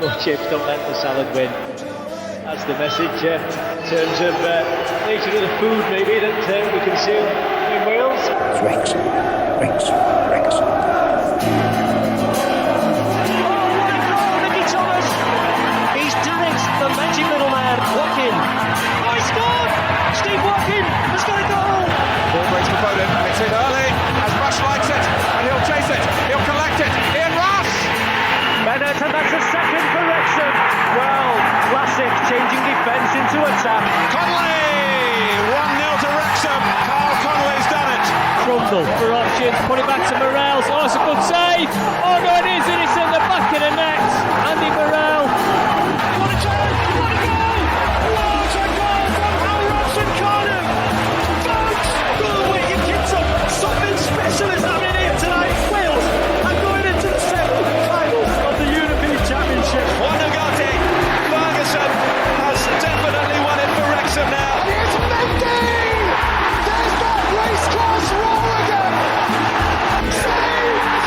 More chips, don't let the salad win. That's the message in terms of nature of the food maybe that we consume in Wales. Wrexham. He's done it, the magic little man, Watkin. Oh, he scored! Steve Watkin has got a goal! Ball breaks for Foden, it's in early, as Rush likes it, and he'll chase it, he'll collect it, Ian Rush! Bennett, and that's a second for Wrexham. Well, classic, changing defence into attack. Conley! 1-0 to Wrexham, Carl Conley's done it! Crumble for options, put it back to Morels. Oh, it's a good save! Oh no, it is, and it's in the back of the net. Andy Morel. What a goal! What a goal! What a goal from Al Ross and Cardiff! Folks, good wake your kids up. Something special is happening here tonight. Wales are going into the semi-finals of the European Championship. Wondergate, Ferguson has definitely won it for Wrexham now. And here's Mendy! There's that race-class roll again! Saved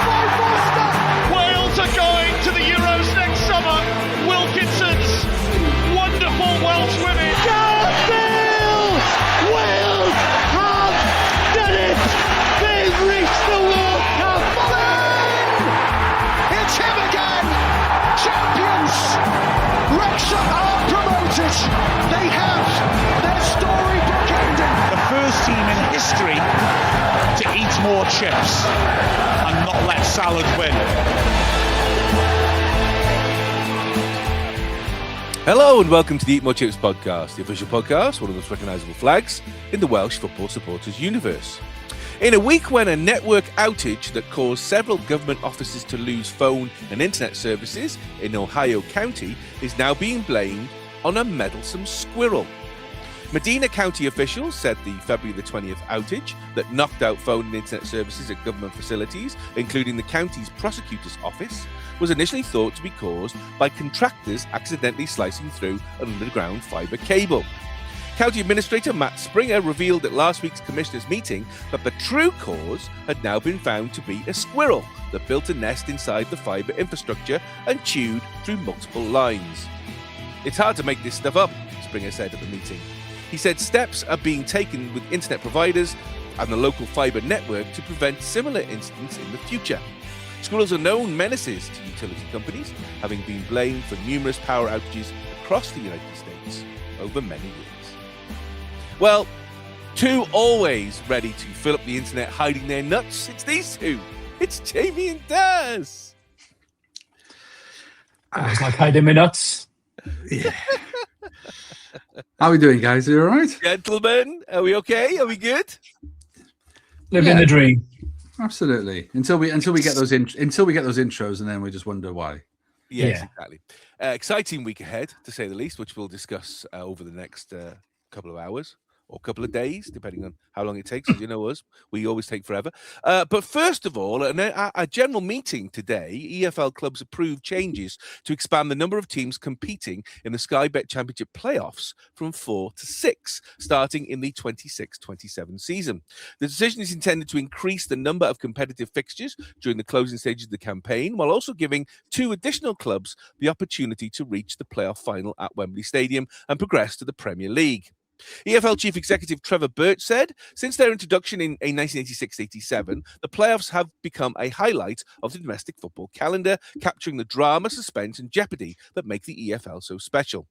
by Foster! Wales are going to the Euros next summer. Wilkinson's wonderful Welsh women. Wales! Wales have done it! They've reached the World Cup! It's him again! Champions! Wrexham are promoted! They have their storybook ending! The first team in history to eat more chips and not let salad win. Hello and welcome to the Eat More Chips podcast, the official podcast, one of the most recognisable flags in the Welsh football supporters universe. In a week when a network outage that caused several government offices to lose phone and internet services in Ohio County is now being blamed on a meddlesome squirrel. Medina County officials said the February the 20th outage that knocked out phone and internet services at government facilities, including the county's prosecutor's office, was initially thought to be caused by contractors accidentally slicing through an underground fibre cable. County Administrator Matt Springer revealed at last week's commissioners' meeting that the true cause had now been found to be a squirrel that built a nest inside the fibre infrastructure and chewed through multiple lines. It's hard to make this stuff up, Springer said at the meeting. He said steps are being taken with internet providers and the local fibre network to prevent similar incidents in the future. Squirrels are known menaces to utility companies, having been blamed for numerous power outages across the United States over many years. Well, two always ready to fill up the internet hiding their nuts. It's these two. It's Jamie and Daz. It's like hiding my nuts. Yeah. How are we doing, guys? Are you all right? Gentlemen, are we okay? Are we good? Living the dream. Absolutely. Until we get those intros, and then we just wonder why. Yes, Yeah. exactly. Exciting week ahead, to say the least, which we'll discuss over the next couple of hours or couple of days, depending on how long it takes. As you know us, we always take forever. But first of all, a general meeting today, EFL clubs approved changes to expand the number of teams competing in the Sky Bet Championship playoffs from 4 to 6, starting in the 26-27 season. The decision is intended to increase the number of competitive fixtures during the closing stages of the campaign, while also giving 2 additional clubs the opportunity to reach the playoff final at Wembley Stadium and progress to the Premier League. EFL Chief Executive Trevor Birch said, since their introduction in 1986-87, the playoffs have become a highlight of the domestic football calendar, capturing the drama, suspense and jeopardy that make the EFL so special.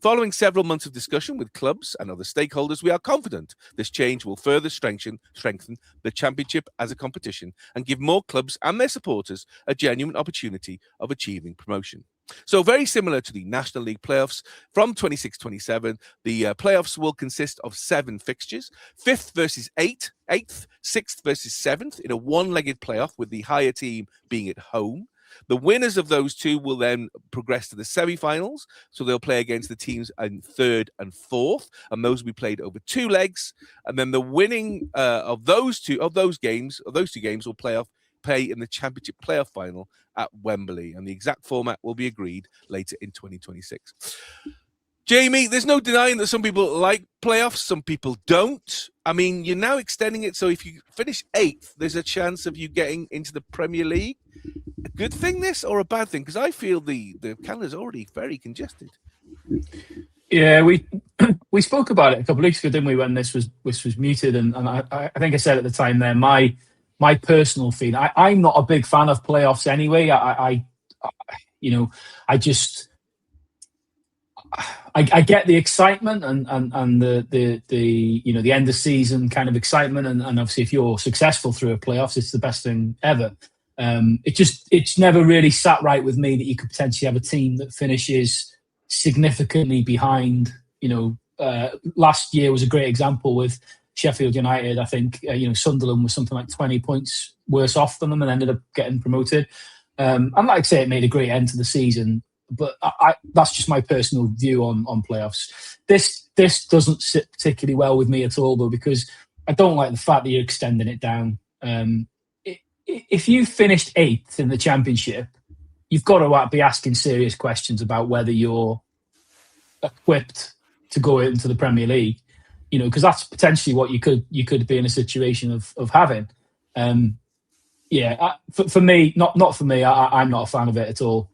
Following several months of discussion with clubs and other stakeholders, we are confident this change will further strengthen the championship as a competition and give more clubs and their supporters a genuine opportunity of achieving promotion. So very similar to the National League playoffs, from 26-27, the playoffs will consist of 7 fixtures, 5th versus 8th, 6th versus 7th in a one-legged playoff with the higher team being at home. The winners of those 2 will then progress to the semi-finals, so they'll play against the teams in 3rd and 4th, and those will be played over 2 legs. And then the winning of those two games will play in the championship playoff final at Wembley, and the exact format will be agreed later in 2026. Jamie, there's no denying that some people like playoffs, some people don't. I mean, you're now extending it, so if you finish 8th, there's a chance of you getting into the Premier League. A good thing, this, or a bad thing? Because I feel the calendar's already very congested. Yeah, we spoke about it a couple of weeks ago, didn't we? When this was muted, and I think I said at the time there, my personal feeling. I'm not a big fan of playoffs anyway. I get the excitement and the end of season kind of excitement, and obviously if you're successful through a playoffs, it's the best thing ever. It's never really sat right with me that you could potentially have a team that finishes significantly behind. Last year was a great example with Sheffield United. I think Sunderland was something like 20 points worse off than them and ended up getting promoted. And like I say, it made a great end to the season. But that's just my personal view on playoffs. This doesn't sit particularly well with me at all, though, because I don't like the fact that you're extending it down. If you finished 8th in the Championship, you've got to be asking serious questions about whether you're equipped to go into the Premier League. Because that's potentially what you could be in a situation of having. For me, not for me. I'm not a fan of it at all.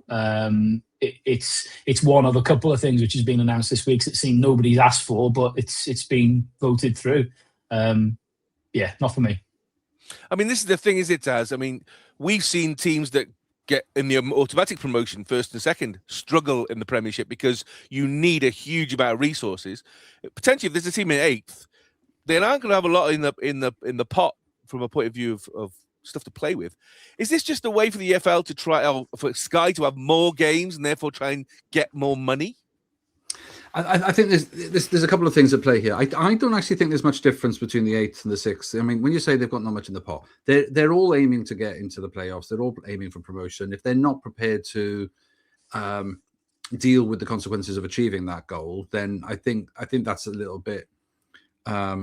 It's one of a couple of things which has been announced this week that seem nobody's asked for, but it's been voted through. Not for me. I mean, this is the thing, is it, Taz? I mean, we've seen teams that get in the automatic promotion, 1st and 2nd, struggle in the Premiership because you need a huge amount of resources. Potentially, if there's a team in 8th, they aren't going to have a lot in the pot from a point of view of stuff to play with. Is this just a way for the EFL to try, for Sky to have more games and therefore try and get more money? I think there's a couple of things at play here. I don't actually think there's much difference between the 8th and the 6th. I mean, when you say they've got not much in the pot, they're all aiming to get into the playoffs. They're all aiming for promotion. If they're not prepared to deal with the consequences of achieving that goal, then I think that's a little bit. I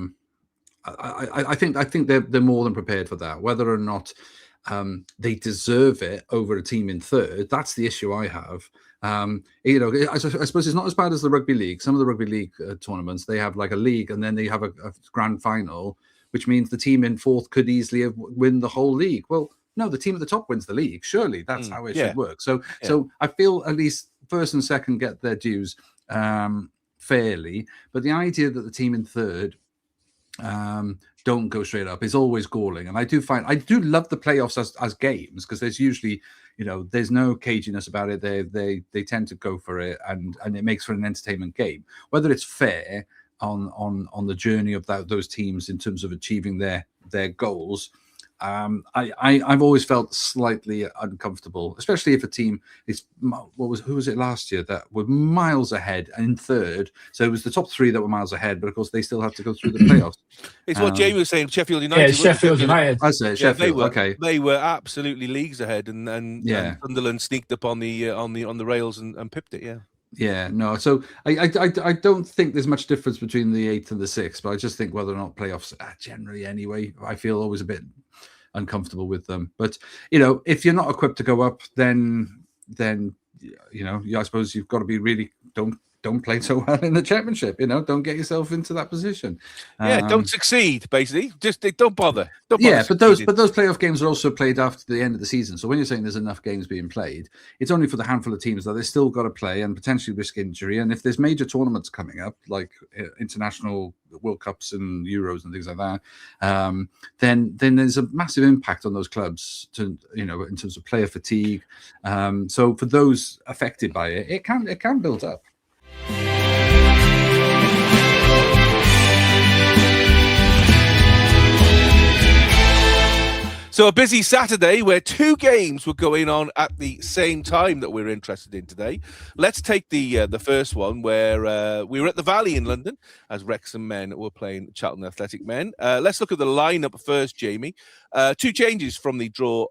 think they're more than prepared for that. Whether or not they deserve it over a team in 3rd, that's the issue I have. I suppose it's not as bad as the rugby league. Some of the rugby league tournaments, they have like a league and then they have a grand final, which means the team in 4th could easily win the whole league. Well, no, the team at the top wins the league. Surely that's how it should work. So I feel at least 1st and 2nd get their dues fairly, but the idea that the team in 3rd don't go straight up is always galling. And I do love the playoffs as games, because there's usually, there's no caginess about it. They tend to go for it, and it makes for an entertainment game. Whether it's fair on the journey of those teams in terms of achieving their goals, I've always felt slightly uncomfortable, especially if a team is who was it last year that were miles ahead and in 3rd. So it was the top 3 that were miles ahead, but of course they still have to go through the playoffs. It's what Jamie was saying. Sheffield United. Yeah, Sheffield United. I say Sheffield. They were absolutely leagues ahead, and Sunderland sneaked up on the rails and pipped it. Yeah. Yeah, no. So I don't think there's much difference between the 8th and the 6th, but I just think whether or not playoffs generally anyway, I feel always a bit uncomfortable with them. But if you're not equipped to go up, then I suppose you've got to be really don't play so well in the Championship. Don't get yourself into that position. Don't succeed. Basically, just don't bother. But those playoff games are also played after the end of the season. So when you're saying there's enough games being played, it's only for the handful of teams that they still got to play and potentially risk injury. And if there's major tournaments coming up, like international World Cups and Euros and things like that, then there's a massive impact on those clubs in terms of player fatigue. So for those affected by it, it can build up. So a busy Saturday where 2 games were going on at the same time that we're interested in today. Let's take the first one where we were at the Valley in London as Wrexham men were playing Charlton Athletic men. Let's look at the lineup first, Jamie. 2 changes from the draw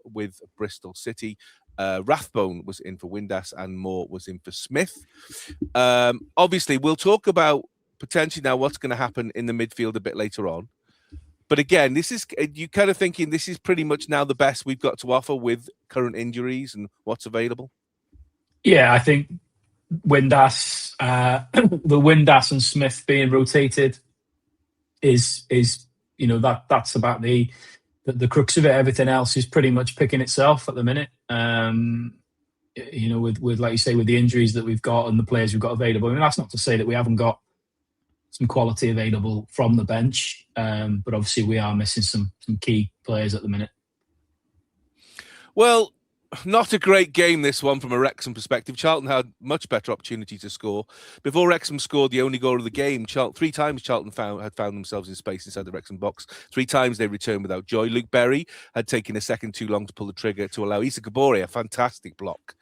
with Bristol City. Rathbone was in for Windass and Moore was in for Smith. Obviously, we'll talk about potentially now what's going to happen in the midfield a bit later on. But again, this is you kind of thinking this is pretty much now the best we've got to offer with current injuries and what's available. Yeah, I think Windass, the Windass and Smith being rotated is that's about the crux of it. Everything else is pretty much picking itself at the minute. With like you say, with the injuries that we've got and the players we've got available. I mean, that's not to say that we haven't got some quality available from the bench, but obviously we are missing some key players at the minute. Well, not a great game, this one, from a Wrexham perspective. Charlton had much better opportunity to score. Before Wrexham scored the only goal of the game, 3 times Charlton had found themselves in space inside the Wrexham box. 3 times they returned without joy. Luke Berry had taken a second too long to pull the trigger to allow Issa Kabore a fantastic block.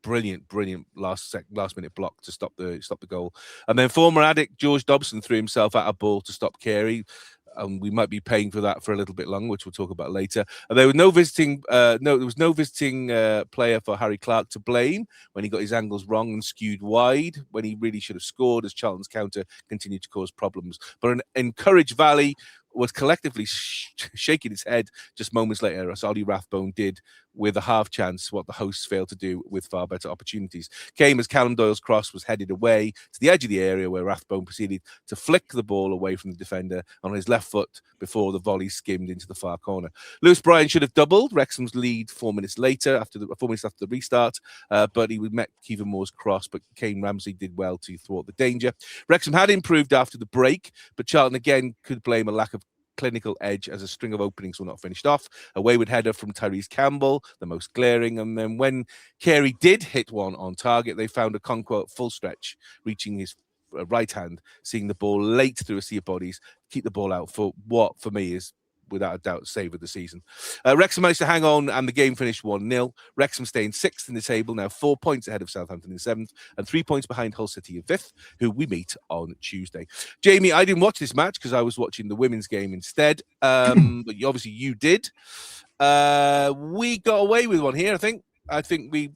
Brilliant last minute block to stop the goal. And then former addict George Dobson threw himself at a ball to stop Carey. We might be paying for that for a little bit longer, which we'll talk about later. And there was no visiting player for Harry Clark to blame when he got his angles wrong and skewed wide when he really should have scored, as Charlton's counter continued to cause problems. But an encouraged Valley was collectively shaking its head just moments later, as Ollie Rathbone did with a half chance, what the hosts failed to do with far better opportunities. Came as Callum Doyle's cross was headed away to the edge of the area, where Rathbone proceeded to flick the ball away from the defender on his left foot before the volley skimmed into the far corner. Lewis Bryan should have doubled Wrexham's lead 4 minutes after the restart, but he met Kevin Moore's cross, but Kane Ramsey did well to thwart the danger. Wrexham had improved after the break, but Charlton again could blame a lack of clinical edge as a string of openings were not finished off. A wayward header from Tyrese Campbell, the most glaring, and then when Carey did hit one on target, they found a Conquo full stretch, reaching his right hand, seeing the ball late through a sea of bodies, keep the ball out for what, for me, is without a doubt save of the season. Wrexham managed to hang on and the game finished 1-0. Wrexham staying 6th in the table, now 4 points ahead of Southampton in 7th and 3 points behind Hull City in 5th, who we meet on Tuesday. Jamie, I didn't watch this match because I was watching the women's game instead, but obviously you did. We got away with one here, I think. I think we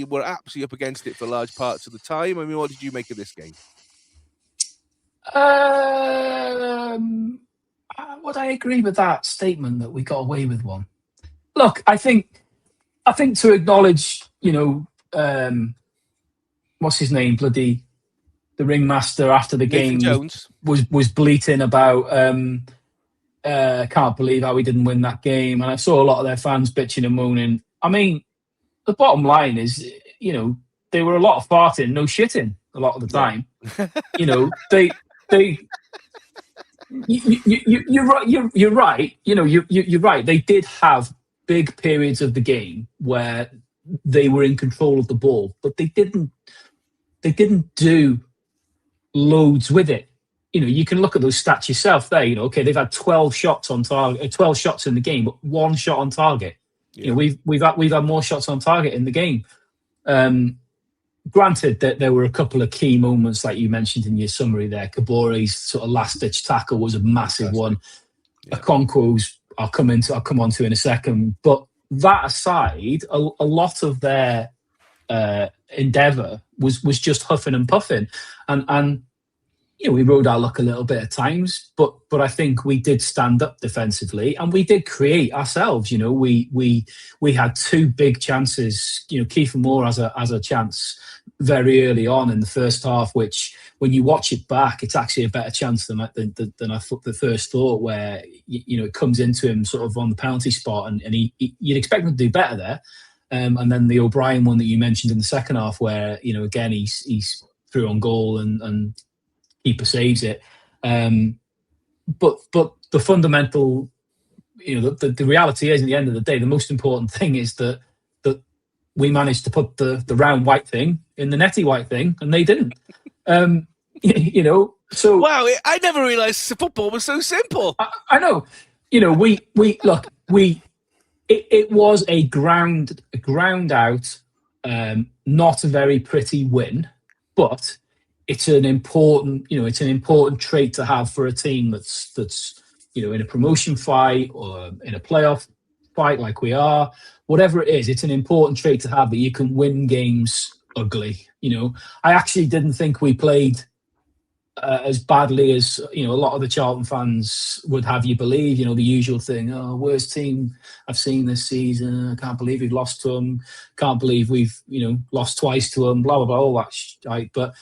were absolutely up against it for large parts of the time. I mean, what did you make of this game? Would I agree with that statement that we got away with one? Look, I think to acknowledge, what's his name, bloody the ringmaster after the Nathan game Jones was bleating about can't believe how we didn't win that game, and I saw a lot of their fans bitching and moaning. I mean, the bottom line is, they were a lot of farting, no shitting a lot of the time. They. You're right. You're right. You're right. They did have big periods of the game where they were in control of the ball, but they didn't do loads with it. You can look at those stats yourself there. Okay, they've had 12 shots on target, 12 shots in the game, but 1 shot on target. Yeah. We've had more shots on target in the game. Granted that there were a couple of key moments, like you mentioned in your summary there. Kabore's sort of last-ditch tackle was a massive one. Yeah. Okonkwo's I'll come on to in a second. But that aside, a lot of their endeavour was just huffing and puffing, and we rode our luck a little bit at times. But I think we did stand up defensively, and we did create ourselves. We had 2 big chances. Kiefer Moore has a chance very early on in the first half, which when you watch it back, it's actually a better chance than I thought the first thought, where it comes into him sort of on the penalty spot, and you'd expect him to do better there. And then the O'Brien one that you mentioned in the second half, where again he's through on goal and keeper saves it. But the fundamental, the reality is, at the end of the day, the most important thing is that we managed to put the round white thing in the netty white thing, and they didn't. So wow, I never realised football was so simple. I know. It was a ground out, not a very pretty win, but it's an important trait to have for a team that's in a promotion fight or in a playoff fight like we are. Whatever it is, it's an important trait to have, that you can win games ugly. I actually didn't think we played as badly as a lot of the Charlton fans would have you believe. The usual thing: "Oh, worst team I've seen this season. I can't believe we've lost to them. Can't believe we've lost twice to them." Blah blah blah. All that shit. But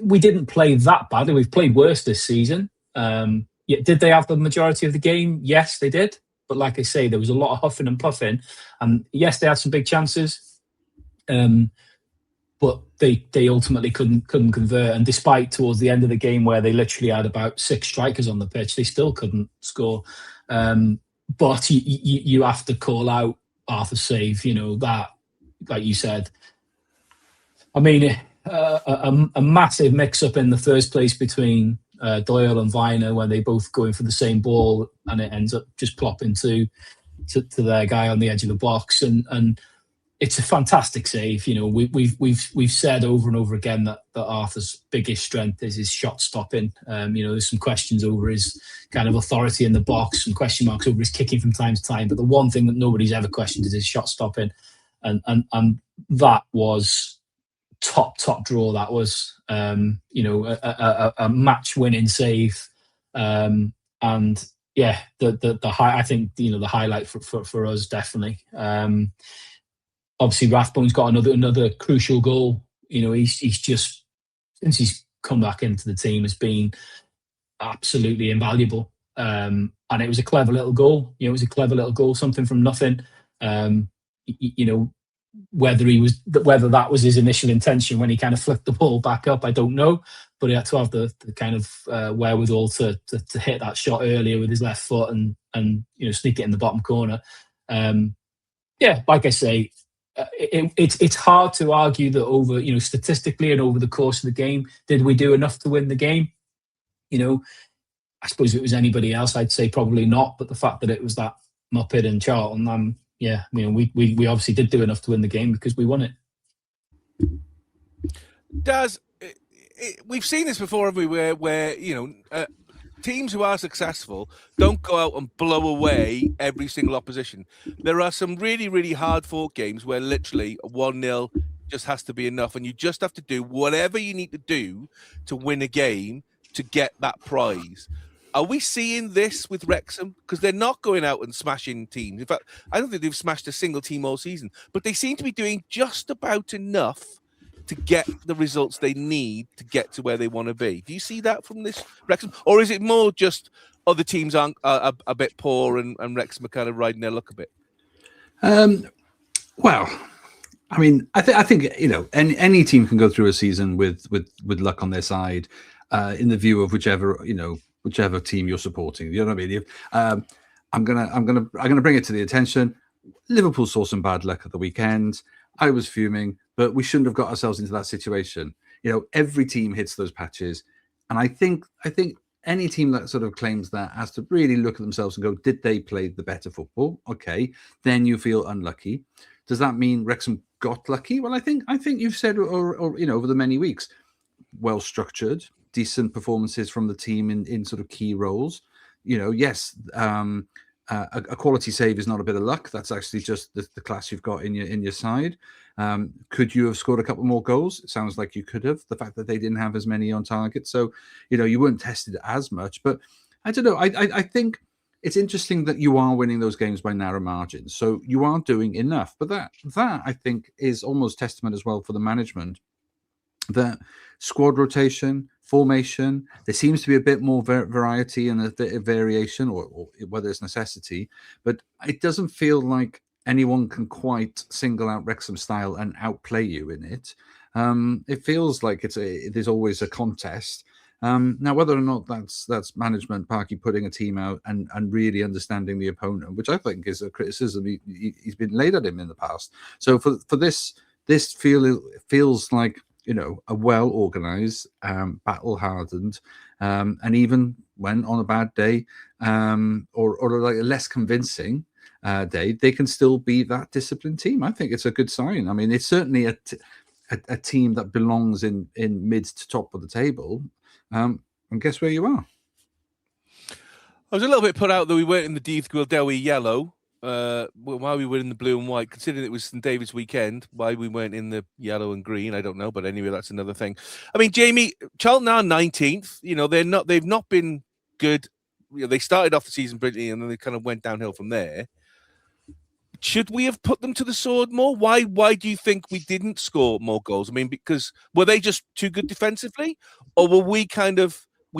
we didn't play that badly. We've played worse this season. Did they have the majority of the game? Yes, they did. But like I say, there was a lot of huffing and puffing, and yes, they had some big chances. But they ultimately couldn't convert. And despite towards the end of the game where they literally had about 6 strikers on the pitch, they still couldn't score. But you have to call out Arthur's save. That, like you said. I mean, a massive mix-up in the first place between Doyle and Viner when they both go in for the same ball, and it ends up just plopping to their guy on the edge of the box. And it's a fantastic save. We've said over and over again that Arthur's biggest strength is his shot stopping. There's some questions over his kind of authority in the box, some question marks over his kicking from time to time. But the one thing that nobody's ever questioned is his shot stopping, and that was top draw. That was a match winning save, and yeah, the high. I think the highlight for us definitely. Obviously, Rathbone's got another crucial goal. He's just, since he's come back into the team, has been absolutely invaluable. And it was a clever little goal. It was a clever little goal, something from nothing. Whether that was his initial intention when he kind of flicked the ball back up, I don't know. But he had to have the kind of wherewithal to hit that shot earlier with his left foot and sneak it in the bottom corner. Like I say. It's hard to argue that over statistically and over the course of the game, did we do enough to win the game? I suppose if it was anybody else, I'd say probably not. But the fact that it was that Muppet and Charlton, we obviously did do enough to win the game because we won it. Daz, we've seen this before everywhere, where teams who are successful don't go out and blow away every single opposition. There are some really, really hard-fought games where literally 1-0 just has to be enough, and you just have to do whatever you need to do to win a game to get that prize. Are we seeing this with Wrexham? Because they're not going out and smashing teams. In fact, I don't think they've smashed a single team all season, but they seem to be doing just about enough to get the results they need to get to where they want to be. Do you see that from this Wrexham? Or is it more just other teams are a bit poor and Wrexham are kind of riding their luck a bit? Well, I mean, I think any team can go through a season with luck on their side, in the view of whichever team you're supporting. You know what I mean? I'm gonna bring it to the attention. Liverpool saw some bad luck at the weekend. I was fuming, but we shouldn't have got ourselves into that situation. Every team hits those patches, and I think any team that sort of claims that has to really look at themselves and go, did they play the better football? Okay, then you feel unlucky. Does that mean Wrexham got lucky? Well, I think you've said, or over the many weeks, well structured, decent performances from the team in sort of key roles. Yes. A quality save is not a bit of luck. That's actually just the class you've got in your side. Could you have scored a couple more goals? It sounds like you could have. The fact that they didn't have as many on target, so you weren't tested as much. But I don't know. I think it's interesting that you are winning those games by narrow margins. So you are doing enough. But that I think is almost testament as well for the management. That squad rotation, formation, there seems to be a bit more variety and a bit of variation, or whether it's necessity, but it doesn't feel like anyone can quite single out Wrexham style and outplay you in it. It feels like there's always a contest. Now, whether or not that's management, Parky, putting a team out and really understanding the opponent, which I think is a criticism he's been laid at him in the past. So for this feels like a well-organized, battle-hardened, and even when on a bad day, or like a less convincing day, they can still be that disciplined team. I think it's a good sign. I mean, it's certainly a team that belongs in mid to top of the table. And guess where you are? I was a little bit put out that we weren't in the Dydd Gwyl Dewi yellow. why we were in the blue and white, considering it was St David's weekend, why we weren't in the yellow and green, I don't know. But anyway, that's another thing. I mean, Jamie, Charlton are 19th. You know, they've not been good. You know, they started off the season brilliantly and then they kind of went downhill from there. Should we have put them to the sword more? Why do you think we didn't score more goals? I mean, because were they just too good defensively, or were we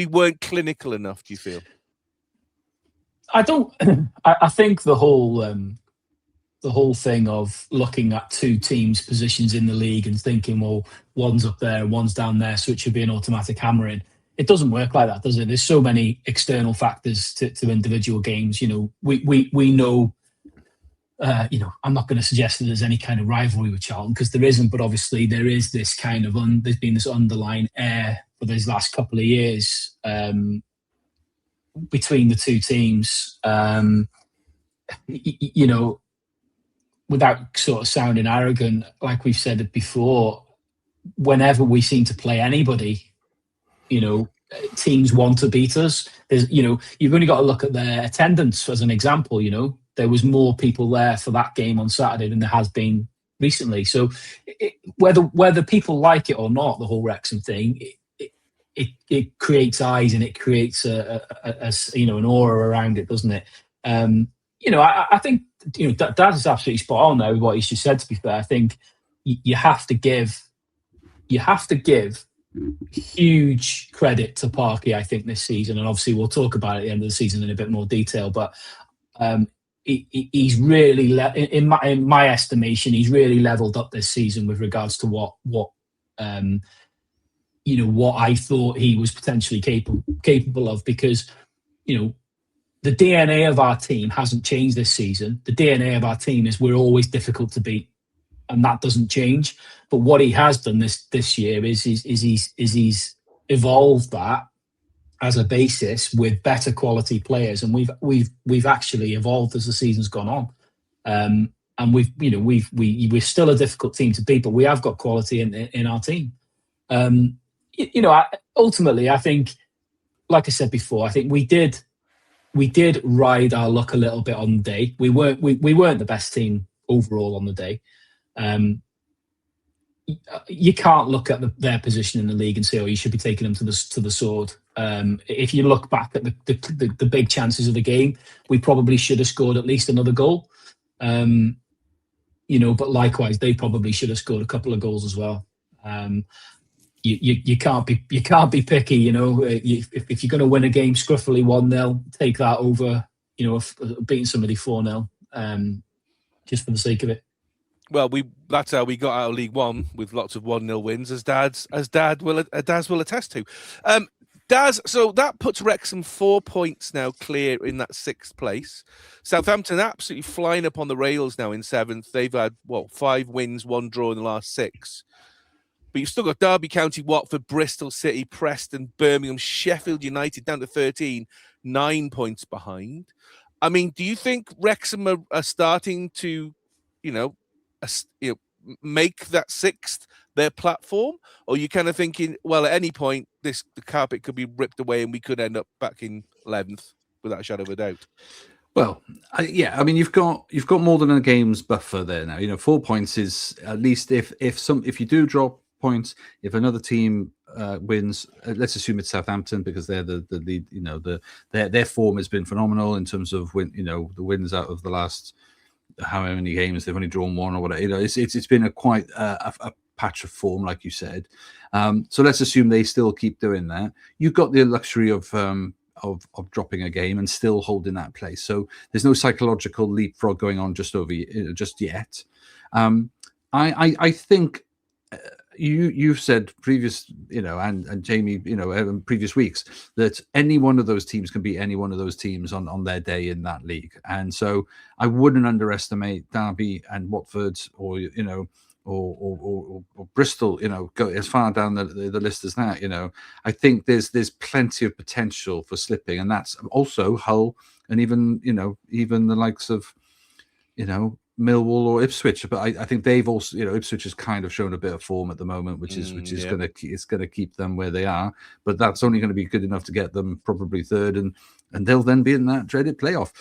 weren't clinical enough, do you feel? I don't. I think the whole thing of looking at two teams' positions in the league and thinking, well, one's up there, one's down there, so it should be an automatic hammering. It doesn't work like that, does it? There's so many external factors to individual games. You know, we know. You know, I'm not going to suggest that there's any kind of rivalry with Charlton because there isn't, but obviously there is this kind of there's been this underlying air for these last couple of years between the two teams. You know, without sort of sounding arrogant, like we've said it before, whenever we seem to play anybody, you know, teams want to beat us. There's, you know, you've only got to look at their attendance as an example. You know, there was more people there for that game on Saturday than there has been recently. So whether people like it or not, the whole Wrexham thing, it creates eyes and it creates a you know, an aura around it, doesn't it? You know, I think, you know, Dad is absolutely spot on there with what he's just said. To be fair, I think you have to give huge credit to Parky, I think, this season, and obviously we'll talk about it at the end of the season in a bit more detail. But he's really, in my estimation, he's really leveled up this season with regards to what you know, what I thought he was potentially capable of, because, you know, the DNA of our team hasn't changed this season. The DNA of our team is we're always difficult to beat, and that doesn't change. But what he has done this year is he's evolved that as a basis with better quality players, and we've actually evolved as the season's gone on. And we're still a difficult team to beat, but we have got quality in our team. You know, ultimately, I think, like I said before, I think we did ride our luck a little bit on the day. We weren't the best team overall on the day. You can't look at their position in the league and say, "Oh, you should be taking them to the sword." If you look back at the big chances of the game, we probably should have scored at least another goal. You know, but likewise, they probably should have scored a couple of goals as well. You can't be picky. You know, if you're going to win a game scruffily 1-0, take that over, you know, beating somebody 4-0, just for the sake of it. Well, that's how we got out of League One, with lots of 1-0 wins, as Daz will attest to. Daz, so that puts Wrexham 4 points now clear in that 6th place. Southampton absolutely flying up on the rails now in 7th. They've had 5 wins, 1 draw in the last 6. But you've still got Derby County, Watford, Bristol City, Preston, Birmingham, Sheffield United down to 13, 9 points behind. I mean, do you think Wrexham are starting to, make that 6th their platform? Or are you kind of thinking, well, at any point, the carpet could be ripped away and we could end up back in 11th without a shadow of a doubt? Well, yeah, I mean, you've got more than a game's buffer there now. You know, 4 points is at least if you do drop points, if another team wins, let's assume it's Southampton, because they're the lead. You know, their form has been phenomenal in terms of the wins out of the last how many games. They've only drawn 1 or whatever. You know, it's been quite a patch of form, like you said. So let's assume they still keep doing that. You've got the luxury of dropping a game and still holding that place. So there's no psychological leapfrog going on just yet. I think you've said previous, and Jamie, in previous weeks, that any one of those teams can beat any one of those teams on their day in that league. And so I wouldn't underestimate Derby and Watford or Bristol, go as far down the list as that. I think there's plenty of potential for slipping, and that's also Hull and even the likes of, Millwall or Ipswich, but I think they've also, Ipswich has kind of shown a bit of form at the moment, which is going to keep them where they are. But that's only going to be good enough to get them probably third, and they'll then be in that dreaded playoff.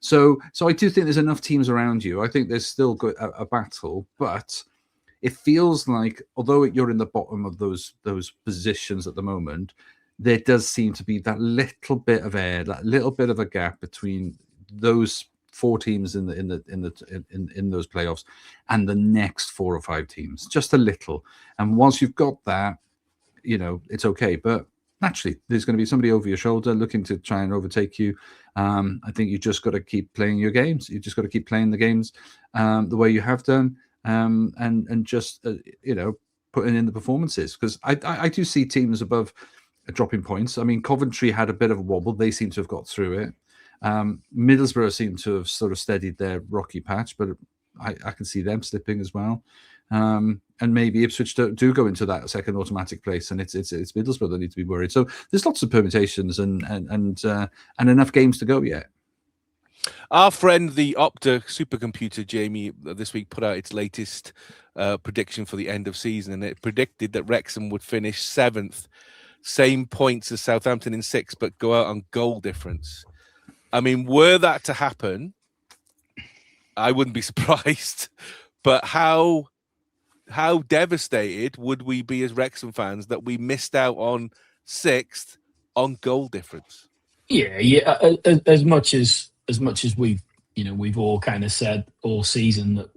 So I do think there's enough teams around you. I think there's still a battle, but it feels like although you're in the bottom of those positions at the moment, there does seem to be that little bit of air, that little bit of a gap between those 4 teams in those playoffs and the next 4 or 5 teams, just a little. And once you've got that, it's okay. But naturally, there's going to be somebody over your shoulder looking to try and overtake you. I think you just got to keep playing your games. You just got to keep playing the games the way you have done, and just putting in the performances. Because I do see teams above dropping points. I mean, Coventry had a bit of a wobble. They seem to have got through it. Middlesbrough seem to have sort of steadied their rocky patch, but I can see them slipping as well. And maybe Ipswich do go into that second automatic place, and it's Middlesbrough that need to be worried. So there's lots of permutations and enough games to go yet. Our friend, the Opta supercomputer, Jamie, this week put out its latest prediction for the end of season, and it predicted that Wrexham would finish 7th, same points as Southampton in 6th, but go out on goal difference. I mean, were that to happen, I wouldn't be surprised. But how devastated would we be as Wrexham fans that we missed out on 6th on goal difference? Yeah. As much as we've all kind of said all season that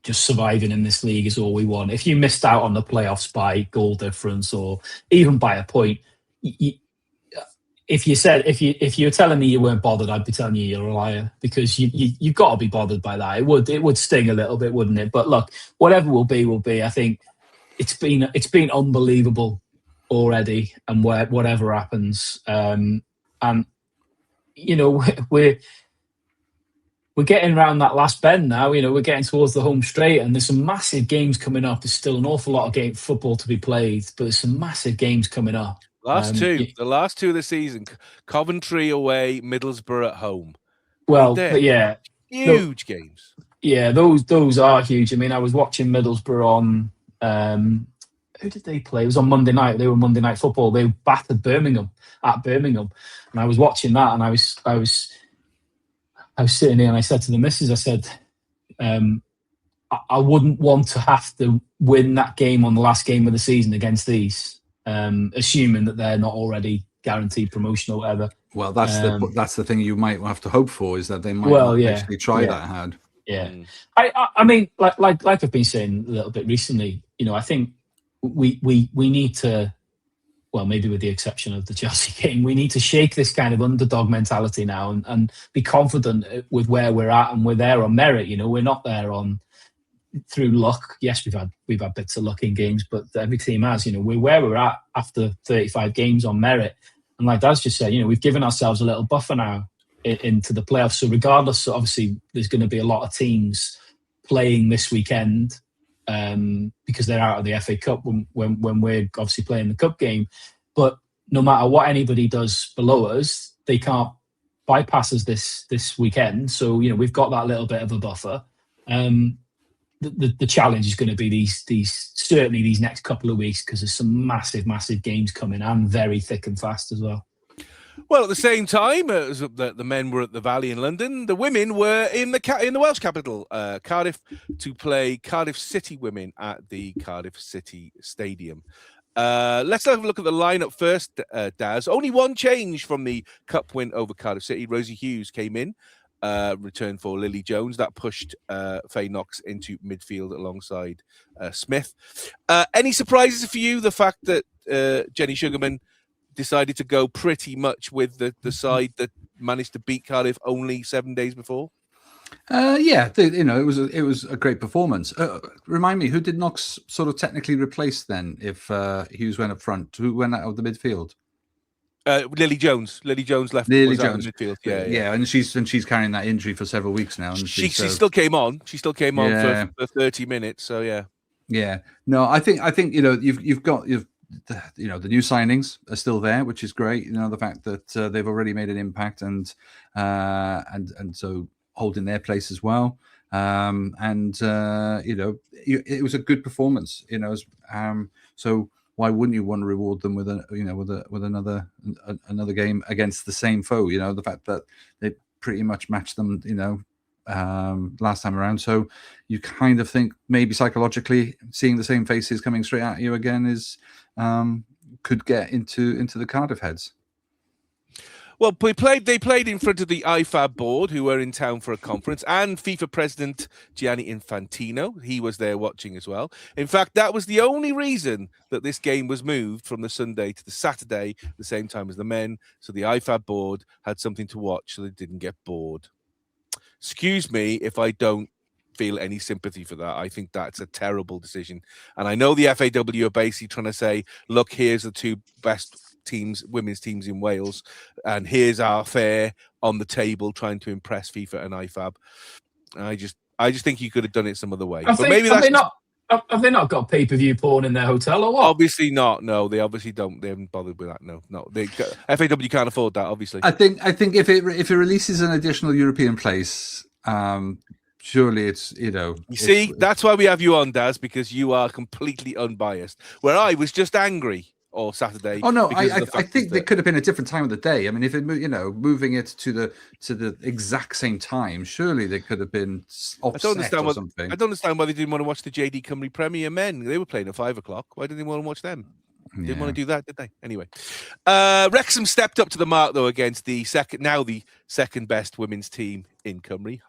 just surviving in this league is all we want. If you missed out on the playoffs by goal difference or even by a point, if you were telling me you weren't bothered, I'd be telling you you're a liar, because you've got to be bothered by that. It would sting a little bit, wouldn't it? But look, whatever will be. I think it's been unbelievable already, and whatever happens, and we're getting around that last bend now. We're getting towards the home straight, and there's some massive games coming up. There's still an awful lot of football to be played, but there's some massive games coming up. The last 2 of the season: Coventry away, Middlesbrough at home. Well, but yeah, huge games. Yeah, those are huge. I mean, I was watching Middlesbrough on who did they play? It was on Monday night. They were Monday Night Football. They battered Birmingham, and I was watching that, and I was sitting here, and I said to the missus, I said, I wouldn't want to have to win that game on the last game of the season against these, assuming that they're not already guaranteed promotion or whatever. Well, that's the thing you might have to hope for, is that they might actually try that hard. Yeah, I mean, like I've been saying a little bit recently, I think we need to, well, maybe with the exception of the Chelsea game, we need to shake this kind of underdog mentality now and be confident with where we're at, and we're there on merit. We're not there through luck. Yes, we've had bits of luck in games, but every team has. We're where we're at after 35 games on merit, and like Daz just said, we've given ourselves a little buffer now into the playoffs. So regardless, obviously, there's going to be a lot of teams playing this weekend because they're out of the FA Cup when we're obviously playing the cup game. But no matter what anybody does below us, they can't bypass us this weekend. So we've got that little bit of a buffer. The challenge is going to be these next couple of weeks, because there's some massive games coming, and very thick and fast as well. Well, at the same time as the men were at the Valley in London, the women were in the Welsh capital, Cardiff, to play Cardiff City Women at the Cardiff City Stadium. Let's have a look at the lineup first, Daz. Only one change from the cup win over Cardiff City. Rosie Hughes came in, returned for Lily Jones. That pushed Faye Knox into midfield alongside Smith. Any surprises for you? The fact that Jenny Sugarman decided to go pretty much with the side that managed to beat Cardiff only 7 days before? It was a great performance. Remind me, who did Knox sort of technically replace then? If Hughes went up front, who went out of the midfield? Lily Jones. Lily Jones left. Lily Jones. Out of the midfield. Yeah, and she's carrying that injury for several weeks now. She still came on. She still came on for 30 minutes. So yeah. Yeah. No, I think you've got the new signings are still there, which is great. The fact that they've already made an impact, and so holding their place as well. It was a good performance. So why wouldn't you want to reward them with another game against the same foe? The fact that they pretty much matched them, last time around. So you kind of think maybe psychologically seeing the same faces coming straight at you again is could get into the Cardiff heads. Well, they played in front of the IFAB board, who were in town for a conference, and FIFA president Gianni Infantino. He was there watching as well. In fact, that was the only reason that this game was moved from the Sunday to the Saturday, the same time as the men. So the IFAB board had something to watch so they didn't get bored. Excuse me if I don't feel any sympathy for that. I think that's a terrible decision. And I know the FAW are basically trying to say, look, here's the two best teams, women's teams in Wales, and here's our fare on the table, trying to impress FIFA and IFAB. I just think you could have done it some other way. Have they not got pay-per-view porn in their hotel or what? Obviously not. No, they obviously don't. They haven't bothered with that. No. FAW can't afford that. Obviously, I think if it releases an additional European place, surely it's You see, that's why we have you on, Daz, because you are completely unbiased. Where I was just angry all Saturday. Oh no, I think there could have been a different time of the day. I mean, if it moving it to the exact same time, surely they could have been offset or something. I don't understand why they didn't want to watch the JD Cymru Premier men. They were playing at 5 o'clock. Why didn't they want to watch them? Didn't want to do that, did they? Anyway, Wrexham stepped up to the mark though against the second best women's team in Cymru.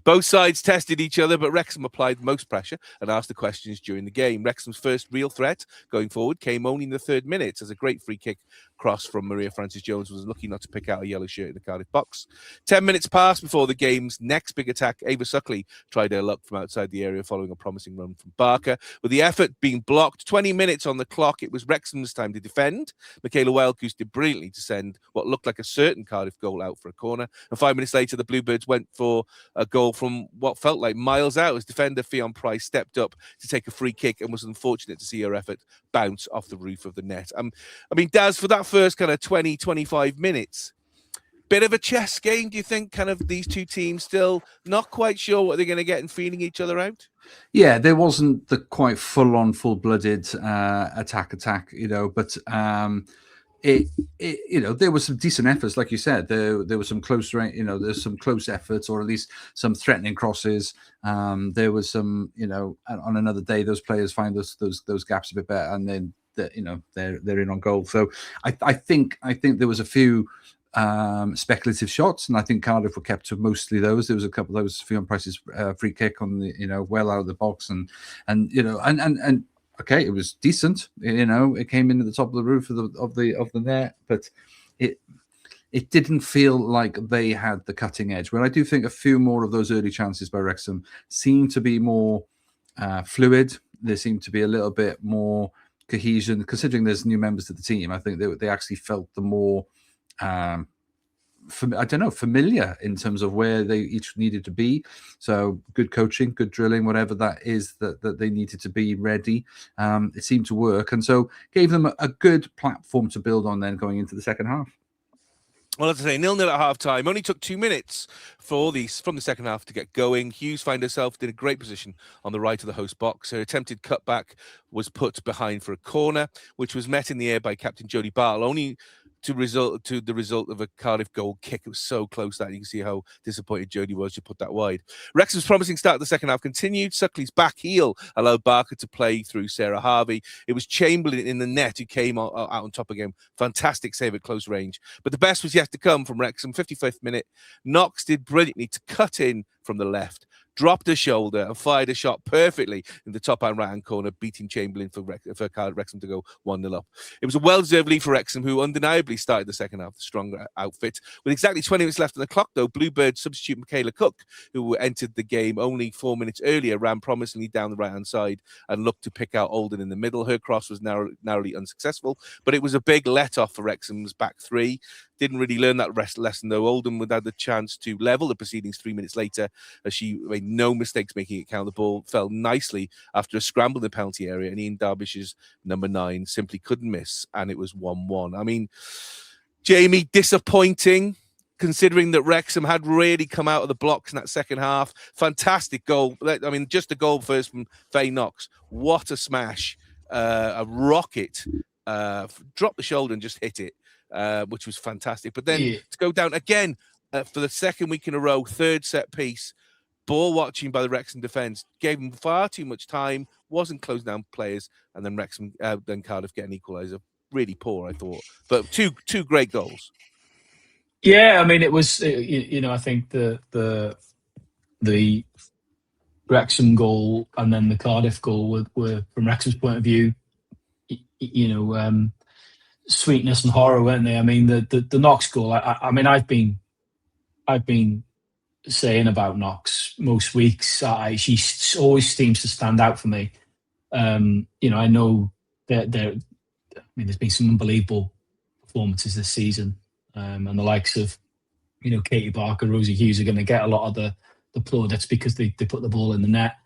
Both sides tested each other, but Wrexham applied most pressure and asked the questions during the game. Wrexham's first real threat going forward came only in the 3rd minute as a great free kick cross from Maria Francis-Jones was lucky not to pick out a yellow shirt in the Cardiff box. 10 minutes passed before the game's next big attack. Ava Suckley tried her luck from outside the area following a promising run from Barker. With the effort being blocked, 20 minutes on the clock, it was Wrexham's time to defend. Michaela Welkus did brilliantly to send what looked like a certain Cardiff goal out for a corner. And 5 minutes later, the Bluebirds went for a goal from what felt like miles out as defender Fionn Price stepped up to take a free kick and was unfortunate to see her effort bounce off the roof of the net. I mean, Daz, for that first kind of 20, 25 minutes, bit of a chess game, do you think? Kind of these two teams still not quite sure what they're going to get and feeling each other out? Yeah, there wasn't the quite full-on, full-blooded attack, but there were some decent efforts, like you said. There was some close, there's some close efforts, or at least some threatening crosses. There was some, on another day, those players find those gaps a bit better, and then they're in on goal. So I think there was a few speculative shots, and I think Cardiff were kept to mostly those. There was a couple of those Fionn Price's free kick on the well out of the box, and okay, it was decent. It came into the top of the roof of the net, but it didn't feel like they had the cutting edge. Where I do think a few more of those early chances by Wrexham seem to be more fluid. There seemed to be a little bit more cohesion, considering there's new members to the team. I think they actually felt the more familiar in terms of where they each needed to be. So good coaching, good drilling, whatever that is that they needed to be ready. It seemed to work, and so gave them a good platform to build on then going into the second half. Well, as I say, 0-0 at half-time. Only took 2 minutes from the second half to get going. Hughes found herself in a great position on the right of the host box. Her attempted cutback was put behind for a corner, which was met in the air by captain Jodie Bartle, only to the result of a Cardiff goal kick. It was so close that you can see how disappointed Jodie was to put that wide. Wrexham's promising start of the second half continued. Suckley's back heel allowed Barker to play through Sarah Harvey. It was Chamberlain in the net who came out on top again. Fantastic save at close range. But the best was yet to come from Wrexham. 55th minute, Knox did brilliantly to cut in from the left, dropped her shoulder and fired a shot perfectly in the top and right-hand corner, beating Chamberlain for Wrexham to go 1-0 up. It was a well-deserved lead for Wrexham, who undeniably started the second half, the stronger outfit. With exactly 20 minutes left on the clock, though, Bluebird substitute Michaela Cook, who entered the game only 4 minutes earlier, ran promisingly down the right-hand side and looked to pick out Oldham in the middle. Her cross was narrowly unsuccessful, but it was a big let-off for Wrexham's back three. Didn't really learn that lesson, though. Oldham would have the chance to level the proceedings 3 minutes later, as she made no mistakes making it count. The ball fell nicely after a scramble in the penalty area, and Ian Derbyshire's number 9 simply couldn't miss, and it was 1-1. I mean, Jamie, disappointing, considering that Wrexham had really come out of the blocks in that second half. Fantastic goal. I mean, just a goal first from Faye Knox. What a smash. A rocket. Dropped the shoulder and just hit it, which was fantastic. But then to go down again for the second week in a row, third set piece, ball watching by the Wrexham defence, gave them far too much time, wasn't closing down players, and then then Cardiff get an equaliser. Really poor, I thought. But two great goals. Yeah, I mean, it was, I think the Wrexham goal and then the Cardiff goal were from Wrexham's point of view, sweetness and horror, weren't they? I mean, the Knox goal. I mean, I've been saying about Knox most weeks. She always seems to stand out for me. I know that there's been some unbelievable performances this season, and the likes of Katie Barker, Rosie Hughes are going to get a lot of the plaudits because they put the ball in the net.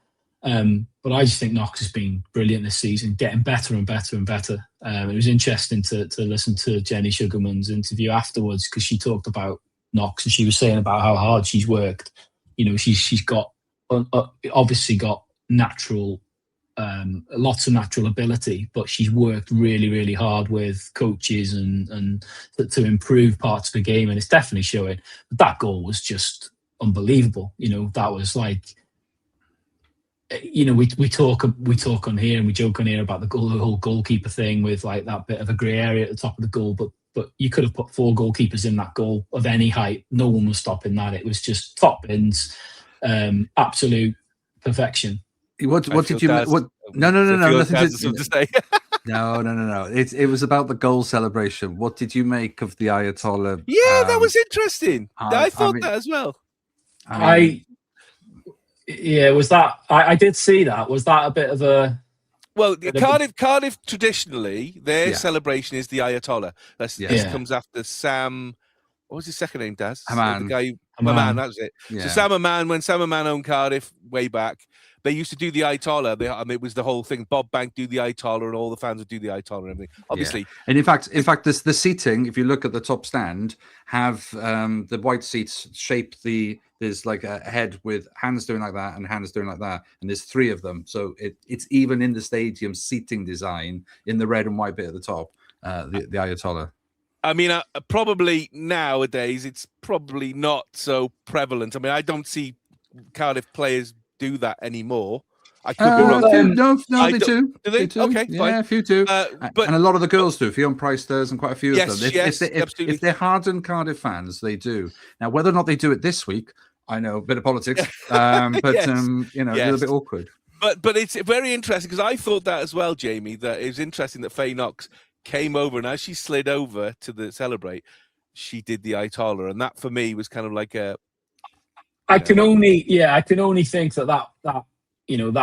But I just think Knox has been brilliant this season, getting better and better and better. It was interesting to listen to Jenny Sugarman's interview afterwards, because she talked about Knox and she was saying about how hard she's worked. She's got obviously got natural, lots of natural ability, but she's worked really, really hard with coaches and to improve parts of the game, and it's definitely showing. But that goal was just unbelievable. That was like, we talk on here and we joke on here about the whole goalkeeper thing with like that bit of a grey area at the top of the goal, but you could have put 4 goalkeepers in that goal of any height. No one was stopping that. It was just top bins, absolute perfection. What did you? What? No. Nothing to say. No. It was about the goal celebration. What did you make of the Ayatollah? Yeah, that was interesting. I thought that as well. Was that? I did see that. Was that a bit of a? Well, Cardiff traditionally, their celebration is the Ayatollah. This comes after Sam. What was his second name, Daz? Haman. The guy, Haman, that was it. Yeah. So Sam Haman, when Sam Haman owned Cardiff way back, they used to do the Ayatollah. It was the whole thing. Bob Bank do the Ayatollah, and all the fans would do the Ayatollah and everything. Obviously, and in fact, the seating. If you look at the top stand, have the white seats shape there's like a head with hands doing like that and hands doing like that, and there's 3 of them. So it's even in the stadium seating design in the red and white bit at the top. The Ayatollah. I mean, probably nowadays it's probably not so prevalent. I mean, I don't see Cardiff players do that anymore. I could be wrong. No, they do. Do they? Okay, yeah, fine. A few do. But and a lot of the girls do. Fiona Price does, and quite a few of them. Absolutely. If they're hardened Cardiff fans, they do. Now, whether or not they do it this week, I know a bit of politics, but a little bit awkward. But it's very interesting, because I thought that as well, Jamie. That it was interesting that Faye Knox came over, and as she slid over to celebrate, she did the Ayatollah, and that for me was kind of like a. I can only think that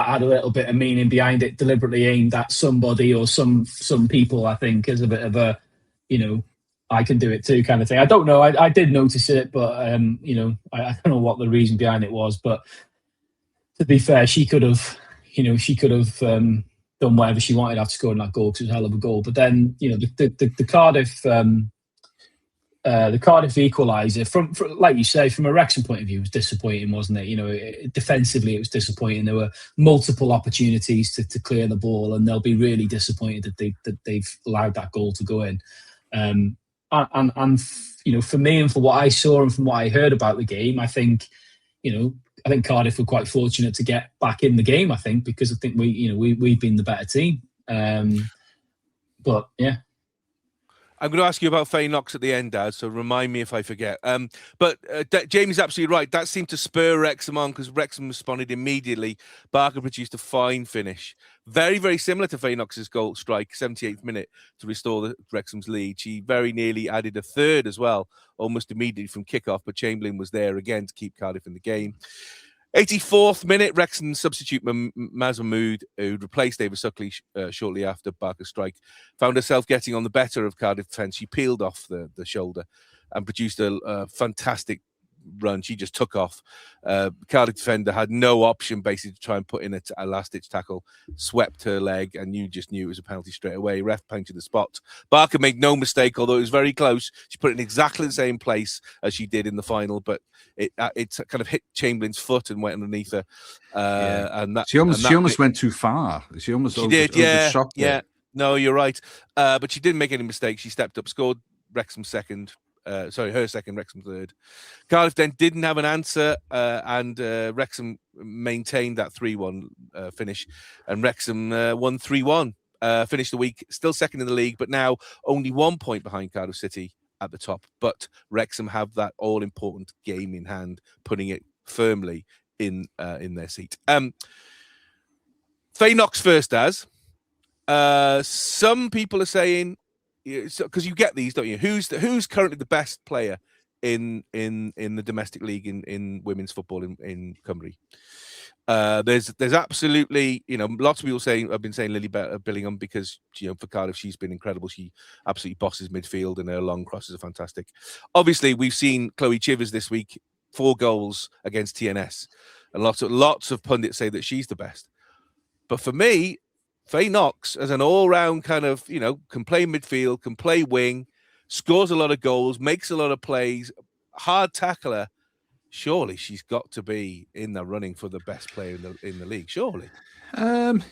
had a little bit of meaning behind it, deliberately aimed at somebody or some people. I think as a bit of a, I can do it too kind of thing. I don't know. I did notice it, but I don't know what the reason behind it was. But to be fair, she could have done whatever she wanted after scoring that goal, because it was a hell of a goal. But then the Cardiff. The Cardiff equaliser, from like you say, from a Wrexham point of view, was disappointing, wasn't it? Defensively, it was disappointing. There were multiple opportunities to clear the ball, and they'll be really disappointed that they've allowed that goal to go in. And for me, and for what I saw and from what I heard about the game, I think Cardiff were quite fortunate to get back in the game. I think because I think we've been the better team. But yeah. I'm going to ask you about Faye Knox at the end, Dad, so remind me if I forget. But Jamie's absolutely right. That seemed to spur Wrexham on, because Wrexham responded immediately. Barker produced a fine finish. Very, very similar to Faye Knox's goal strike, 78th minute, to restore Wrexham's lead. She very nearly added a third as well, almost immediately from kickoff, but Chamberlain was there again to keep Cardiff in the game. 84th minute, Wrexham substitute Mazamud, who replaced Ava Suckley shortly after Barker's strike, found herself getting on the better of Cardiff defence. She peeled off the shoulder and produced a fantastic run. She just took off. Cardiff defender had no option basically to try and put in a last-ditch tackle, swept her leg, and you just knew it was a penalty straight away. Ref pointed the spot. Barker made no mistake, although it was very close. She put it in exactly the same place as she did in the final, but it kind of hit Chamberlain's foot and went underneath her. And that she almost went too far. She did, overshot it. Yeah. No, you're right. But she didn't make any mistakes. She stepped up, scored Wrexham second. Her second, Wrexham third. Cardiff then didn't have an answer, and Wrexham maintained that 3-1 finish, and Wrexham won 3-1. Finished the week still second in the league, but now only 1 point behind Cardiff City at the top. But Wrexham have that all-important game in hand, putting it firmly in their seat. Faye Knox first, as some people are saying, because you get these, don't you? Who's currently the best player in the domestic league in women's football in Cymru? There's absolutely, lots of people have been saying Lily Billingham, because for Cardiff she's been incredible. She absolutely bosses midfield, and her long crosses are fantastic. Obviously, we've seen Chloe Chivers this week, 4 goals against TNS, and lots of pundits say that she's the best. But for me, Faye Knox, as an all-round kind of, can play midfield, can play wing, scores a lot of goals, makes a lot of plays, hard tackler. Surely she's got to be in the running for the best player in the league. Surely.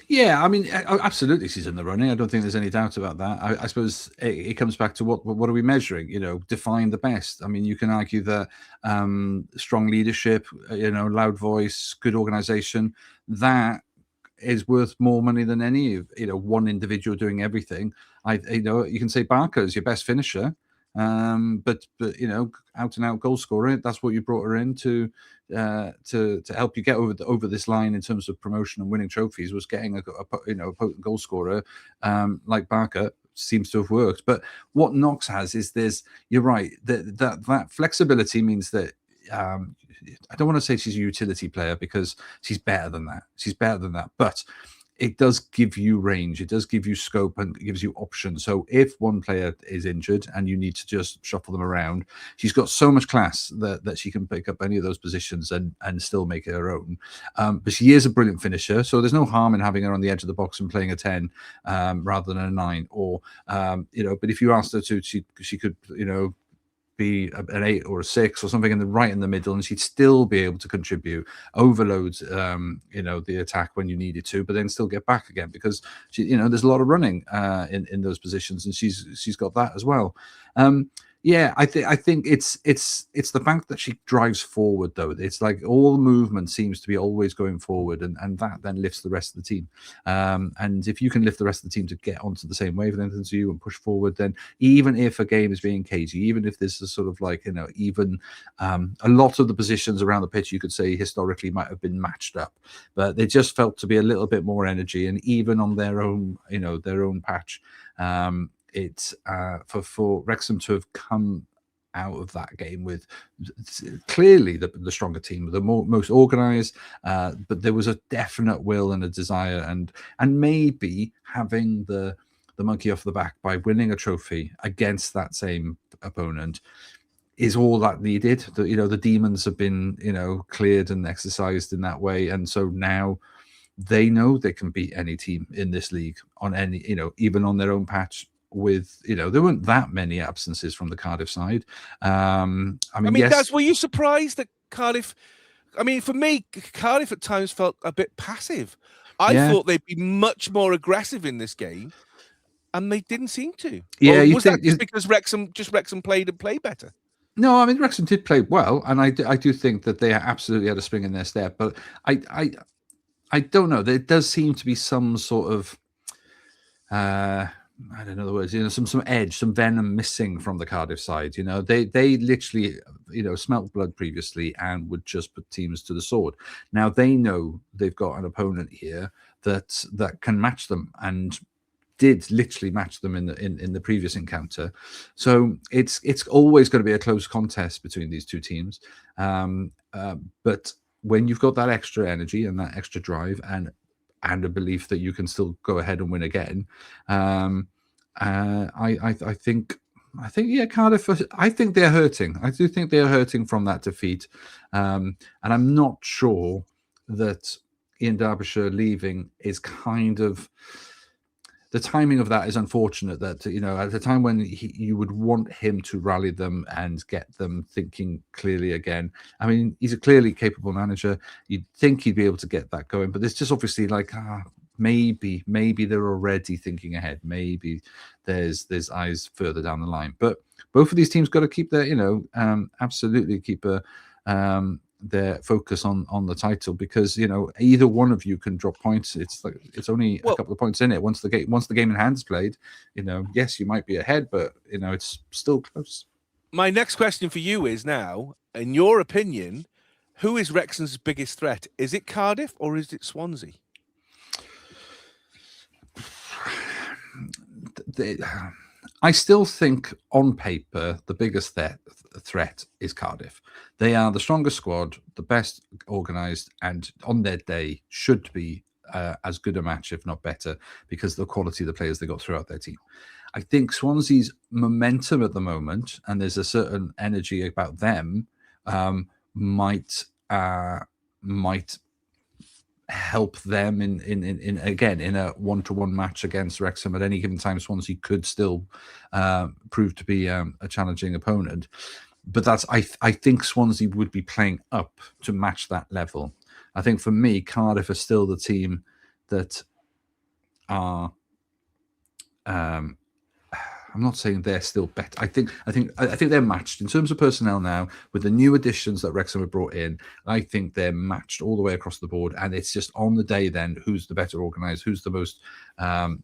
Yeah, I mean, absolutely, she's in the running. I don't think there's any doubt about that. I suppose it comes back to what are we measuring? Define the best. I mean, you can argue that strong leadership, loud voice, good organisation, that is worth more money than any one individual doing everything. You can say Barker is your best finisher, but out and out goal scorer. That's what you brought her in to help you get over this line in terms of promotion and winning trophies. Was getting a potent goal scorer like Barker seems to have worked. But what Knox has is you're right, that flexibility means that. I don't want to say she's a utility player, because she's better than that. But it does give you range. It does give you scope and gives you options. So if one player is injured and you need to just shuffle them around, she's got so much class that she can pick up any of those positions and still make it her own. But she is a brilliant finisher. So there's no harm in having her on the edge of the box and playing a 10 rather than a 9. Or, but if you asked her to, she could, be an 8 or a 6 or something right in the middle, and she'd still be able to contribute, overload the attack when you needed to, but then still get back again, because there's a lot of running in those positions, and she's got that as well. I think it's the fact that she drives forward, though. It's like all movement seems to be always going forward, and that then lifts the rest of the team. And if you can lift the rest of the team to get onto the same wavelength as you and push forward, then even if a game is being cagey, even if this is sort of like even a lot of the positions around the pitch, you could say historically might have been matched up, but they just felt to be a little bit more energy, and even on their own patch. It's for Wrexham to have come out of that game with clearly the stronger team, the most organised, but there was a definite will and a desire, and maybe having the monkey off the back by winning a trophy against that same opponent is all that needed. The demons have been cleared and exercised in that way, and so now they know they can beat any team in this league on any even on their own patch. With there weren't that many absences from the Cardiff side. Yes. Were you surprised that Cardiff? I mean, for me, Cardiff at times felt a bit passive. I thought they'd be much more aggressive in this game, and they didn't seem to. Yeah, was that just because Wrexham played better? No, I mean Wrexham did play well, and I do think that they absolutely had a spring in their step. But I don't know. There does seem to be some sort of I don't know the words, some edge, some venom missing from the Cardiff side. They literally, smelt blood previously and would just put teams to the sword. Now they know they've got an opponent here that can match them, and did literally match them in the previous encounter. So it's always going to be a close contest between these two teams. But when you've got that extra energy and that extra drive and a belief that you can still go ahead and win again, I think I think, Cardiff. I think they're hurting. I do think they're hurting from that defeat, and I'm not sure that Ian Derbyshire leaving is kind of the timing of that is unfortunate. That at a time when you would want him to rally them and get them thinking clearly again. I mean, he's a clearly capable manager. You'd think he'd be able to get that going, but there's just obviously like maybe they're already thinking ahead. Maybe there's eyes further down the line. But both of these teams got to keep their absolutely keep their focus on the title, because either one of you can drop points. It's only a couple of points in it. Once the game in hand is played, yes, you might be ahead, but it's still close. My next question for you is now, in your opinion, who is Wrexham's biggest threat? Is it Cardiff or is it Swansea? I still think on paper the biggest threat is Cardiff. They are the strongest squad, the best organised, and on their day should be as good a match, if not better, because of the quality of the players they got throughout their team. I think Swansea's momentum at the moment, and there's a certain energy about them, might help them in again in a 1-to-1 match against Wrexham at any given time. Swansea could still prove to be a challenging opponent, but I think Swansea would be playing up to match that level. I think for me, Cardiff are still the team that are. I'm not saying they're still better. I think they're matched in terms of personnel now with the new additions that Wrexham have brought in. I think they're matched all the way across the board, and it's just on the day then who's the better organised, who's the most, the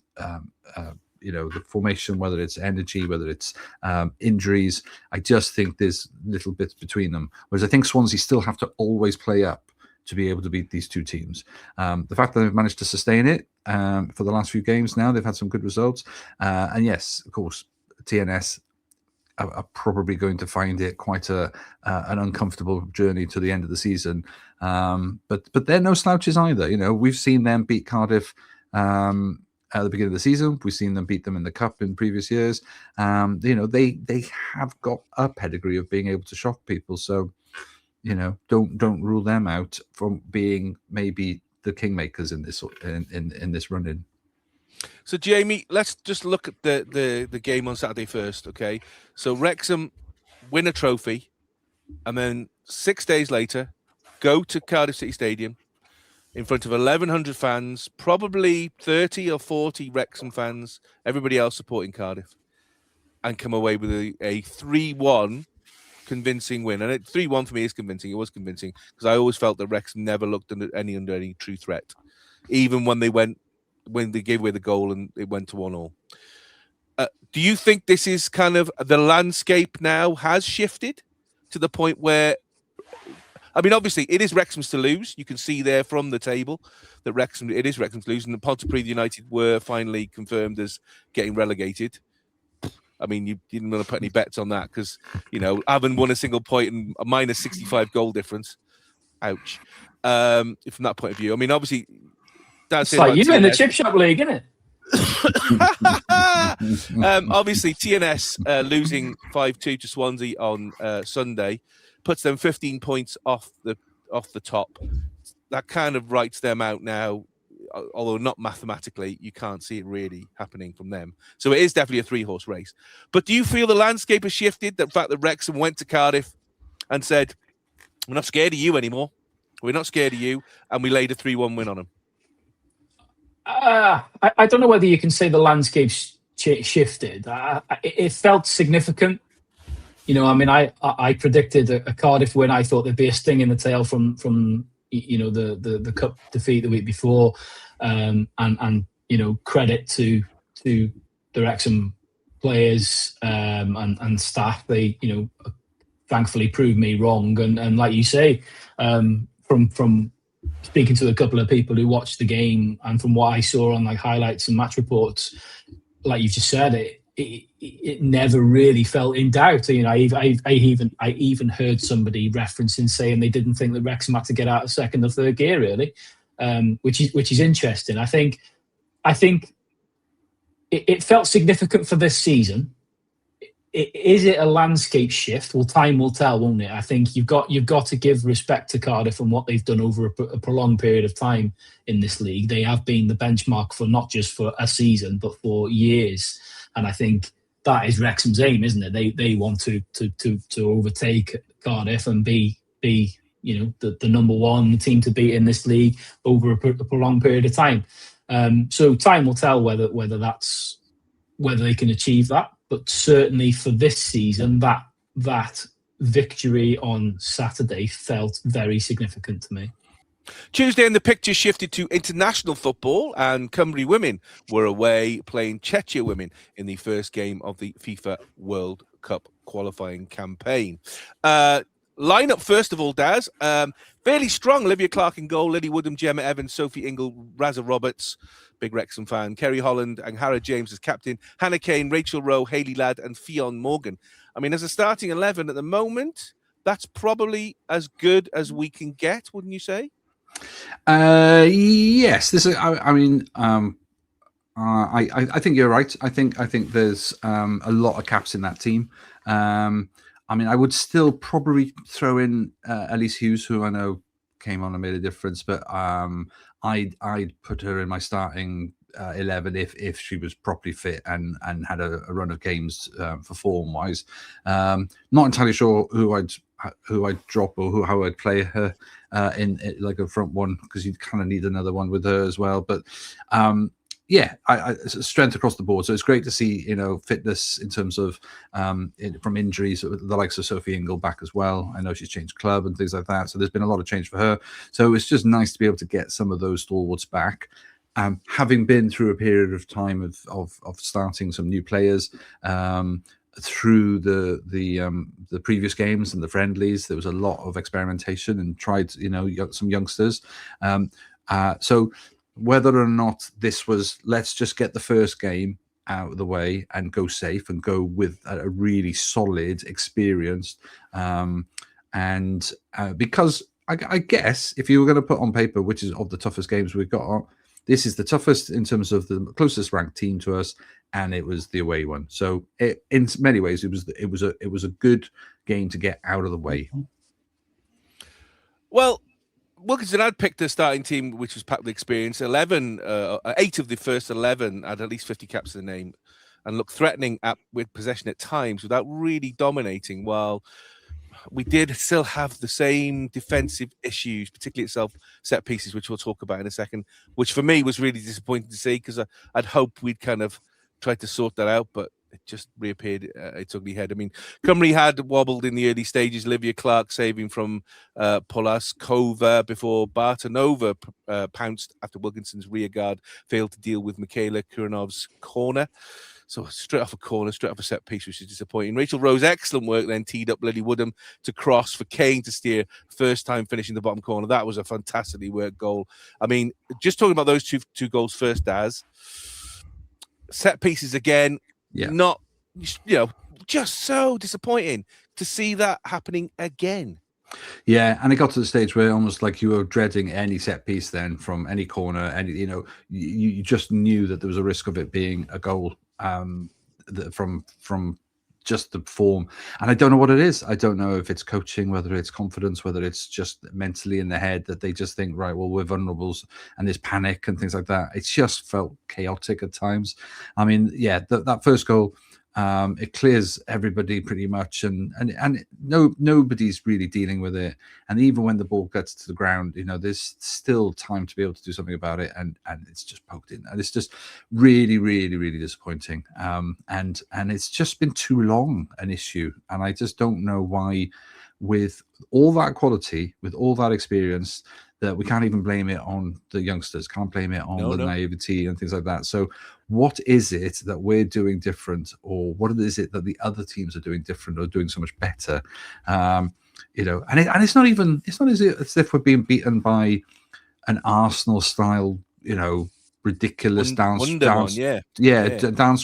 formation, whether it's energy, whether it's injuries. I just think there's little bits between them. Whereas I think Swansea still have to always play up to be able to beat these two teams. The fact that they've managed to sustain it for the last few games now, they've had some good results. And yes, of course, TNS are probably going to find it quite an uncomfortable journey to the end of the season. But they're no slouches either. We've seen them beat Cardiff at the beginning of the season. We've seen them beat them in the cup in previous years. They have got a pedigree of being able to shock people. So, don't rule them out from being maybe the kingmakers in this run-in. So, Jamie, let's just look at the game on Saturday first, okay? So, Wrexham win a trophy, and then 6 days later, go to Cardiff City Stadium in front of 1,100 fans, probably 30 or 40 Wrexham fans, everybody else supporting Cardiff, and come away with a 3-1 convincing win. And 3-1 for me is convincing. It was convincing because I always felt that Wrexham never looked under any true threat, even when they gave away the goal and it went to 1-1. Do you think this is kind of the landscape now has shifted to the point where, I mean, obviously it is Wrexham's to lose. You can see there from the table that it is Wrexham's to lose, and Pontypridd United were finally confirmed as getting relegated. I mean, you didn't want to put any bets on that because, haven't won a single point and a minus 65 goal difference. Ouch. From that point of view. I mean, obviously, that's it's like you in the chip shop league, isn't it? Obviously, TNS losing 5-2 to Swansea on Sunday puts them 15 points off the top. That kind of writes them out now. Although not mathematically, you can't see it really happening from them. So it is definitely a 3-horse race. But do you feel the landscape has shifted? The fact that Wrexham went to Cardiff and said, we're not scared of you anymore. We're not scared of you. And we laid a 3-1 win on them. I don't know whether you can say the landscape's shifted. It felt significant. I predicted a Cardiff win. I thought there'd be a sting in the tail from the cup defeat the week before, and credit to the Wrexham players and staff. They thankfully proved me wrong, and like you say, from speaking to a couple of people who watched the game and from what I saw on like highlights and match reports, like you've just said, it never really felt in doubt. I even heard somebody referencing saying they didn't think that Wrexham had to get out of second or third gear, really, which is interesting. I think it felt significant for this season. is it a landscape shift? Well, time will tell, won't it? I think you've got to give respect to Cardiff and what they've done over a prolonged period of time in this league. They have been the benchmark for not just for a season, but for years. And I think that is Wrexham's aim, isn't it? They want to overtake Cardiff and be the number one team to beat in this league over a prolonged period of time. So time will tell whether they can achieve that. But certainly for this season, that victory on Saturday felt very significant to me. Tuesday, and the picture shifted to international football, and Cymru Women were away playing Czechia Women in the first game of the FIFA World Cup qualifying campaign. Lineup, first of all, Daz, fairly strong. Olivia Clark in goal, Lily Woodham, Gemma Evans, Sophie Ingle, Raza Roberts, big Wrexham fan, Kerry Holland and Hannah James as captain, Hannah Kane, Rachel Rowe, Hayley Ladd and Fionn Morgan. I mean, as a starting 11 at the moment, that's probably as good as we can get, wouldn't you say? Yes. This is. I think you're right. I think there's a lot of caps in that team. I would still probably throw in Elise Hughes, who I know came on and made a difference, but I'd put her in my starting 11 if she was properly fit and had a run of games for form wise. Not entirely sure who I'd drop or how I'd play her in like a front one, because you'd kind of need another one with her as well. But strength across the board. So it's great to see, fitness in terms of from injuries, the likes of Sophie Ingle back as well. I know she's changed club and things like that. So there's been a lot of change for her. So it's just nice to be able to get some of those stalwarts back. Having been through a period of time of starting some new players through the previous games and the friendlies, there was a lot of experimentation and tried, some youngsters. So whether or not this was, let's just get the first game out of the way and go safe and go with a really solid, experienced, because I guess if you were going to put on paper which is of the toughest games we've got, this is the toughest in terms of the closest ranked team to us, and it was the away one. So in many ways, it was a good game to get out of the way. Well, Wilkinson had picked a starting team which was packed with experience. 8 of the first 11 had at least 50 caps to the name and looked threatening with possession at times without really dominating, while we did still have the same defensive issues, particularly at set pieces, which we'll talk about in a second, which for me was really disappointing to see, because I'd hoped we'd kind of tried to sort that out, but it just reappeared its ugly head. I mean, Cymru had wobbled in the early stages. Olivia Clark saving from Polaskova before Bartanova pounced after Wilkinson's rearguard failed to deal with Michaela Kurinov's corner. So straight off a corner, straight off a set piece, which is disappointing. Rachel Rowe's excellent work then teed up Lily Woodham to cross for Kane to steer, first time finishing the bottom corner. That was a fantastically worked goal. I mean, just talking about those two goals first, Daz, set pieces again, not, just so disappointing to see that happening again. Yeah, and it got to the stage where almost like you were dreading any set piece then from any corner, you just knew that there was a risk of it being a goal from just the form. And I don't know what it is. I don't know if it's coaching, whether it's confidence, whether it's just mentally in the head that they just think, right, well, we're vulnerables and there's panic and things like that. It just felt chaotic at times. I mean, yeah, that first goal, it clears everybody pretty much, and nobody's really dealing with it. And even when the ball gets to the ground, there's still time to be able to do something about it, and it's just poked in, and it's just really, really, really disappointing. And it's just been too long an issue, and I just don't know why, with all that quality, with all that experience, that we can't even blame it on the youngsters, can't blame it on the naivety and things like that. So what is it that we're doing different, or what is it that the other teams are doing different or doing so much better? And it's not as if we're being beaten by an Arsenal style, ridiculous dance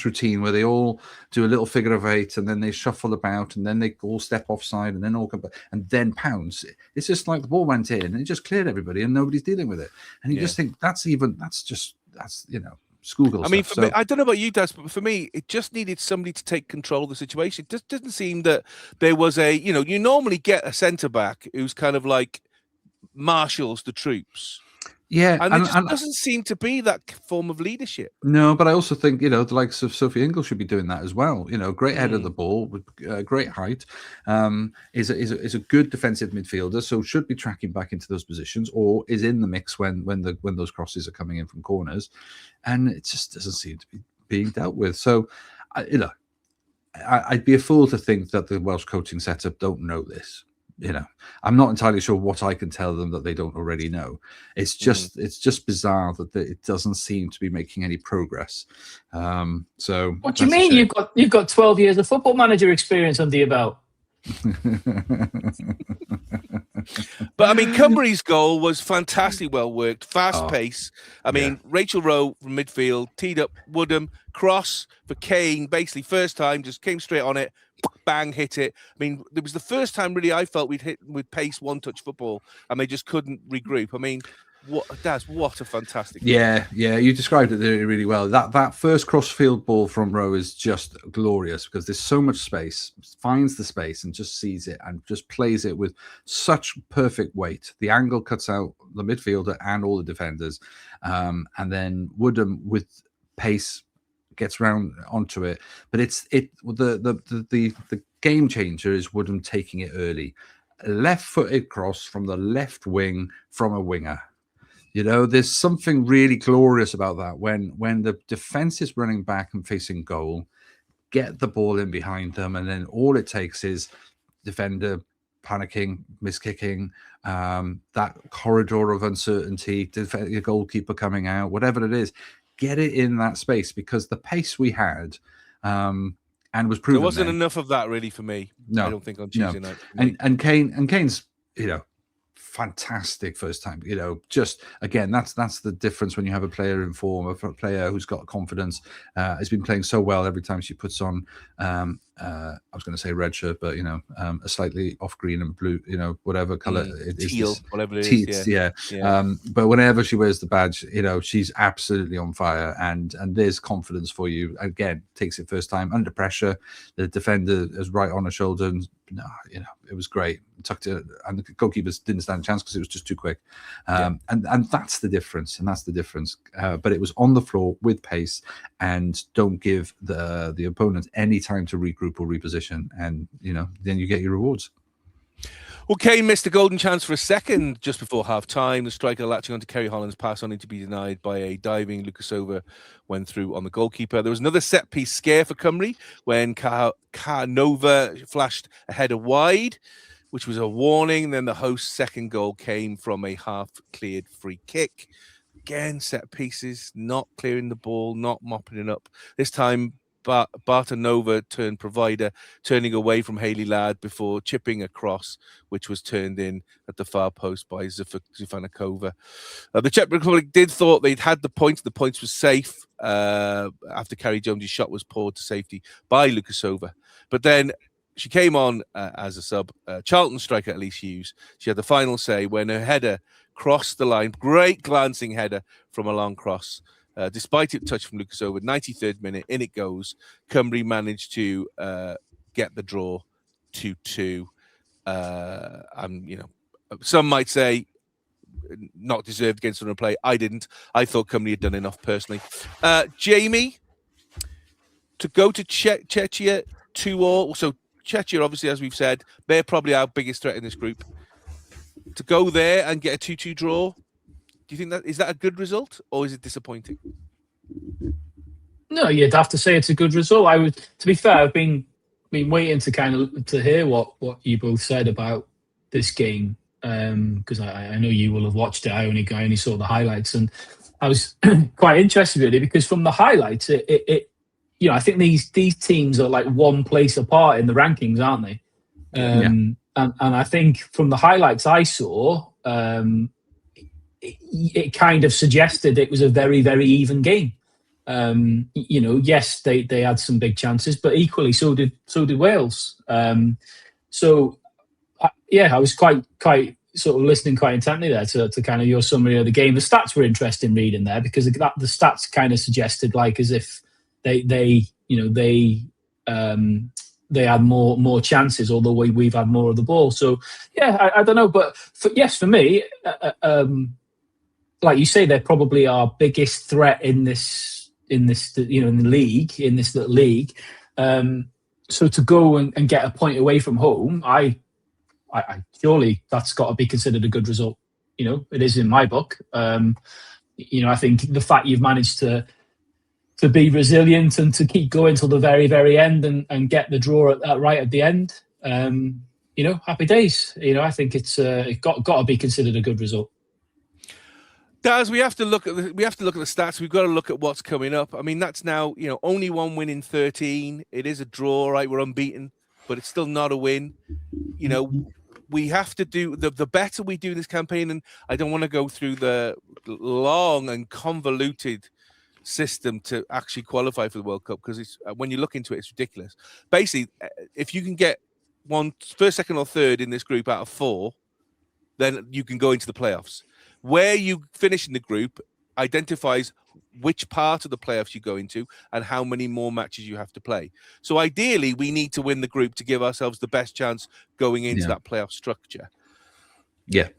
routine where they all do a little figure of 8 and then they shuffle about and then they all step offside and then all come back and then pounce. It's just like the ball went in and it just cleared everybody and nobody's dealing with it. And you just think that's schoolgirl I mean, stuff. for me, I don't know about you, Daz, but for me, it just needed somebody to take control of the situation. It just didn't seem that there was you normally get a centre back who's kind of like marshals the troops. Yeah, And there just doesn't seem to be that form of leadership. No, but I also think, the likes of Sophie Ingle should be doing that as well. Great head of the ball with great height, is a good defensive midfielder, so should be tracking back into those positions, or is in the mix when those crosses are coming in from corners, and it just doesn't seem to be being dealt with. So, I'd be a fool to think that the Welsh coaching setup don't know this. I'm not entirely sure what I can tell them that they don't already know. It's just bizarre that it doesn't seem to be making any progress. So what do you mean? You've got 12 years of football manager experience under your belt. But I mean, Cymru's goal was fantastically well worked, fast pace. I mean, Rachel Rowe from midfield teed up Woodham, cross for Kane, basically first time, just came straight on it, bang, hit it. I mean, it was the first time really I felt we'd hit with pace, one-touch football, and they just couldn't regroup. I mean, what a fantastic goal. Yeah, you described it really well. That first cross-field ball from Rowe is just glorious because there's so much space, finds the space and just sees it and just plays it with such perfect weight. The angle cuts out the midfielder and all the defenders, and then Woodham with pace gets round onto it. But the game changer is Woodham taking it early, left-footed cross from the left wing from a winger. There's something really glorious about that when the defense is running back and facing goal, get the ball in behind them, and then all it takes is defender panicking, miskicking, that corridor of uncertainty, your goalkeeper coming out, whatever it is, get it in that space, because the pace we had and was proven there wasn't enough of that really for me. No, I don't think on Tuesday night. And Kane's fantastic first time. Just again, that's the difference when you have a player in form, a player who's got confidence, has been playing so well every time she puts on I was going to say red shirt, but a slightly off green and blue, whatever color it is, teal, whatever it is. Yeah. But whenever she wears the badge, she's absolutely on fire, and there's confidence for you. Again, takes it first time under pressure. The defender is right on her shoulder, and it was great. Tucked it, and the goalkeepers didn't stand a chance because it was just too quick. And that's the difference. But it was on the floor with pace, and don't give the opponent any time to regroup or reposition, and then you get your rewards. Well, Kane missed a golden chance for a second just before half-time. The striker latching onto Kerry Holland's pass only to be denied by a diving Lukasova went through on the goalkeeper. There was another set-piece scare for Cymru when Nova flashed a header wide, which was a warning. Then the host's second goal came from a half-cleared free kick. Again, set pieces, not clearing the ball, not mopping it up. This time, Barta Nova turned provider, turning away from Hayley Ladd before chipping across, which was turned in at the far post by Zufanakova. The Czech Republic did thought they'd had the points. The points were safe after Carrie Jones' shot was poured to safety by Lukasova. But then she came on as a sub. Charlton striker Elise Hughes. She had the final say when her header crossed the line. Great glancing header from a long cross. Despite it touch from Lukasova, 93rd minute, in it goes. Cymru managed to get the draw 2-2. Some might say not deserved against another play. I didn't. I thought Cymru had done enough personally. Jamie, to go to Czechia 2-2. So Czechia, obviously, as we've said, they're probably our biggest threat in this group. To go there and get a 2-2 draw, do you think is that a good result, or is it disappointing? No, you'd have to say it's a good result. To be fair, I've been waiting to hear what you both said about this game, because I know you will have watched it. I only saw the highlights, and I was quite interested really, because from the highlights, I think these teams are like one place apart in the rankings, aren't they? And I think from the highlights I saw, it kind of suggested it was a very, very even game. Yes, they had some big chances, but equally so did Wales. I was quite sort of listening quite intently there to kind of your summary of the game. The stats were interesting reading there, because the stats kind of suggested like as if they had more chances, although we've had more of the ball. So yeah, I don't know, but for me, like you say, they're probably our biggest threat in this in the league, in this little league. So to go and get a point away from home, I surely that's got to be considered a good result. It is in my book. I think the fact you've managed to be resilient and to keep going till the very, very end and get the draw right at the end, happy days. I think it's got to be considered a good result. Daz, we have to look at the stats. We've got to look at what's coming up. I mean, that's now only one win in 13. It is a draw, right? We're unbeaten, but it's still not a win. We have to do the better we do this campaign, and I don't want to go through the long and convoluted system to actually qualify for the World Cup, because it's when you look into it, it's ridiculous. Basically, if you can get first, second, or third in this group out of 4, then you can go into the playoffs. Where you finish in the group identifies which part of the playoffs you go into and how many more matches you have to play. So ideally, we need to win the group to give ourselves the best chance going into that playoff structure. Yeah.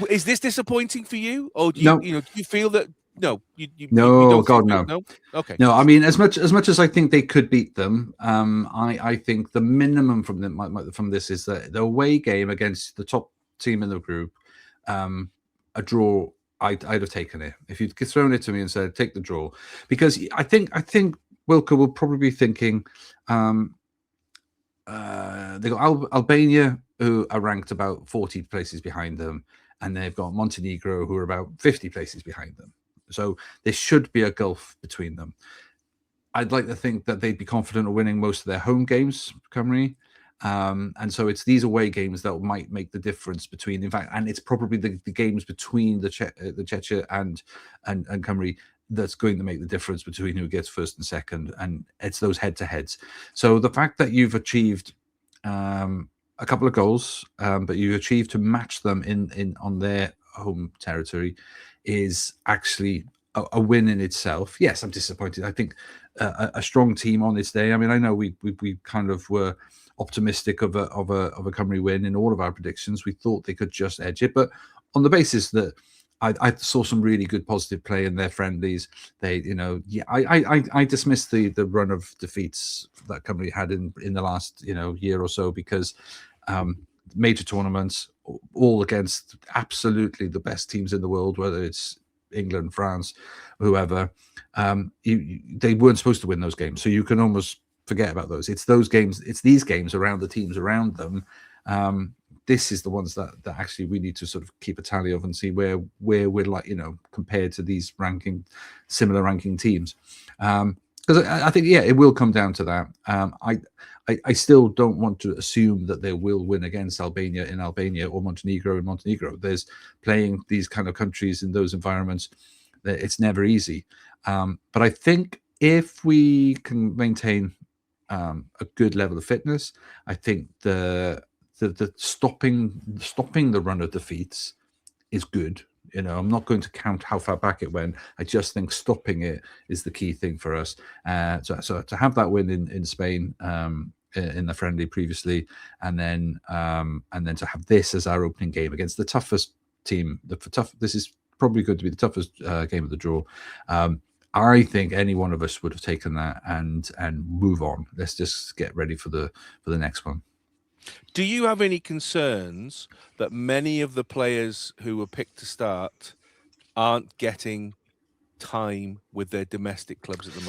Is this disappointing for you, or do you do you feel that? No, you no, God, no. No. Okay. No, I mean, as much as I think they could beat them, I think the minimum from this is that the away game against the top team in the group, a draw. I'd have taken it if you'd thrown it to me and said take the draw, because I think Wilco will probably be thinking they got Albania, who are ranked about 40 places behind them, and they've got Montenegro, who are about 50 places behind them. So there should be a gulf between them. I'd like to think that they'd be confident of winning most of their home games, Cymru. And so it's these away games that might make the difference between, in fact, and it's probably the games between the Czechia and Cymru that's going to make the difference between who gets first and second, and it's those head-to-heads. So the fact that you've achieved a couple of goals, but you achieved to match them on their home territory is actually a win in itself. Yes, I'm disappointed. I think a strong team on this day. I mean, I know we kind of were optimistic of a Cymru win in all of our predictions. We thought they could just edge it, but on the basis that I saw some really good positive play in their friendlies. I dismissed the run of defeats that Cymru had in the last year or so, because major tournaments all against absolutely the best teams in the world, whether it's England, France, whoever, they weren't supposed to win those games. So you can almost forget about those. It's those games. It's these games around the teams around them. This is the ones that actually we need to sort of keep a tally of and see where we're like, compared to these similar ranking teams. Because I think, it will come down to that. I still don't want to assume that they will win against Albania in Albania or Montenegro in Montenegro. There's playing these kind of countries in those environments. It's never easy. But I think if we can maintain a good level of fitness, I think the stopping the run of defeats is good. I'm not going to count how far back it went. I just think stopping it is the key thing for us. So to have that win in Spain in the friendly previously, and then to have this as our opening game against the toughest team. This is probably going to be the toughest game of the draw. I think any one of us would have taken that and move on. Let's just get ready for the next one. Do you have any concerns that many of the players who were picked to start aren't getting time with their domestic clubs at the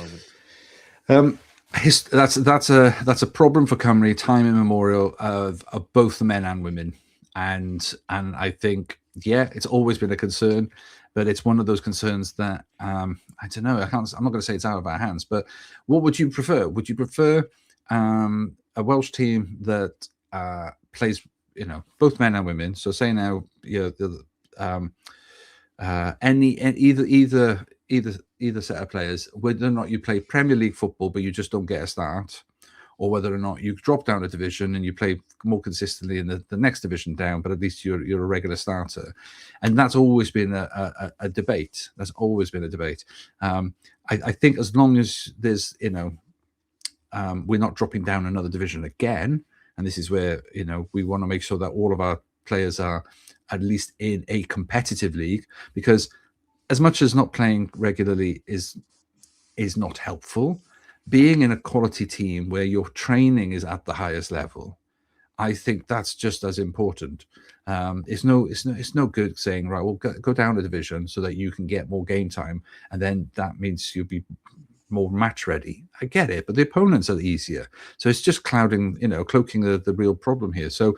moment? That's a problem for Cymru, time immemorial of both the men and women, and I think it's always been a concern, but it's one of those concerns that I don't know. I'm not going to say it's out of our hands, but what would you prefer? Would you prefer a Welsh team that plays, both men and women? So say now, either set of players, whether or not you play Premier League football, but you just don't get a start, or whether or not you drop down a division and you play more consistently in the next division down, but at least you're a regular starter. And that's always been a debate. That's always been a debate. I think as long as there's, we're not dropping down another division again, and this is where, we want to make sure that all of our players are at least in a competitive league, because as much as not playing regularly is not helpful, being in a quality team where your training is at the highest level, I think that's just as important. It's no good saying, right, well, go down a division so that you can get more game time, and then that means you'll be more match ready. I get it, but the opponents are easier, so it's just cloaking the real problem here. So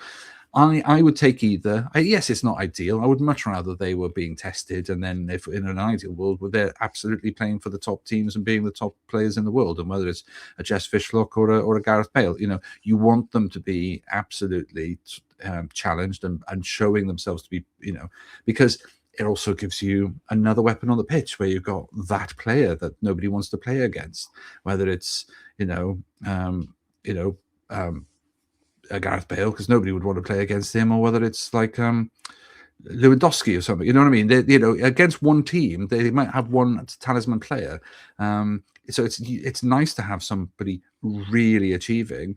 I would take either. Yes, it's not ideal. I would much rather they were being tested, and then if in an ideal world, where they're absolutely playing for the top teams and being the top players in the world, and whether it's a Jess Fishlock or a Gareth Bale, you want them to be absolutely challenged and showing themselves to be, because it also gives you another weapon on the pitch where you've got that player that nobody wants to play against, whether it's a Gareth Bale, because nobody would want to play against him, or whether it's like Lewandowski or something. You know what I mean? They, against one team, they might have one talisman player. So it's nice to have somebody really achieving,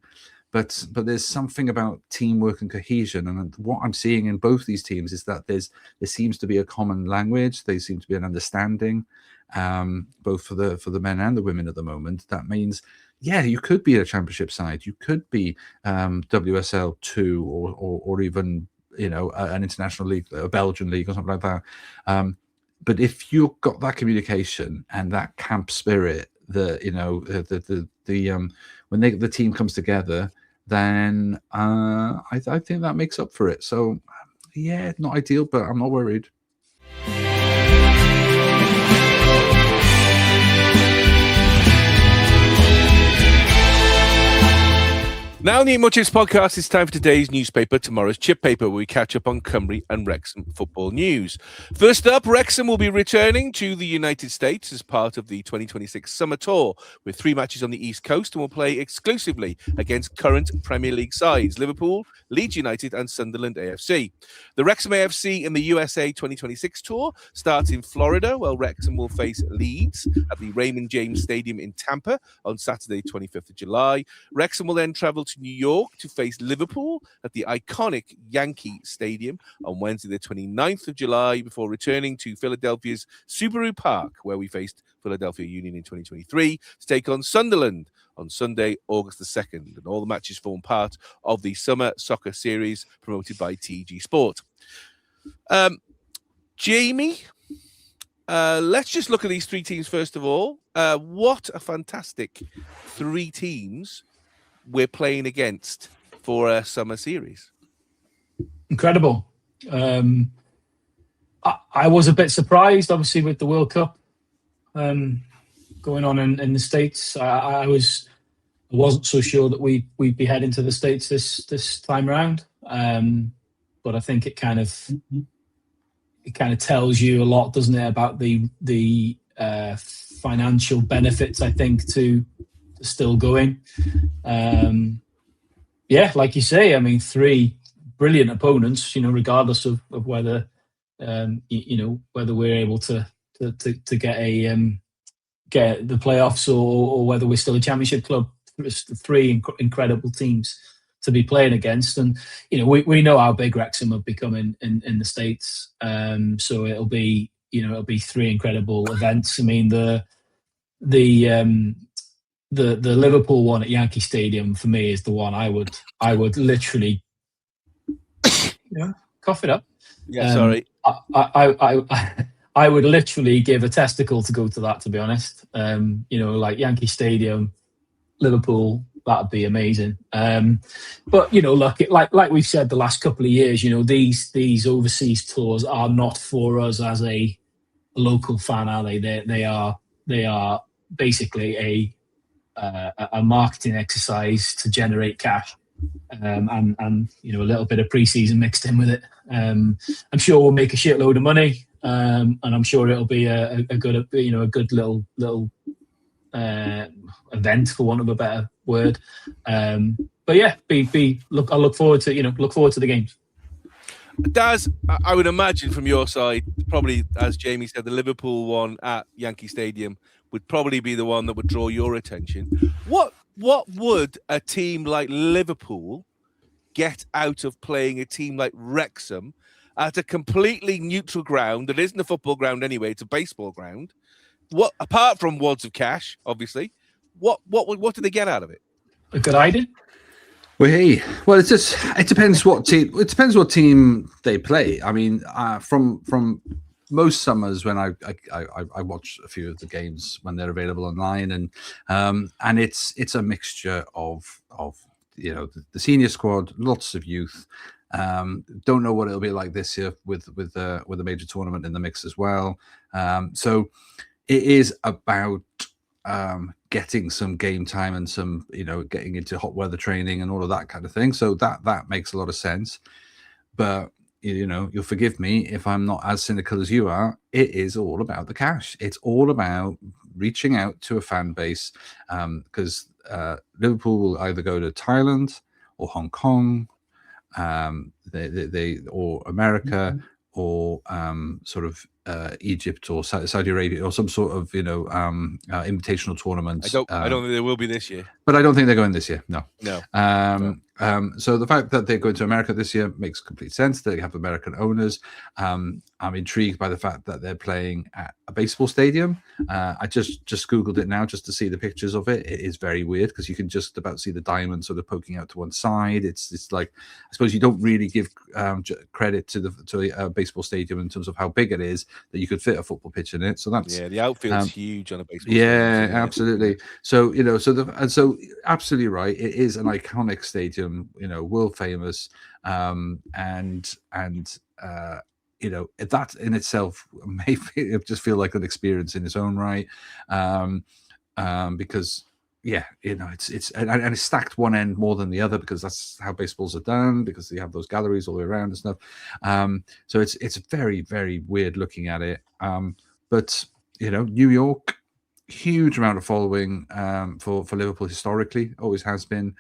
but there's something about teamwork and cohesion. And what I'm seeing in both these teams is that there seems to be a common language. There seems to be an understanding, both for the men and the women at the moment. That means, yeah, you could be a championship side. You could be WSL 2 or even, an international league, a Belgian league or something like that. But if you've got that communication and that camp spirit, when the team comes together, then I think that makes up for it. So, yeah, not ideal, but I'm not worried. Now on the Eat More Chips podcast, it's time for today's newspaper, tomorrow's chip paper, where we catch up on Cymru and Wrexham football news. First up, Wrexham will be returning to the United States as part of the 2026 summer tour, with 3 matches on the East Coast, and will play exclusively against current Premier League sides, Liverpool, Leeds United and Sunderland AFC. The Wrexham AFC in the USA 2026 tour starts in Florida, where Wrexham will face Leeds at the Raymond James Stadium in Tampa on Saturday, 25th of July. Wrexham will then travel to New York to face Liverpool at the iconic Yankee Stadium on Wednesday the 29th of July, before returning to Philadelphia's Subaru Park, where we faced Philadelphia Union in 2023, to take on Sunderland on Sunday, August the 2nd. And all the matches form part of the Summer Soccer Series promoted by TG Sport. Jamie, let's just look at these 3 teams first of all. What a fantastic 3 teams we're playing against for a summer series. Incredible. I was a bit surprised, obviously, with the World Cup going on in the States. I wasn't so sure that we'd be heading to the States this time around. But I think it kind of tells you a lot, doesn't it, about the financial benefits, I think, to still going. Like you say, I mean, 3 brilliant opponents, regardless of whether whether we're able to get the playoffs or whether we're still a championship club. It's 3 incredible teams to be playing against, and we know how big Wrexham have become in the States. So it'll be 3 incredible events. I mean, the Liverpool one at Yankee Stadium for me is the one I would literally cough it up. Yeah, sorry. I would literally give a testicle to go to that, to be honest. Like Yankee Stadium, Liverpool, that'd be amazing. But look, like we've said the last couple of years, these overseas tours are not for us as a local fan, are they? They are basically a marketing exercise to generate cash, and a little bit of pre-season mixed in with it. I'm sure we'll make a shitload of money, and I'm sure it'll be a good little event, for want of a word. But yeah, I look forward to the games. Daz, I would imagine from your side, probably as Jamie said, the Liverpool one at Yankee Stadium would probably be the one that would draw your attention. What would a team like Liverpool get out of playing a team like Wrexham at a completely neutral ground that isn't a football ground anyway, it's a baseball ground? What, apart from wads of cash, obviously, what do they get out of it? A good idea. Well, it depends what team. It depends what team they play. I mean, from most summers when I watch a few of the games when they're available online, and it's a mixture of the senior squad, lots of youth. Don't know what it'll be like this year with a major tournament in the mix as well. So it is about getting some game time and some getting into hot weather training and all of that kind of thing. So that makes a lot of sense. But you'll forgive me if I'm not as cynical as you are. It is all about the cash. It's all about reaching out to a fan base, because Liverpool will either go to Thailand or Hong Kong, they or America, or sort of Egypt or Saudi Arabia, or some sort of invitational tournament. I don't think there will be this year, but I don't think they're going this year. No. No. So the fact that they're going to America this year makes complete sense. They have American owners. I'm intrigued by the fact that they're playing at a baseball stadium. I just Googled it now just to see the pictures of it. It is very weird because you can just about see the diamond sort of poking out to one side. It's like, I suppose you don't really give credit to the baseball stadium in terms of how big it is, that you could fit a football pitch in it. So that's the outfield's huge on a baseball. Yeah, stadium, absolutely. So so absolutely right. It is an iconic stadium, world famous, and that in itself may just feel like an experience in its own right, because it's stacked one end more than the other because that's how baseballs are done, because they have those galleries all the way around and stuff. So it's very, very weird looking at it. But New York, huge amount of following for Liverpool historically, always has been.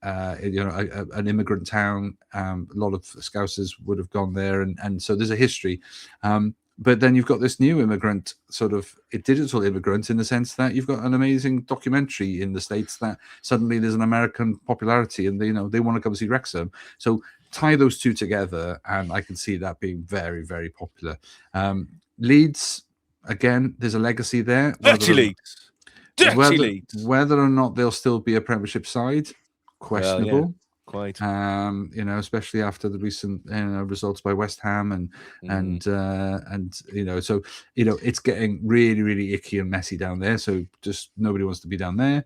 An immigrant town. A lot of Scousers would have gone there, and so there's a history. But then you've got this new immigrant, sort of a digital immigrant, in the sense that you've got an amazing documentary in the States that suddenly there's an American popularity, and they want to come see Wrexham. So tie those two together, and I can see that being very, very popular. Leeds, again, there's a legacy there. Dirty Leeds. Whether or not they'll still be a Premiership side, questionable. Well, quite. Especially after the recent results by West Ham and so it's getting really, really icky and messy down there. So just nobody wants to be down there.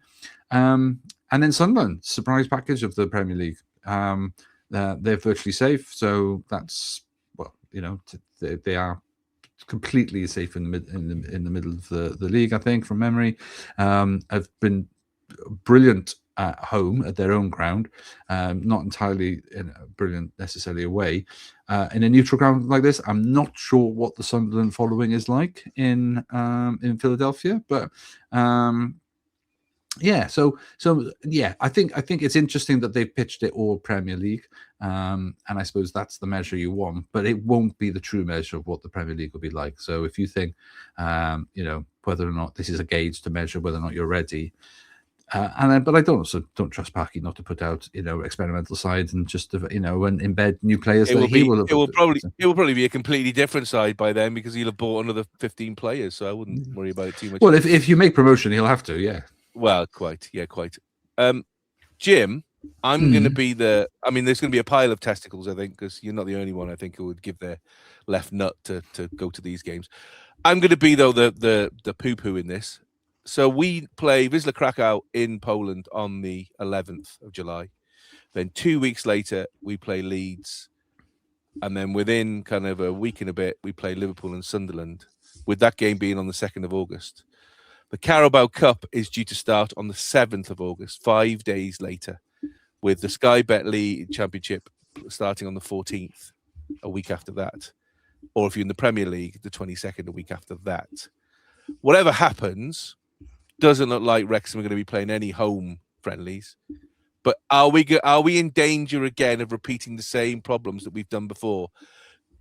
And then Sunderland, surprise package of the Premier League. They're virtually safe, so that's they are completely safe in the middle of the league. I think from memory, have been brilliant at home at their own ground, not entirely brilliant necessarily away. In a neutral ground like this, I'm not sure what the Sunderland following is like in Philadelphia, but I think it's interesting that they've pitched it all Premier League, and I suppose that's the measure you want, but it won't be the true measure of what the Premier League will be like. So if you think whether or not this is a gauge to measure whether or not you're ready. But I don't trust Parky not to put out experimental sides and just and embed new players. It will probably be a completely different side by then, because he'll have bought another 15 players. So I wouldn't worry about it too much. Well, if you make promotion, he'll have to, yeah. Well, quite. Jim, I'm going to be there's going to be a pile of testicles, I think, because you're not the only one I think who would give their left nut to go to these games. I'm going to be though the poo-poo in this. So we play Wisla Krakow in Poland on the 11th of July. Then 2 weeks later, we play Leeds. And then within kind of a week and a bit, we play Liverpool and Sunderland, with that game being on the 2nd of August. The Carabao Cup is due to start on the 7th of August, 5 days later, with the Sky Bet League Championship starting on the 14th, a week after that. Or if you're in the Premier League, the 22nd, a week after that. Whatever happens, doesn't look like Wrexham are going to be playing any home friendlies. But are we in danger again of repeating the same problems that we've done before?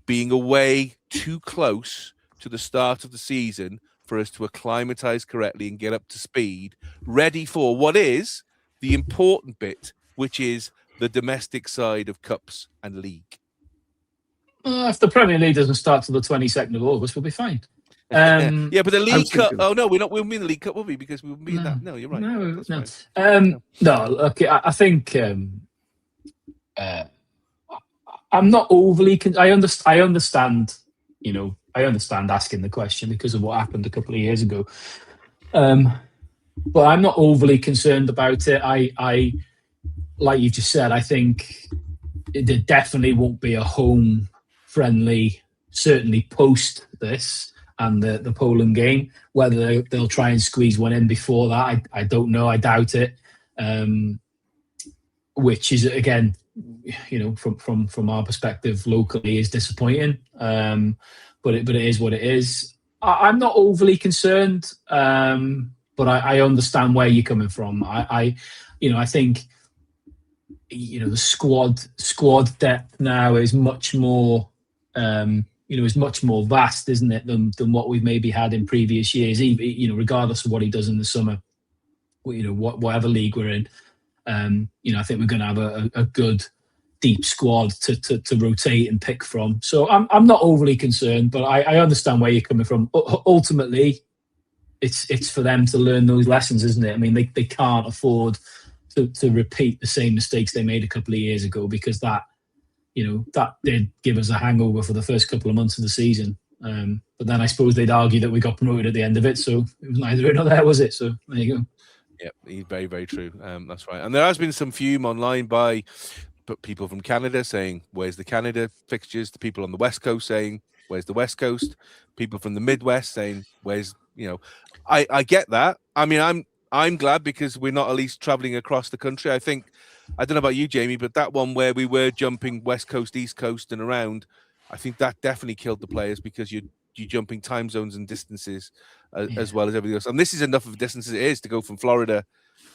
Being away too close to the start of the season for us to acclimatise correctly and get up to speed, ready for what is the important bit, which is the domestic side of cups and league. If the Premier League doesn't start till the 22nd of August, we'll be fine. Yeah, but the League Cup. Oh no, we'll mean the League Cup, will we? Because we'll be in that. No, you're right. No. Right. No. Okay, I think I'm not overly. I understand. I understand asking the question because of what happened a couple of years ago. But I'm not overly concerned about it. I like you've just said. I think there definitely won't be a home friendly. Certainly post this and the Poland game. Whether they'll try and squeeze one in before that, I don't know. I doubt it. Which is again, from our perspective locally, is disappointing. But it is what it is. I'm not overly concerned, but I understand where you're coming from. I think the squad depth now is much more. Is much more vast, isn't it, than what we've maybe had in previous years. Even, regardless of what he does in the summer, whatever league we're in, I think we're going to have a good, deep squad to rotate and pick from. So I'm not overly concerned, but I understand where you're coming from. Ultimately, it's for them to learn those lessons, isn't it? I mean, they can't afford to repeat the same mistakes they made a couple of years ago, because that did give us a hangover for the first couple of months of the season. But then I suppose they'd argue that we got promoted at the end of it, so it was neither here nor there, was it? So there you go. Yeah, very, very true. That's right. And there has been some fume online by people from Canada saying, where's the Canada fixtures? The people on the West Coast saying, where's the West Coast? People from the Midwest saying, where's, I get that. I mean, I'm glad because we're not at least traveling across the country. I don't know about you, Jamie, but that one where we were jumping West Coast, East Coast and around, I think that definitely killed the players, because you're jumping time zones and distances as well as everything else. And this is enough of a distance as it is to go from Florida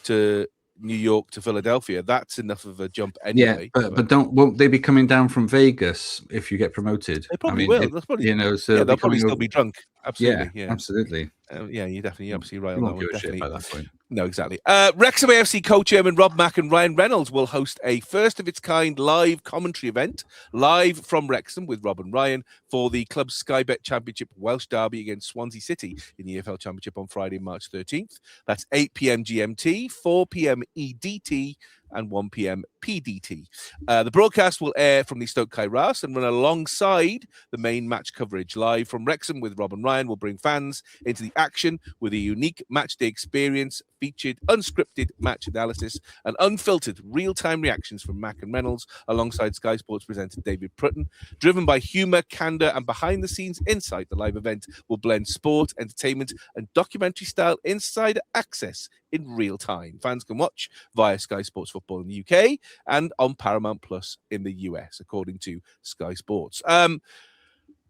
to New York to Philadelphia. That's enough of a jump anyway. Yeah, but won't they be coming down from Vegas if you get promoted? They probably will. That's probably, so they'll probably still be drunk. Absolutely. Yeah, absolutely. You're absolutely right You on won't that give one. a shit about that point. No, exactly. Wrexham AFC co-chairman Rob Mack and Ryan Reynolds will host a first-of-its-kind live commentary event, live from Wrexham with Rob and Ryan, for the club's Sky Bet Championship Welsh derby against Swansea City in the EFL Championship on Friday, March 13th. That's 8 p.m. GMT, 4 p.m. EDT, and 1 p.m. PDT. The broadcast will air from the Stoke Kairas and run alongside the main match coverage. Live from Wrexham with Rob and Ryan will bring fans into the action with a unique matchday experience, featured unscripted match analysis and unfiltered real-time reactions from Mack and Reynolds alongside Sky Sports presenter David Prutton. Driven by humour, candour and behind-the-scenes insight, the live event will blend sport, entertainment and documentary-style insider access in real time. Fans can watch via Sky Sports Football in the UK and on Paramount Plus in the US, according to Sky Sports.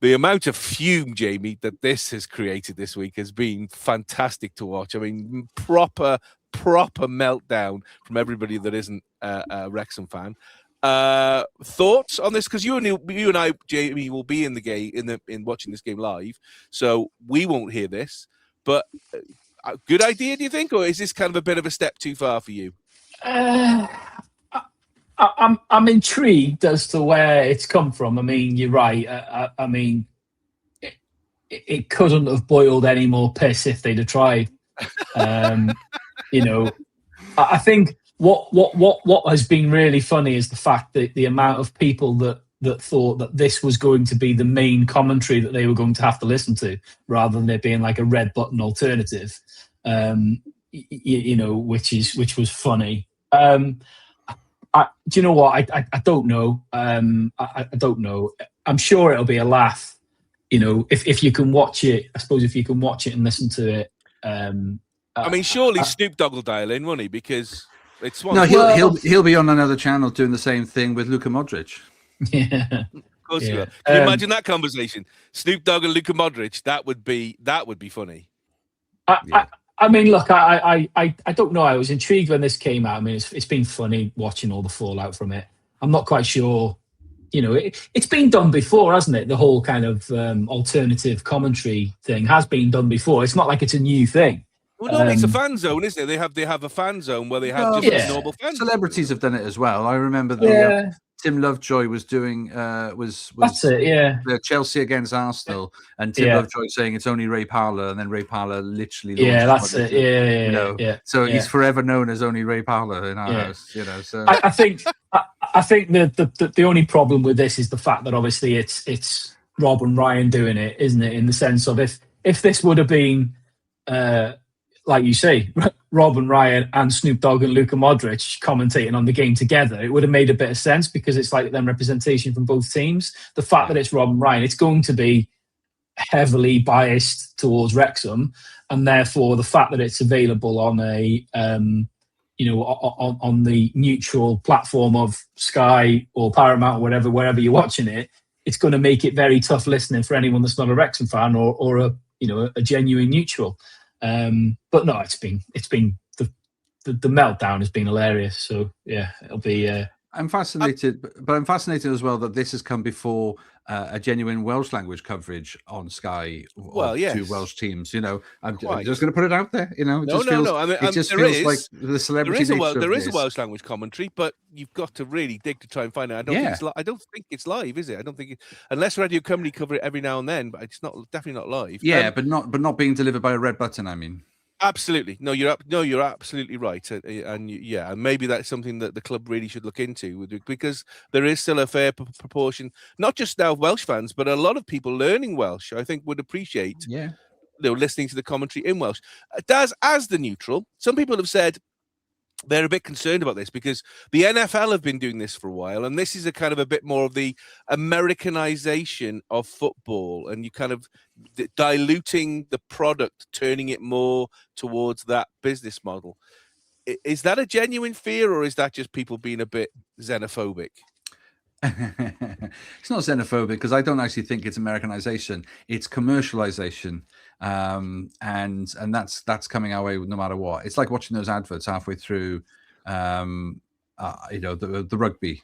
The amount of fume, Jamie, that this has created this week has been fantastic to watch. I mean, proper meltdown from everybody that isn't a Wrexham fan. Thoughts on this? Because you and I, Jamie, will be in the game in watching this game live, so we won't hear this. But good idea, do you think, or is this kind of a bit of a step too far for you? I'm intrigued as to where it's come from. I mean, you're right. I mean, it couldn't have boiled any more piss if they'd have tried. I think what has been really funny is the fact that the amount of people that thought that this was going to be the main commentary that they were going to have to listen to, rather than it being like a red button alternative, which was funny. Do you know what? I don't know. I don't know. I'm sure it'll be a laugh. If you can watch it, I suppose if you can watch it and listen to it. I mean, surely Snoop Dogg will dial in, won't he? Because it's one. No, he'll be on another channel doing the same thing with Luka Modric. Yeah, of course you will. Can you imagine that conversation? Snoop Dogg and Luka Modric. That would be funny. I I mean, look, I don't know. I was intrigued when this came out. I mean, it's been funny watching all the fallout from it. I'm not quite sure. It's been done before, hasn't it? The whole kind of alternative commentary thing has been done before. It's not like it's a new thing. Well, normally it's a fan zone, isn't it? They have a fan zone where they have just yeah. normal fans. Celebrities have done it as well. I remember Tim Lovejoy was doing That's it, yeah. Chelsea against Arsenal, and Tim Lovejoy saying it's only Ray Parlour, and then Ray Parlour literally that's it. Yeah. So he's forever known as only Ray Parlour in our house. So I think the only problem with this is the fact that obviously it's Rob and Ryan doing it, isn't it? In the sense of if this would have been like you say, Rob and Ryan and Snoop Dogg and Luka Modric commentating on the game together, it would have made a bit of sense because it's like them representation from both teams. The fact that it's Rob and Ryan, it's going to be heavily biased towards Wrexham, and therefore the fact that it's available on a on the neutral platform of Sky or Paramount or whatever, wherever you're watching it, it's going to make it very tough listening for anyone that's not a Wrexham fan or a genuine neutral. But no, it's been the meltdown has been hilarious. So yeah, it'll be. I'm fascinated, but I'm fascinated as well that this has come before a genuine Welsh language coverage on Sky. Well, yes. Two Welsh teams. I'm just going to put it out there. It no. I mean, it just feels like the celebrity. There is a Welsh language commentary, but you've got to really dig to try and find it. I don't think it's live, is it? I don't think unless Radio Cymru cover it every now and then, but it's definitely not live. Yeah, but not being delivered by a red button. I mean. Absolutely. You're absolutely right. And maybe that's something that the club really should look into, because there is still a fair proportion, not just now of Welsh fans, but a lot of people learning Welsh, I think, would appreciate listening to the commentary in Welsh. As the neutral, some people have said they're a bit concerned about this because the NFL have been doing this for a while, and this is a kind of a bit more of the Americanization of football, and you kind of diluting the product, turning it more towards that business model. Is that a genuine fear, or is that just people being a bit xenophobic? It's not xenophobic because I don't actually think it's Americanization. It's commercialization, and that's coming our way no matter what. It's like watching those adverts halfway through, the rugby.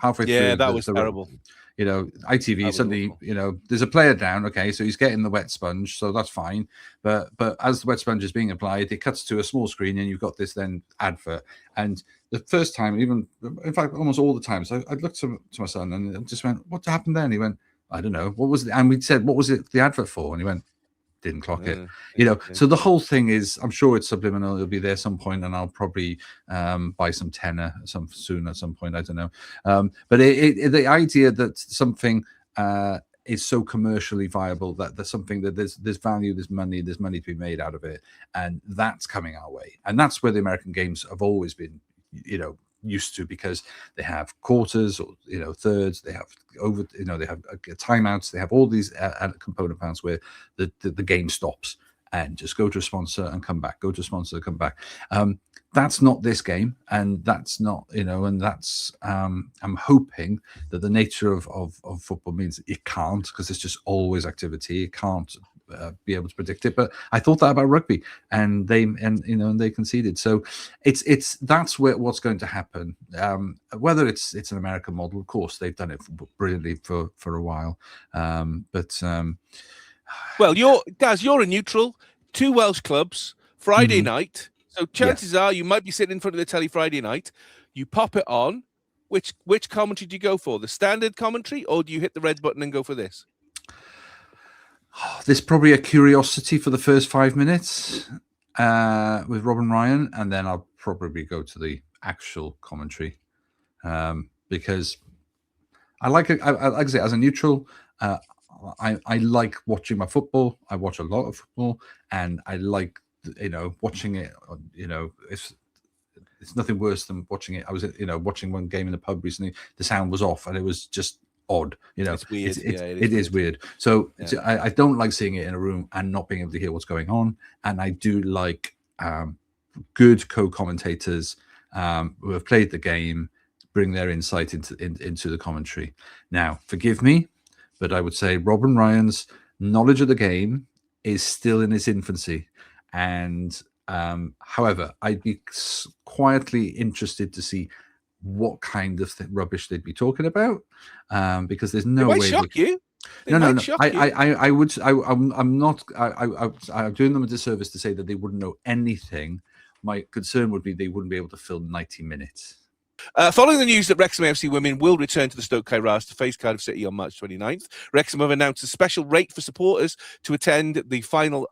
Halfway through. Yeah, that was terrible. ITV suddenly, there's a player down. Okay, so he's getting the wet sponge, so that's fine. But as the wet sponge is being applied, it cuts to a small screen, and you've got this then advert. And the first time, even in fact, almost all the times, I looked to my son and just went, "What happened there?" And he went, "I don't know. What was it?" And we said, "What was it? The advert for?" And he went, "Didn't clock it." So the whole thing is, I'm sure it's subliminal. It'll be there some point, and I'll probably buy some tenner soon at some point. I don't know. But the idea that something is so commercially viable that there's something that there's value, there's money to be made out of it, and that's coming our way. And that's where the American games have always been, used to, because they have quarters or thirds, they have they have timeouts, they have all these component parts where the game stops and just go to a sponsor and come back, go to a sponsor and come back. That's not this game, and that's not and that's I'm hoping that the nature of football means that you can't, because there's just always activity. You can't be able to predict it. But I thought that about rugby, and they conceded. So that's what's going to happen. Whether it's an American model, of course they've done it brilliantly for a while. Well, you're a neutral, 2 Welsh clubs, Friday night. So chances are you might be sitting in front of the telly Friday night. You pop it on. Which commentary do you go for? The standard commentary, or do you hit the red button and go for this? There's probably a curiosity for the first 5 minutes with Rob and Ryan, and then I'll probably go to the actual commentary because I like it. Like I say, as a neutral, I like watching my football. I watch a lot of football, and I like watching it. It's nothing worse than watching it. I was watching one game in the pub recently. The sound was off, and it was just odd. It's weird. It is weird. So I don't like seeing it in a room and not being able to hear what's going on. And I do like good co-commentators who have played the game bring their insight into the commentary. Now, forgive me, but I would say Rob and Ryan's knowledge of the game is still in its infancy, and However, I'd be quietly interested to see what kind of rubbish they'd be talking about, because there's no way. Shock you. No. I'm not. I'm doing them a disservice to say that they wouldn't know anything. My concern would be they wouldn't be able to fill 90 minutes. Following the news that Wrexham AFC Women will return to the Stoke Kairas to face Cardiff City on March 29th, Wrexham have announced a special rate for supporters to attend the final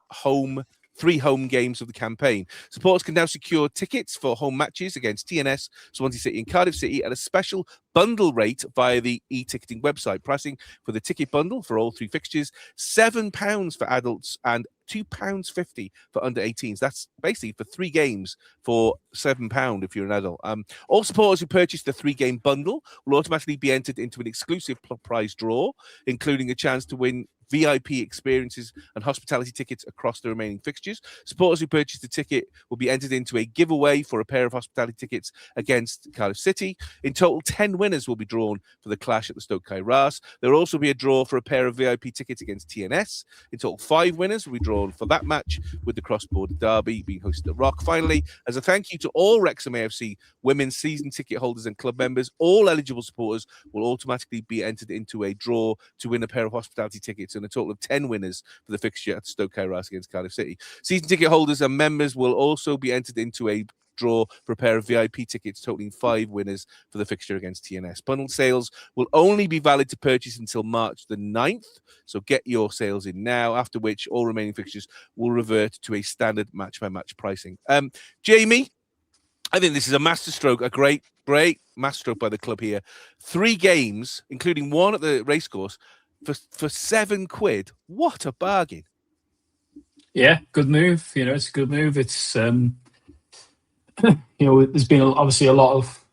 3 home games of the campaign. Supporters can now secure tickets for home matches against TNS, Swansea City and Cardiff City at a special bundle rate via the e-ticketing website. Pricing for the ticket bundle for all 3 fixtures, £7 for adults and £2.50 for under 18s. That's basically for 3 games for £7 if you're an adult. All supporters who purchase the 3-game bundle will automatically be entered into an exclusive prize draw, including a chance to win VIP experiences and hospitality tickets across the remaining fixtures. Supporters who purchase the ticket will be entered into a giveaway for a pair of hospitality tickets against Cardiff City. In total, 10 winners will be drawn for the clash at the Stoke Kairas. There will also be a draw for a pair of VIP tickets against TNS. In total, 5 winners will be drawn for that match, with the cross-border derby being hosted at Rock. Finally, as a thank you to all Wrexham AFC women season ticket holders and club members, all eligible supporters will automatically be entered into a draw to win a pair of hospitality tickets, and a total of 10 winners for the fixture at Stoke Kairas against Cardiff City. Season ticket holders and members will also be entered into a draw for a pair of VIP tickets, totaling 5 winners for the fixture against TNS. Bundle sales will only be valid to purchase until March the 9th, so get your sales in now, after which all remaining fixtures will revert to a standard match-by-match pricing. Jamie, I think this is a masterstroke, a great masterstroke by the club here. 3 games, including 1 at the racecourse, for £7. What a bargain. Yeah, good move. It's a good move. It's there's been obviously a lot of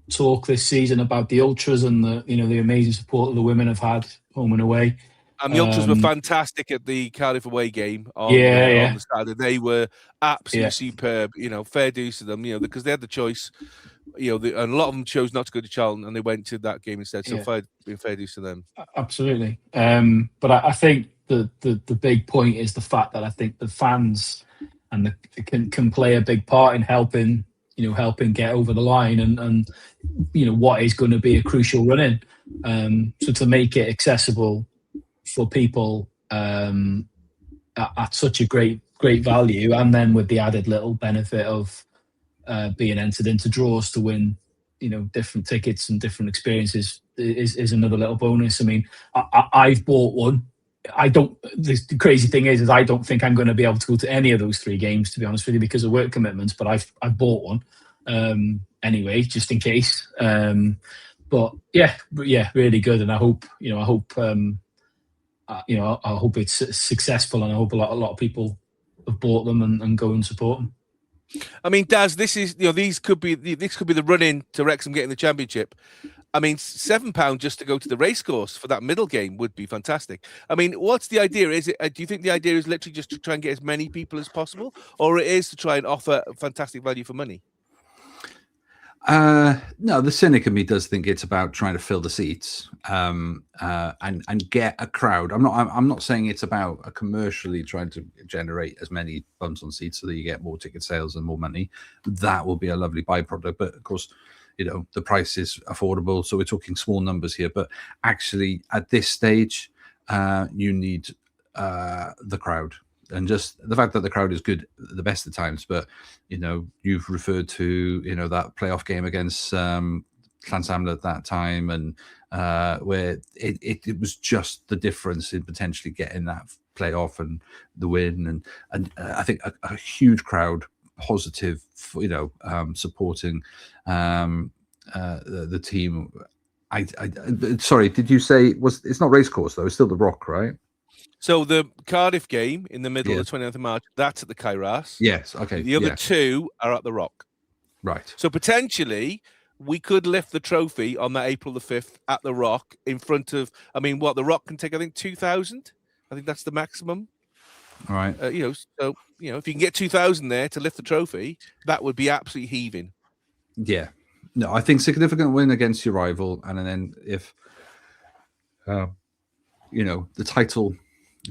talk this season about the ultras and the amazing support that the women have had home and away. And the ultras were fantastic at the Cardiff away game on the Saturday. They were absolutely superb. Fair dues to them. Because they had the choice. And a lot of them chose not to go to Charlton, and they went to that game instead. So fair dues to them. Absolutely. But I think the big point is the fact that I think the fans and can play a big part in helping get over the line and what is going to be a crucial run-in. So to make it accessible for people at such a great value, and then with the added little benefit of being entered into draws to win, different tickets and different experiences is another little bonus. I mean, I've bought one. The crazy thing is I don't think I'm going to be able to go to any of those 3 games, to be honest with you, because of work commitments. But I've bought one anyway, just in case. But yeah, really good, and I hope it's successful, and I hope a lot of people have bought them and go and support them. I mean, Daz, this is this could be the run-in to Wrexham getting the championship. I mean, £7 just to go to the racecourse for that middle game would be fantastic. I mean, what's the idea? Do you think the idea is literally just to try and get as many people as possible, or it is to try and offer fantastic value for money? No, the cynic in me does think it's about trying to fill the seats and get a crowd. I'm not saying it's about commercially trying to generate as many bums on seats so that you get more ticket sales and more money. That will be a lovely byproduct, but of course, the price is affordable, so we're talking small numbers here. But actually, at this stage, you need the crowd. And just the fact that the crowd is good the best of times, but you've referred to that playoff game against Wrexham at that time, and where it was just the difference in potentially getting that playoff and the win, and I think a huge crowd, positive, supporting the team. Sorry, did you say it's not racecourse though? It's still the Rock, right? So the Cardiff game in the middle of the 29th of March, that's at the Kairas. Yes, okay. The other 2 are at the Rock. Right. So potentially we could lift the trophy on that April the 5th at the Rock in front of, the Rock can take, I think, 2,000. I think that's the maximum. All right. So, if you can get 2,000 there to lift the trophy, that would be absolutely heaving. Yeah. No, I think significant win against your rival. And then if, the title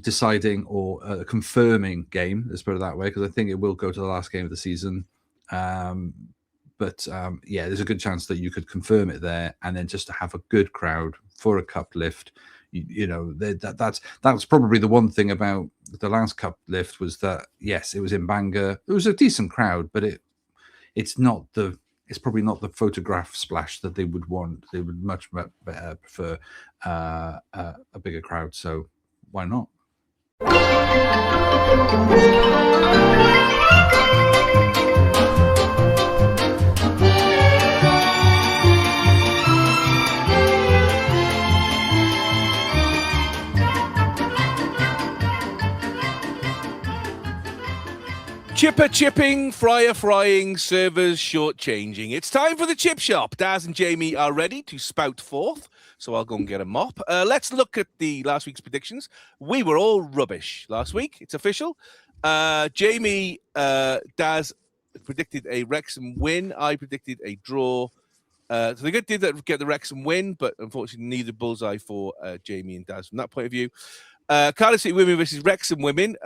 deciding or confirming game, let's put it that way, because I think it will go to the last game of the season. But there's a good chance that you could confirm it there, and then just to have a good crowd for a cup lift. That's probably the one thing about the last cup lift was that, yes, it was in Bangor. It was a decent crowd, but it's probably not the photograph splash that they would want. They would much better prefer a bigger crowd. So why not? Chipper chipping, fryer frying, servers short-changing. It's time for the chip shop. Daz and Jamie are ready to spout forth, so I'll go and get a mop. Let's look at the last week's predictions. We were all rubbish last week. It's official. Jamie, Daz predicted a Wrexham win. I predicted a draw. So they did get the Wrexham win, but unfortunately neither bullseye for Jamie and Daz from that point of view. Cardiff City Women versus Wrexham Women.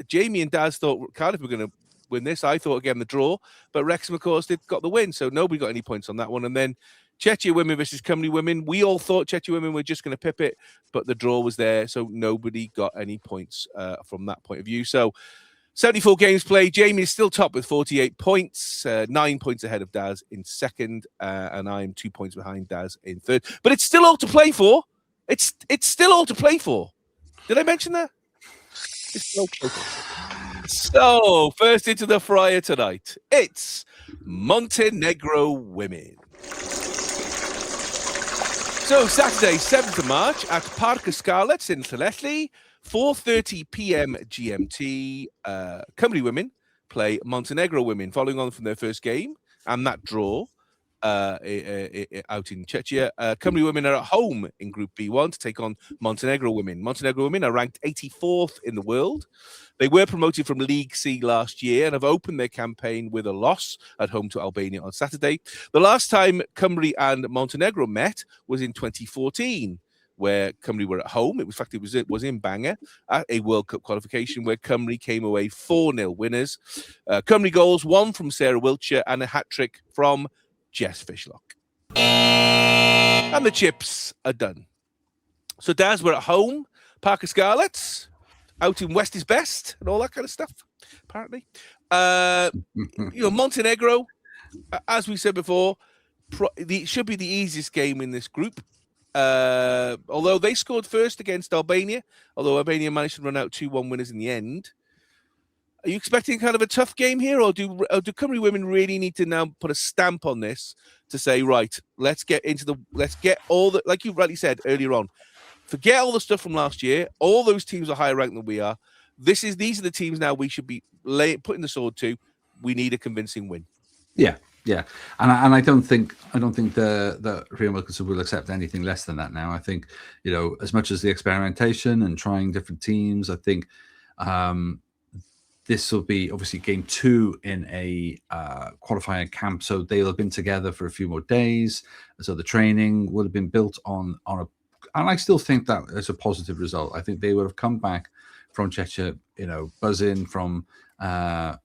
Jamie and Daz thought Cardiff were going to win this. I thought, again, the draw. But Wrexham, of course, got the win. So nobody got any points on that one. And then Czechia Women versus Cymru Women. We all thought Czechia Women were just going to pip it. But the draw was there. So nobody got any points from that point of view. So 74 games played. Jamie is still top with 48 points. 9 points ahead of Daz in second. And I am 2 points behind Daz in third. But it's still all to play for. It's still all to play for. Did I mention that? So, first into the fryer tonight, it's Montenegro Women. So, Saturday, 7th of March at Parc y Scarlets in Llanelli, 4:30 p.m. GMT. Cymru Women play Montenegro Women, following on from their first game and that draw out in Czechia. Cymru Women are at home in Group B1 to take on Montenegro Women. Montenegro Women are ranked 84th in the world. They were promoted from League C last year and have opened their campaign with a loss at home to Albania on Saturday. The last time Cymru and Montenegro met was in 2014, where Cymru were at home. It was in Bangor at a World Cup qualification where Cymru came away 4-0 winners. Cymru goals, one from Sarah Wiltshire and a hat-trick from Jess Fishlock. And the chips are done. So, Daz, we're at home, Parc y Scarlets, out in West is Best, and all that kind of stuff, apparently. Montenegro, as we said before, it should be the easiest game in this group. Although they scored first against Albania, although Albania managed to run out 2-1 winners in the end. Are you expecting kind of a tough game here, or do Cymru Women really need to now put a stamp on this to say, right, let's get all the, like you rightly said earlier on, forget all the stuff from last year. All those teams are higher ranked than we are. These are the teams now we should be putting the sword to. We need a convincing win. Yeah, and I don't think the Real Wilkinson will accept anything less than that now. I think, as much as the experimentation and trying different teams, I think this will be obviously game 2 in a qualifying camp, so they'll have been together for a few more days. So the training would have been built on a, and I still think that is a positive result. I think they would have come back from Czechia, buzzing from the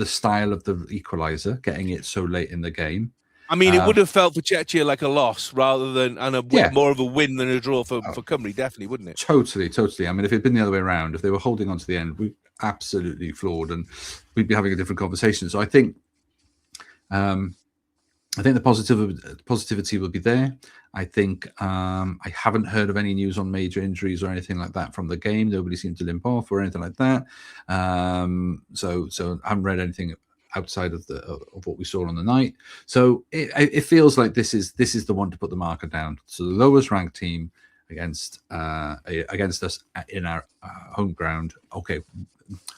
style of the equaliser, getting it so late in the game. I mean, it would have felt for Czechia like a loss rather than more of a win than a draw for Cymru, definitely, wouldn't it? Totally. I mean, if it had been the other way around, if they were holding on to the end, we absolutely floored, and we'd be having a different conversation. So I think the positivity will be there. I think I haven't heard of any news on major injuries or anything like that from the game. Nobody seemed to limp off or anything like that. So I haven't read anything outside of what we saw on the night. So it feels like this is the one to put the marker down. So the lowest ranked team against us in our home ground. Okay,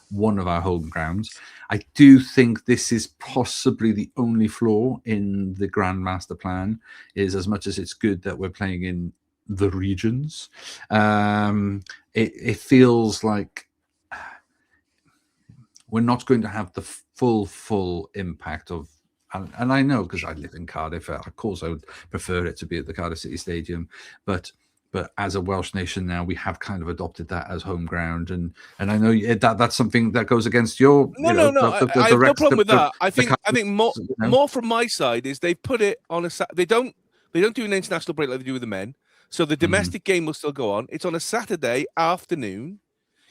one of our home grounds. I do think this is possibly the only flaw in the Grand Master Plan, is as much as it's good that we're playing in the regions, it feels like we're not going to have the full impact of, and I know because I live in Cardiff, of course I would prefer it to be at the Cardiff City Stadium, but but as a Welsh nation now, we have kind of adopted that as home ground, and I know that's something that goes against your. No. I have no problem with that. I think more you know. more from my side is they've put it on a. They don't do an international break like they do with the men. So the domestic game will still go on. It's on a Saturday afternoon.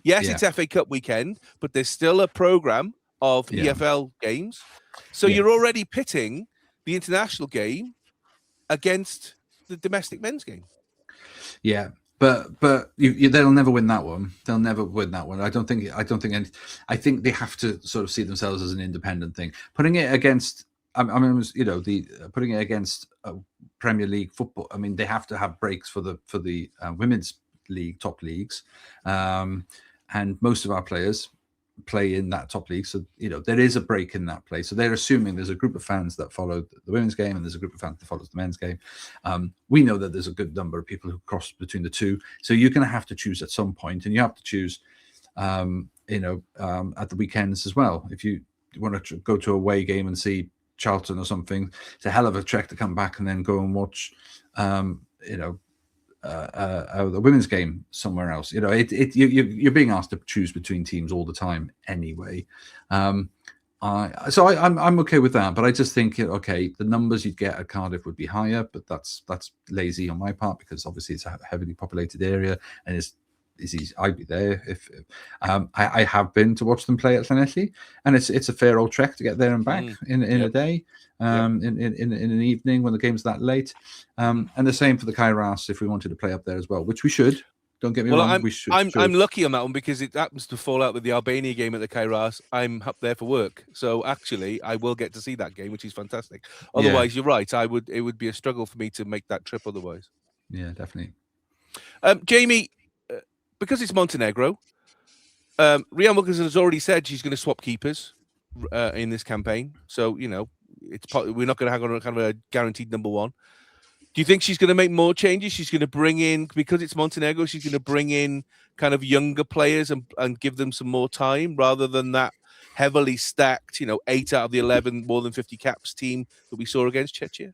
Yes, it's FA Cup weekend, but there's still a program of EFL games. So you're already pitting the international game against the domestic men's game. Yeah, but they'll never win that one. They'll never win that one. I think they have to sort of see themselves as an independent thing. Putting it against, putting it against Premier League football. I mean, they have to have breaks for the women's league, top leagues, and most of our players play in that top league. So, there is a break in that play. So they're assuming there's a group of fans that follow the women's game and there's a group of fans that follows the men's game. We know that there's a good number of people who cross between the two. So you're going to have to choose at some point, and you have to choose, at the weekends as well. If you want to go to a away game and see Charlton or something, it's a hell of a trek to come back and then go and watch, the women's game somewhere else. You're being asked to choose between teams all the time anyway. I'm okay with that, but I just think the numbers you'd get at Cardiff would be higher, but that's lazy on my part because obviously it's a heavily populated area and it's easy. I'd be there if I have been to watch them play at Llanelli, and it's a fair old trek to get there and back in a day, in an evening when the game's that late, and the same for the Kairas if we wanted to play up there as well, which we should. Don't get me wrong. We should. I'm lucky on that one because it happens to fall out with the Albania game at the Kairas. I'm up there for work, so actually I will get to see that game, which is fantastic. Otherwise, you're right. It would be a struggle for me to make that trip otherwise. Yeah, definitely. Jamie, because it's Montenegro, Rian Wilkinson has already said she's going to swap keepers in this campaign. So we're not going to have kind of a guaranteed number one. Do you think she's going to make more changes? She's going to bring in, because it's Montenegro, she's going to bring in kind of younger players and give them some more time rather than that heavily stacked, 8 out of the 11 more than 50 caps team that we saw against Czechia?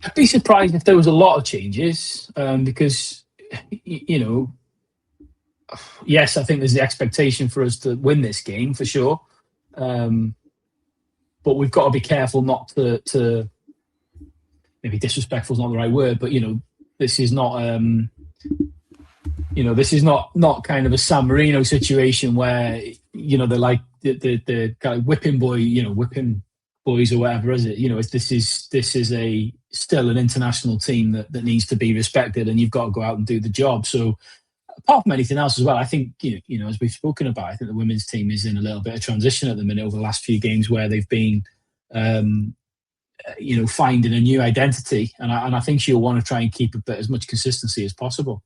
I'd be surprised if there was a lot of changes because, yes, I think there's the expectation for us to win this game for sure. But we've got to be careful not to maybe disrespectful is not the right word, but this is not this is not kind of a San Marino situation where they're like the kind of whipping boys or whatever, is it? This is still an international team that needs to be respected, and you've got to go out and do the job. So apart from anything else as well, I think as we've spoken about, I think the women's team is in a little bit of transition at the minute over the last few games where they've been finding a new identity, and I think she'll want to try and keep as much consistency as possible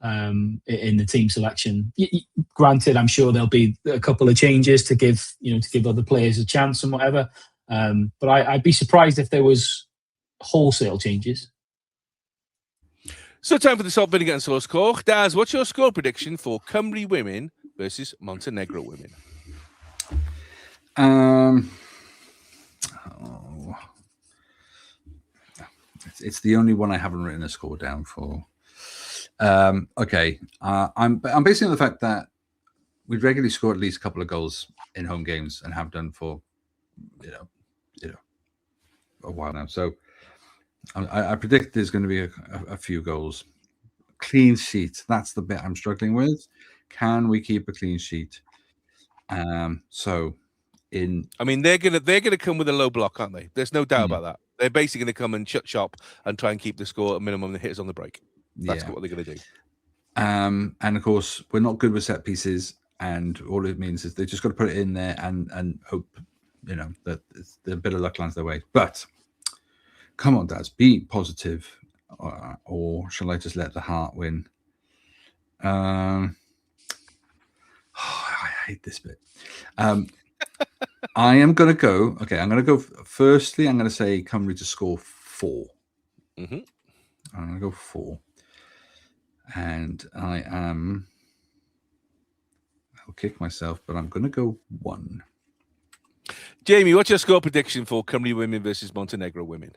in the team selection. Granted, I'm sure there'll be a couple of changes to give other players a chance and whatever, but I'd be surprised if there was wholesale changes. So time for the salt vinegar and sauce score. Daz, what's your score prediction for Cymru Women versus Montenegro Women? It's the only one I haven't written a score down for. I'm basing on the fact that we regularly score at least a couple of goals in home games and have done for a while now. So I predict there's going to be a few goals. Clean sheet. That's the bit I'm struggling with. Can we keep a clean sheet? They're gonna come with a low block, aren't they? There's no doubt about that. They're basically going to come and shut shop and try and keep the score at minimum. The hitters on the break. That's what they're going to do. And of course, we're not good with set pieces, and all it means is they just got to put it in there and hope, that the bit of luck lands their way. But come on, Daz, be positive, or shall I just let the heart win? I hate this bit. I am going to go. Okay, I'm going to go. Firstly, I'm going to say Cymru to score 4. I'm going to go 4, and I'll kick myself, but I'm going to go 1. Jamie, what's your score prediction for Cymru Women versus Montenegro Women?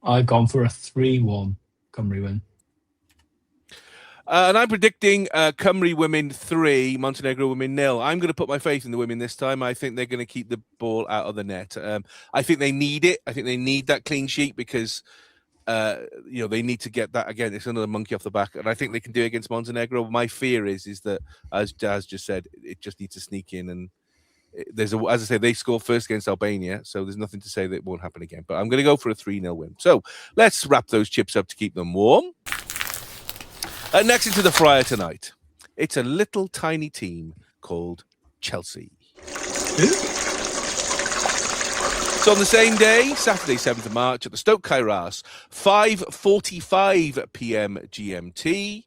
I've gone for a 3-1 Cymru win. And I'm predicting Cymru Women 3, Montenegro Women 0. I'm going to put my faith in the women this time. I think they're going to keep the ball out of the net. I think they need it. I think they need that clean sheet because, they need to get that again. It's another monkey off the back, and I think they can do it against Montenegro. My fear is that, as Daz just said, it just needs to sneak in. And as I say, they scored first against Albania, so there's nothing to say that it won't happen again. But I'm going to go for a 3-0 win. So let's wrap those chips up to keep them warm. Next into the fryer tonight, it's a little tiny team called Chelsea. So on the same day, Saturday, 7th of March, at the Stoke Kairas, 5:45 p.m. GMT,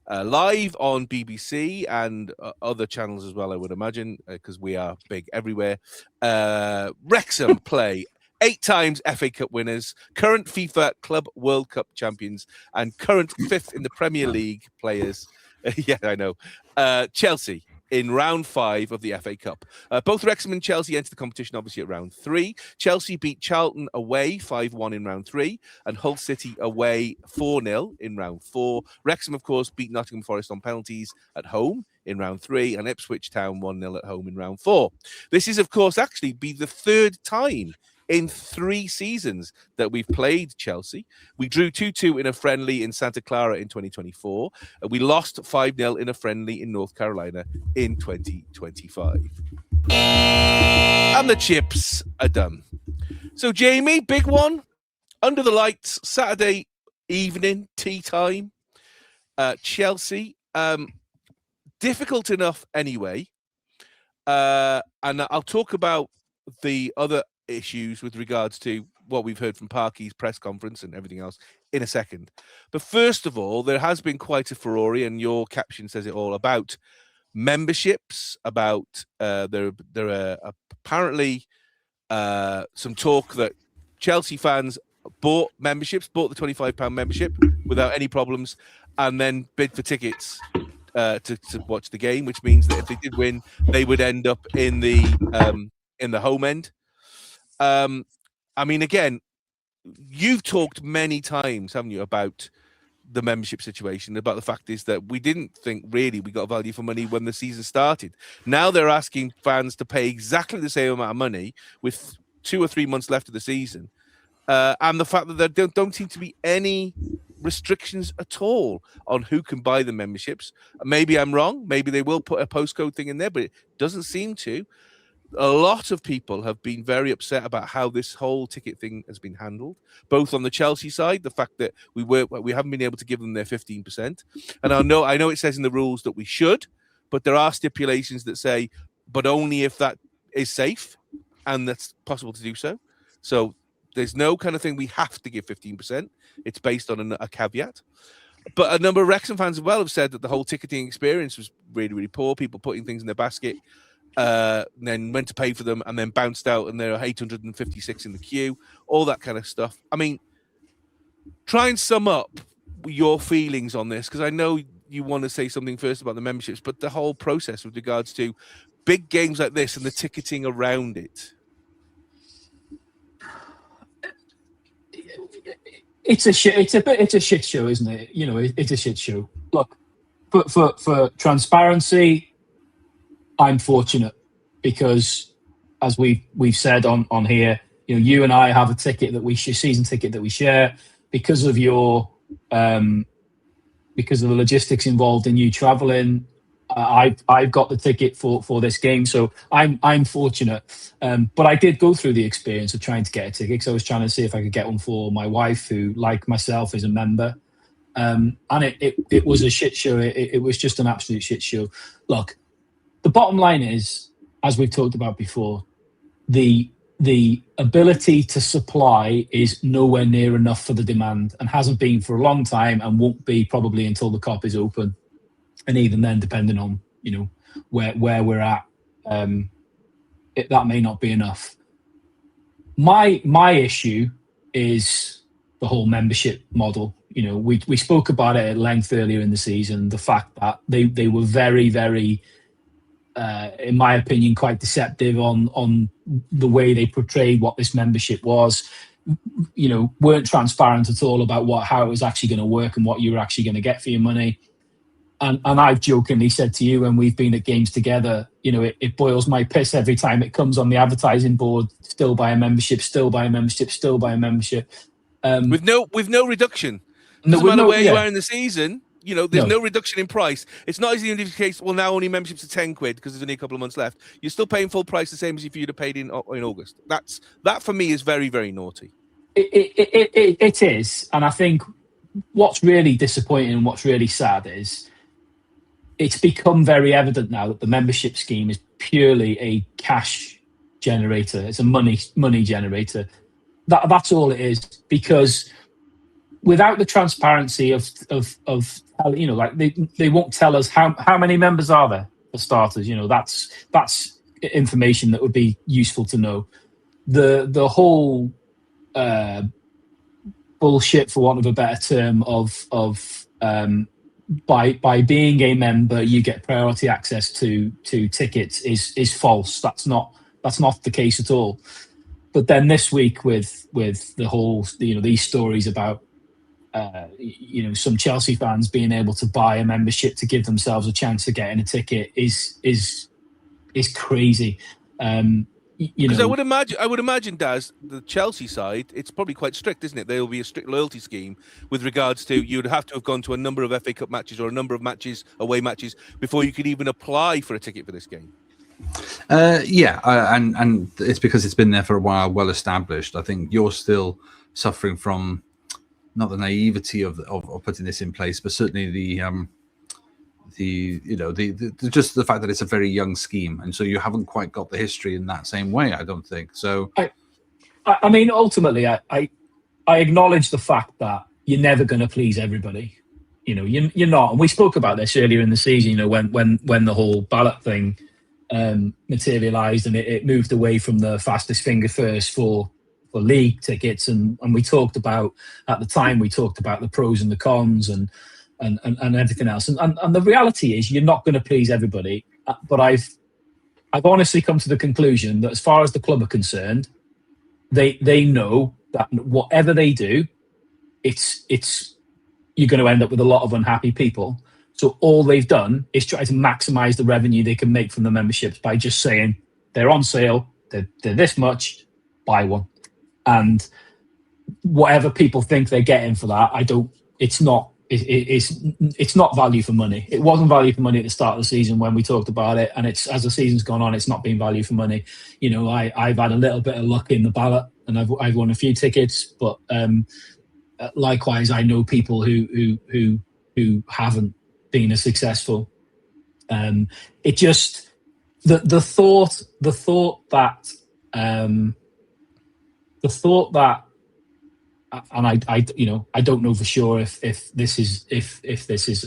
live on BBC and other channels as well, I would imagine, because we are big everywhere. Wrexham play 8 times FA Cup winners, current FIFA Club World Cup champions, and current 5th in the Premier League players. Yeah, I know. Chelsea in round 5 of the FA Cup. Both Wrexham and Chelsea entered the competition, obviously, at round 3. Chelsea beat Charlton away 5-1 in round 3, and Hull City away 4-0 in round 4. Wrexham, of course, beat Nottingham Forest on penalties at home in round 3, and Ipswich Town 1-0 at home in round 4. This is, of course, actually be the 3rd time in 3 seasons that we've played Chelsea. We drew 2-2 in a friendly in Santa Clara in 2024. We lost 5-0 in a friendly in North Carolina in 2025. And the chips are done. So, Jamie, big one. Under the lights, Saturday evening, tea time. Chelsea. Difficult enough anyway. And I'll talk about the other issues with regards to what we've heard from Parky's press conference and everything else in a second. But first of all, there has been quite a furore, and your caption says it all, about memberships, about there are apparently some talk that Chelsea fans bought the £25 membership without any problems and then bid for tickets to watch the game, which means that if they did win, they would end up in the home end. I mean, again, you've talked many times, haven't you, about the membership situation, about the fact is that we didn't think really we got value for money when the season started. Now they're asking fans to pay exactly the same amount of money with 2 or 3 months left of the season. And the fact that there don't seem to be any restrictions at all on who can buy the memberships. Maybe I'm wrong. Maybe they will put a postcode thing in there, but it doesn't seem to. A lot of people have been very upset about how this whole ticket thing has been handled, both on the Chelsea side, the fact that we haven't been able to give them their 15%. And I know it says in the rules that we should, but there are stipulations that say, but only if that is safe and that's possible to do so. So there's no kind of thing we have to give 15%. It's based on a caveat. But a number of Wrexham fans as well have said that the whole ticketing experience was really, really poor. People putting things in their basket, then went to pay for them and then bounced out, and there are 856 in the queue, all that kind of stuff. I mean, try and sum up your feelings on this, because I know you want to say something first about the memberships, but the whole process with regards to big games like this and the ticketing around it. It's a shit show, isn't it? You know, it's a shit show. Look, for transparency, I'm fortunate because, as we've said on here, you know, you and I have a ticket that season ticket that we share because of because of the logistics involved in you traveling. I've got the ticket for this game, so I'm fortunate. But I did go through the experience of trying to get a ticket, because I was trying to see if I could get one for my wife, who, like myself, is a member. And it was a shit show. It was just an absolute shit show. Look, the bottom line is, as we've talked about before, the ability to supply is nowhere near enough for the demand, and hasn't been for a long time, and won't be probably until the COP is open. And even then, depending on, you know, where we're at, that may not be enough. My issue is the whole membership model. You know, we spoke about it at length earlier in the season. The fact that they were very, very, in my opinion, quite deceptive on the way they portrayed what this membership was. You know, weren't transparent at all about how it was actually going to work and what you were actually going to get for your money. And I've jokingly said to you when we've been at games together, you know, it boils my piss every time it comes on the advertising board. Still buy a membership. Still buy a membership. Still buy a membership. With no reduction. No, Doesn't with matter no- where you yeah. are in the season. You know, there's No. no reduction in price. It's not as even the case. Well, now only memberships are £10 because there's only a couple of months left. You're still paying full price, the same as if you'd have paid in August. That for me is very, very naughty. It is, and I think what's really disappointing and what's really sad is it's become very evident now that the membership scheme is purely a cash generator. It's a money generator. That's all it is, because without the transparency of you know, like they won't tell us how many members are there for starters. You know, that's information that would be useful to know. The whole bullshit, for want of a better term, of by being a member you get priority access to tickets is false. That's not the case at all. But then this week with the whole, you know, these stories about you know, some Chelsea fans being able to buy a membership to give themselves a chance of getting a ticket is crazy. You Because know, I would imagine, Daz, the Chelsea side, it's probably quite strict, isn't it? There will be a strict loyalty scheme with regards to you'd have to have gone to a number of FA Cup matches or a number of matches, away matches, before you could even apply for a ticket for this game. And it's because it's been there for a while, well established. I think you're still suffering from not the naivety of putting this in place, but certainly the just the fact that it's a very young scheme, and so you haven't quite got the history in that same way, I don't think. So I mean, ultimately, I acknowledge the fact that you're never going to please everybody. You know, you're not. And we spoke about this earlier in the season. You know, when the whole ballot thing materialised and it moved away from the fastest finger first for league tickets, and we talked about, at the time, we talked about the pros and the cons and everything else. And the reality is you're not going to please everybody. But I've honestly come to the conclusion that as far as the club are concerned, they know that whatever they do, it's you're going to end up with a lot of unhappy people. So all they've done is try to maximise the revenue they can make from the memberships by just saying they're on sale, they're this much, buy one. And whatever people think they're getting for that, it's not value for money. It wasn't value for money at the start of the season when we talked about it, and it's, as the season's gone on, it's not been value for money. You know, I've had a little bit of luck in the ballot, and I've won a few tickets, but likewise, I know people who haven't been as successful. It just the thought that, and I don't know for sure if this is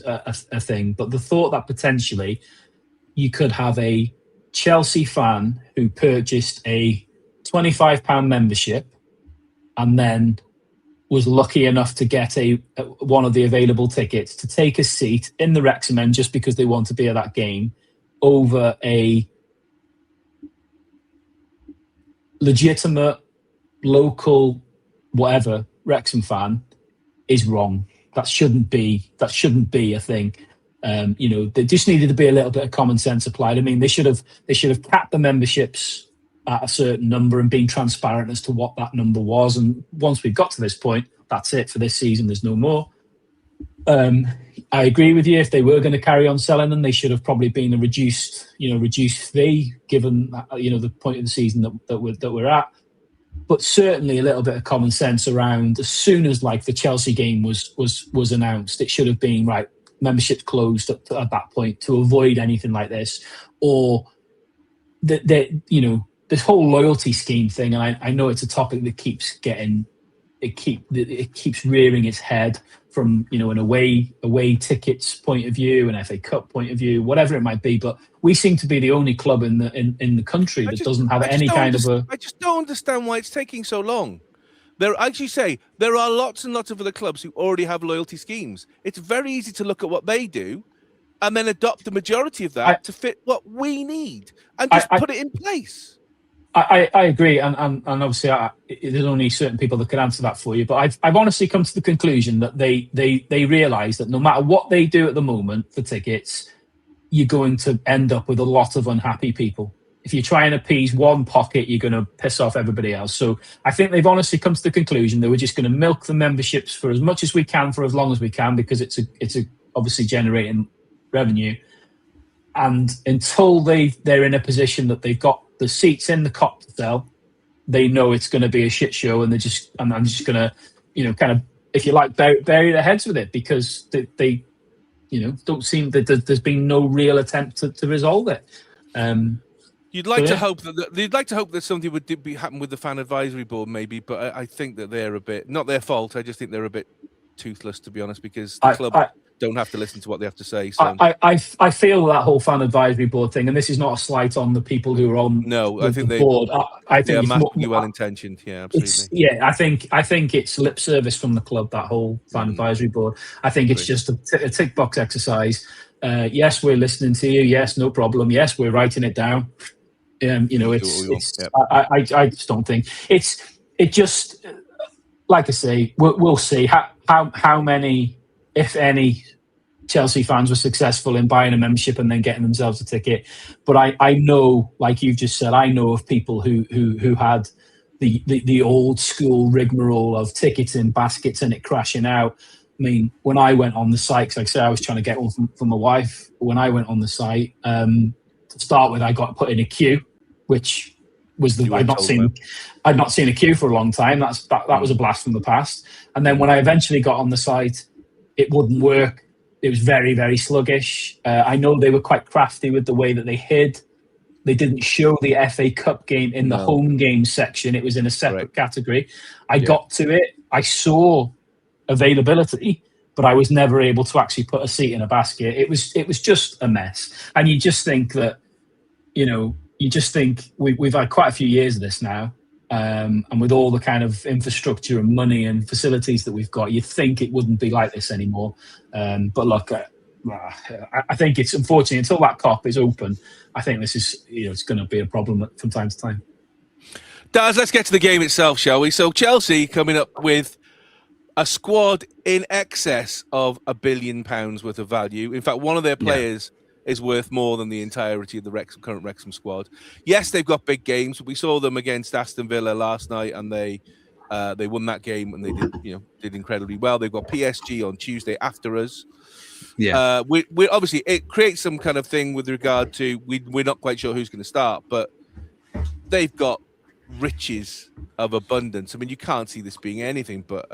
a thing, but the thought that potentially you could have a Chelsea fan who purchased a £25 membership and then was lucky enough to get one of the available tickets to take a seat in the Wrexham end just because they want to be at that game, over a legitimate local whatever Wrexham fan, is wrong. That shouldn't be a thing. You know, there just needed to be a little bit of common sense applied. I mean, they should have capped the memberships at a certain number and been transparent as to what that number was. And once we've got to this point, that's it for this season. There's no more. I agree with you. If they were going to carry on selling them, they should have probably been a reduced fee, given the point of the season that we're at. But certainly a little bit of common sense around, as soon as like the Chelsea game was announced, it should have been right. Memberships closed at that point to avoid anything like this, or this whole loyalty scheme thing. And I know it's a topic that keeps rearing its head from an away tickets point of view, an FA Cup point of view, whatever it might be. But we seem to be the only club in the country that doesn't have any kind of a. I just don't understand why it's taking so long. There, as you say, there are lots and lots of other clubs who already have loyalty schemes. It's very easy to look at what they do and then adopt the majority of that to fit what we need and just put it in place. I agree, and obviously there's only certain people that can answer that for you. But I've honestly come to the conclusion that they realise that no matter what they do at the moment for tickets, you're going to end up with a lot of unhappy people. If you try and appease one pocket, you're going to piss off everybody else. So I think they've honestly come to the conclusion that we're just going to milk the memberships for as much as we can for as long as we can, because it's obviously generating revenue. And until they're in a position that they've got the seats in the Kop to sell, they know it's going to be a shit show, and I'm just going to, kind of, if you like, bury their heads with it, because they don't seem that there's been no real attempt to resolve it. You'd like to hope that something would happen with the fan advisory board, maybe, but I think that they're a bit, not their fault. I just think they're a bit toothless, to be honest, because the club don't have to listen to what they have to say. So I feel that whole fan advisory board thing, and this is not a slight on the people who are on the board. I think it's massively well intentioned. Yeah, absolutely. I think it's lip service from the club, that whole fan advisory board. I think it's just a tick box exercise. Yes, we're listening to you. Yes, no problem. Yes, we're writing it down. I just don't think it just, like I say, we'll see how many, if any, Chelsea fans were successful in buying a membership and then getting themselves a ticket. But I know, like you've just said, I know of people who had the old school rigmarole of tickets in baskets and it crashing out. I mean, when I went on the site, because like I say, I was trying to get one from my wife. When I went on the site, to start with, I got put in a queue, which was I'd not seen a queue for a long time. That was a blast from the past. And then when I eventually got on the site, it wouldn't work. It was very, very sluggish. I know they were quite crafty with the way that they hid. They didn't show the FA Cup game in the home game section. It was in a separate category. I got to it. I saw availability, but I was never able to actually put a seat in a basket. It was just a mess. And you just think that, we've had quite a few years of this now. And with all the kind of infrastructure and money and facilities that we've got, you'd think it wouldn't be like this anymore. But look, I think it's unfortunately, until that Kop is open, I think this is, it's going to be a problem from time to time. Daz, let's get to the game itself, shall we? So Chelsea coming up with a squad in excess of £1 billion worth of value. In fact, one of their players is worth more than the entirety of the current Wrexham squad. Yes, they've got big games. We saw them against Aston Villa last night, and they won that game, and they did incredibly well. They've got PSG on Tuesday after us. Yeah, we obviously, it creates some kind of thing with regard to we're not quite sure who's going to start, but they've got riches of abundance. I mean, you can't see this being anything but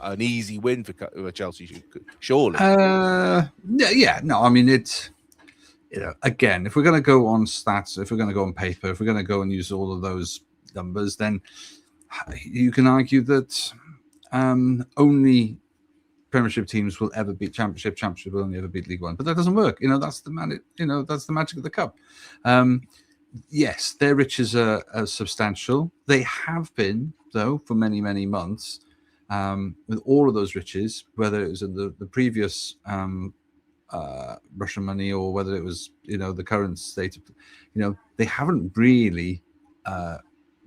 an easy win for Chelsea, surely. No, I mean, it's, again, if we're going to go on stats, if we're going to go on paper, if we're going to go and use all of those numbers, then you can argue that only Premiership teams will ever beat Championship. Championship will only ever beat League One, but that doesn't work. That's the magic of the cup. Yes, their riches are substantial. They have been, though, for many, many months. With all of those riches, whether it was in the previous Russian money or whether it was, the current state of, they haven't really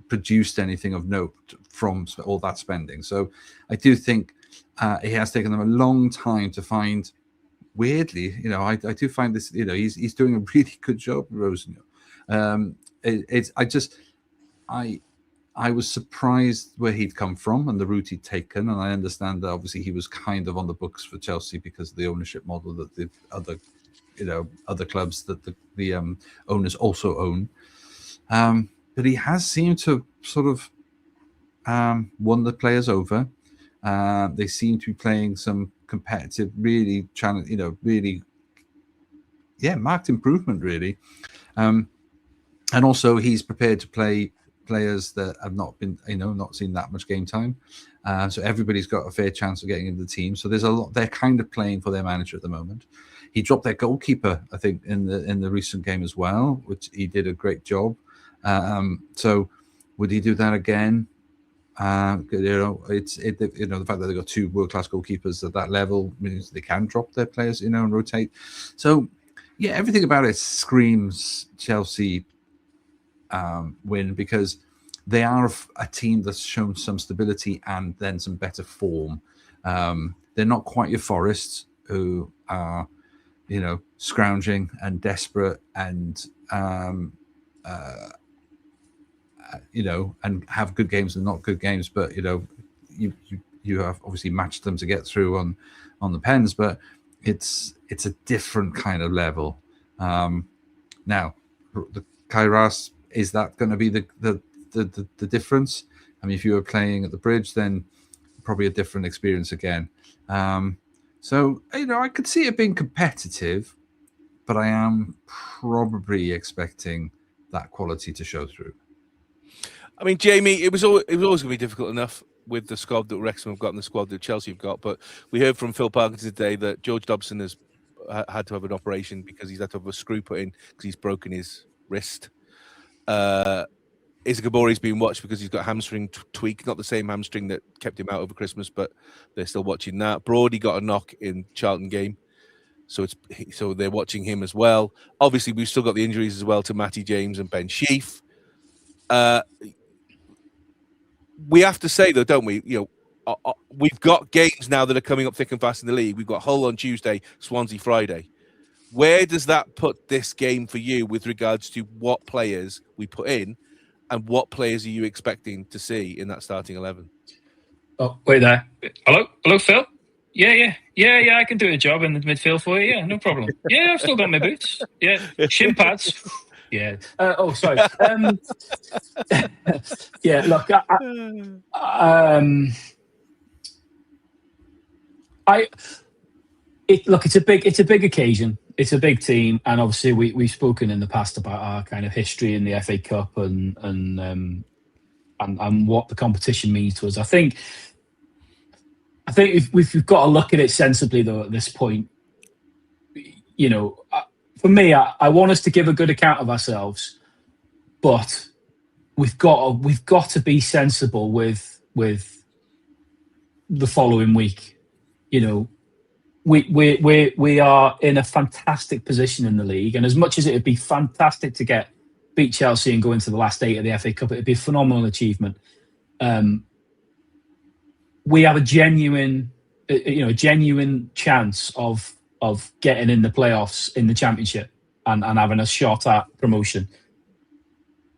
produced anything of note from all that spending. So I do think it has taken them a long time to find, weirdly, I do find this, he's doing a really good job, Rosenio. I was surprised where he'd come from and the route he'd taken, and I understand that obviously he was kind of on the books for Chelsea because of the ownership model that the other clubs that the owners also own. But he has seemed to sort of won the players over. They seem to be playing some competitive, really marked improvement, really. And also he's prepared to play players that have not been, not seen that much game time. So everybody's got a fair chance of getting into the team. So there's a lot, they're kind of playing for their manager at the moment. He dropped their goalkeeper, I think, in the recent game as well, which he did a great job. So would he do that again? The fact that they've got two world-class goalkeepers at that level means they can drop their players, and rotate. So yeah, everything about it screams Chelsea win, because they are a team that's shown some stability and then some better form. They're not quite your Forests, who are, scrounging and desperate and, and have good games and not good games. But, you have obviously matched them to get through on the pens, but it's a different kind of level. Now, the Kairos, is that going to be the difference? I mean, if you were playing at the Bridge, then probably a different experience again. So, I could see it being competitive, but I am probably expecting that quality to show through. I mean, Jamie, it was always going to be difficult enough with the squad that Wrexham have got and the squad that Chelsea have got. But we heard from Phil Parkinson today that George Dobson has had to have an operation because he's had to have a screw put in because he's broken his wrist. Isa Gabori's being watched because he's got a hamstring tweak, not the same hamstring that kept him out over Christmas, but they're still watching that. Brody got a knock in Charlton game, so they're watching him as well. Obviously, we've still got the injuries as well to Matty James and Ben Sheaf. We have to say, though, don't we? We've got games now that are coming up thick and fast in the league. We've got Hull on Tuesday, Swansea Friday. Where does that put this game for you with regards to what players we put in? And what players are you expecting to see in that starting 11? Oh, wait there. Hello, Phil? Yeah, I can do a job in the midfield for you. Yeah, no problem. Yeah, I've still got my boots. Yeah, shin pads. Yeah. Sorry. Yeah, look, it's a big occasion. It's a big team, and obviously we've spoken in the past about our kind of history in the FA Cup and what the competition means to us. I think we've got to look at it sensibly, though. At this point, for me, I want us to give a good account of ourselves, but we've got to be sensible with the following week. We are in a fantastic position in the league, and as much as it would be fantastic to beat Chelsea and go into the last 8 of the FA Cup, it would be a phenomenal achievement. We have a genuine chance of getting in the playoffs in the Championship and having a shot at promotion.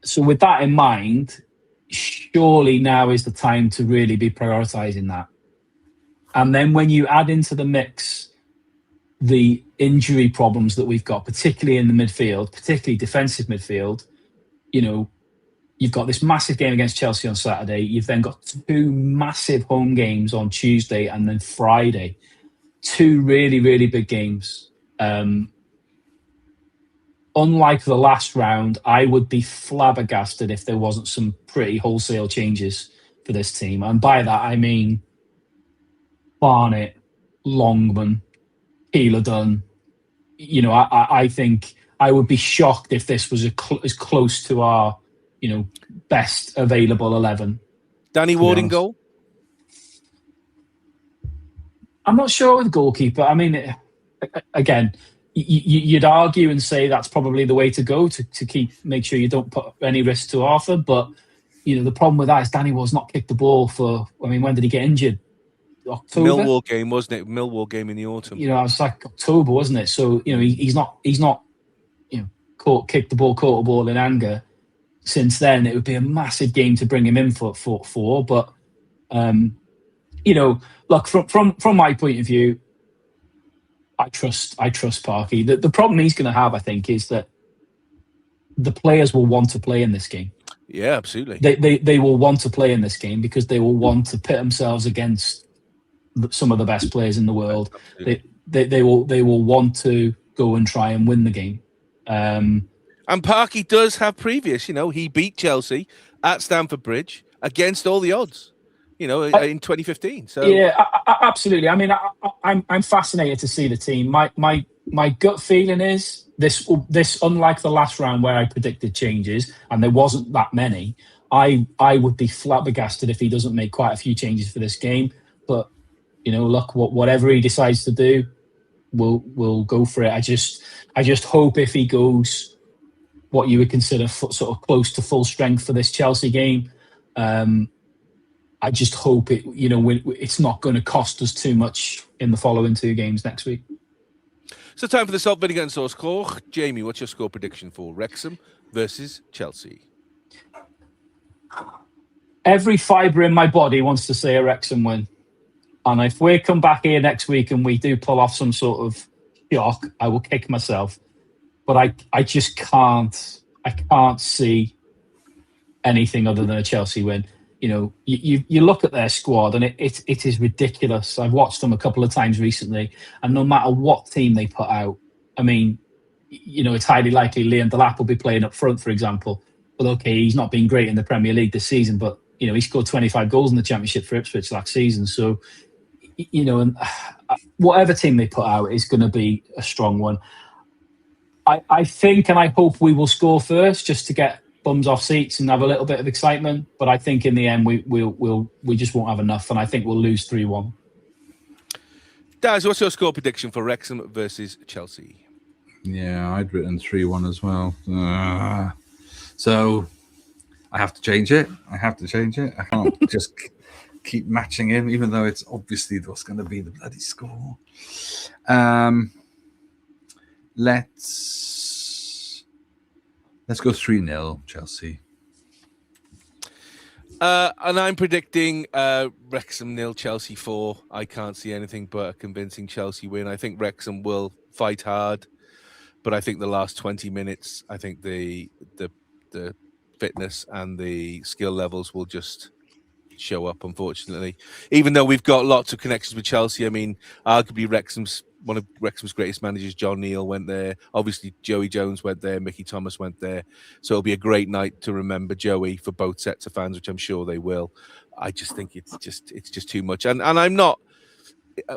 So with that in mind, surely now is the time to really be prioritising that. And then when you add into the mix the injury problems that we've got, particularly in the midfield, particularly defensive midfield, you've got this massive game against Chelsea on Saturday. You've then got 2 massive home games on Tuesday and then Friday. 2 really, really big games. Unlike the last round, I would be flabbergasted if there wasn't some pretty wholesale changes for this team. And by that, I mean Barnett, Longman, Keeler Dunn. I think I would be shocked if this was as close to our, best available 11. Danny Ward in goal? I'm not sure with the goalkeeper. I mean, again, you'd argue and say that's probably the way to go to make sure you don't put any risk to Arthur. But, the problem with that is Danny Ward's not kicked the ball for, when did he get injured? October? Millwall game, wasn't it? Millwall game in the autumn. It's like October, wasn't it? So, he's not kicked the ball in anger. Since then, it would be a massive game to bring him in for. But, look, from my point of view, I trust Parky. The problem he's going to have, I think, is that the players will want to play in this game. Yeah, absolutely. They will want to play in this game because they will want to pit themselves against some of the best players in the world. They will want to go and try and win the game. And Parky does have previous. He beat Chelsea at Stamford Bridge against all the odds. In 2015. So yeah, absolutely. I mean, I'm fascinated to see the team. My gut feeling is this, unlike the last round where I predicted changes and there wasn't that many. I would be flabbergasted if he doesn't make quite a few changes for this game. But look, whatever he decides to do, we'll go for it. I just hope if he goes what you would consider sort of close to full strength for this Chelsea game. I just hope it's not going to cost us too much in the following 2 games next week. So time for the salt, vinegar and sauce Koch. Jamie, what's your score prediction for Wrexham versus Chelsea? Every fibre in my body wants to say a Wrexham win. And if we come back here next week and we do pull off some sort of shock, I will kick myself. But I just can't. I can't see anything other than a Chelsea win. You look at their squad and it is ridiculous. I've watched them a couple of times recently, and no matter what team they put out, I mean, it's highly likely Liam Delap will be playing up front, for example. But okay, he's not been great in the Premier League this season, but he scored 25 goals in the Championship for Ipswich last season. So, and whatever team they put out is going to be a strong one. I think and I hope we will score first just to get bums off seats and have a little bit of excitement. But I think in the end we just won't have enough, and I think we'll lose 3-1. Daz, what's your score prediction for Wrexham versus Chelsea? Yeah, I'd written 3-1 as well. So I have to change it. I can't just keep matching him, even though it's obviously what's going to be the bloody score. Let's go 3-0 Chelsea. And I'm predicting Wrexham 0, Chelsea 4. I can't see anything but a convincing Chelsea win. I think Wrexham will fight hard, but I think the last 20 minutes, I think the fitness and the skill levels will just show up, unfortunately. Even though we've got lots of connections with Chelsea, I mean, arguably one of Wrexham's greatest managers, John Neal, went there. Obviously, Joey Jones went there. Mickey Thomas went there. So it'll be a great night to remember Joey for both sets of fans, which I'm sure they will. I just think it's just too much. And I'm not.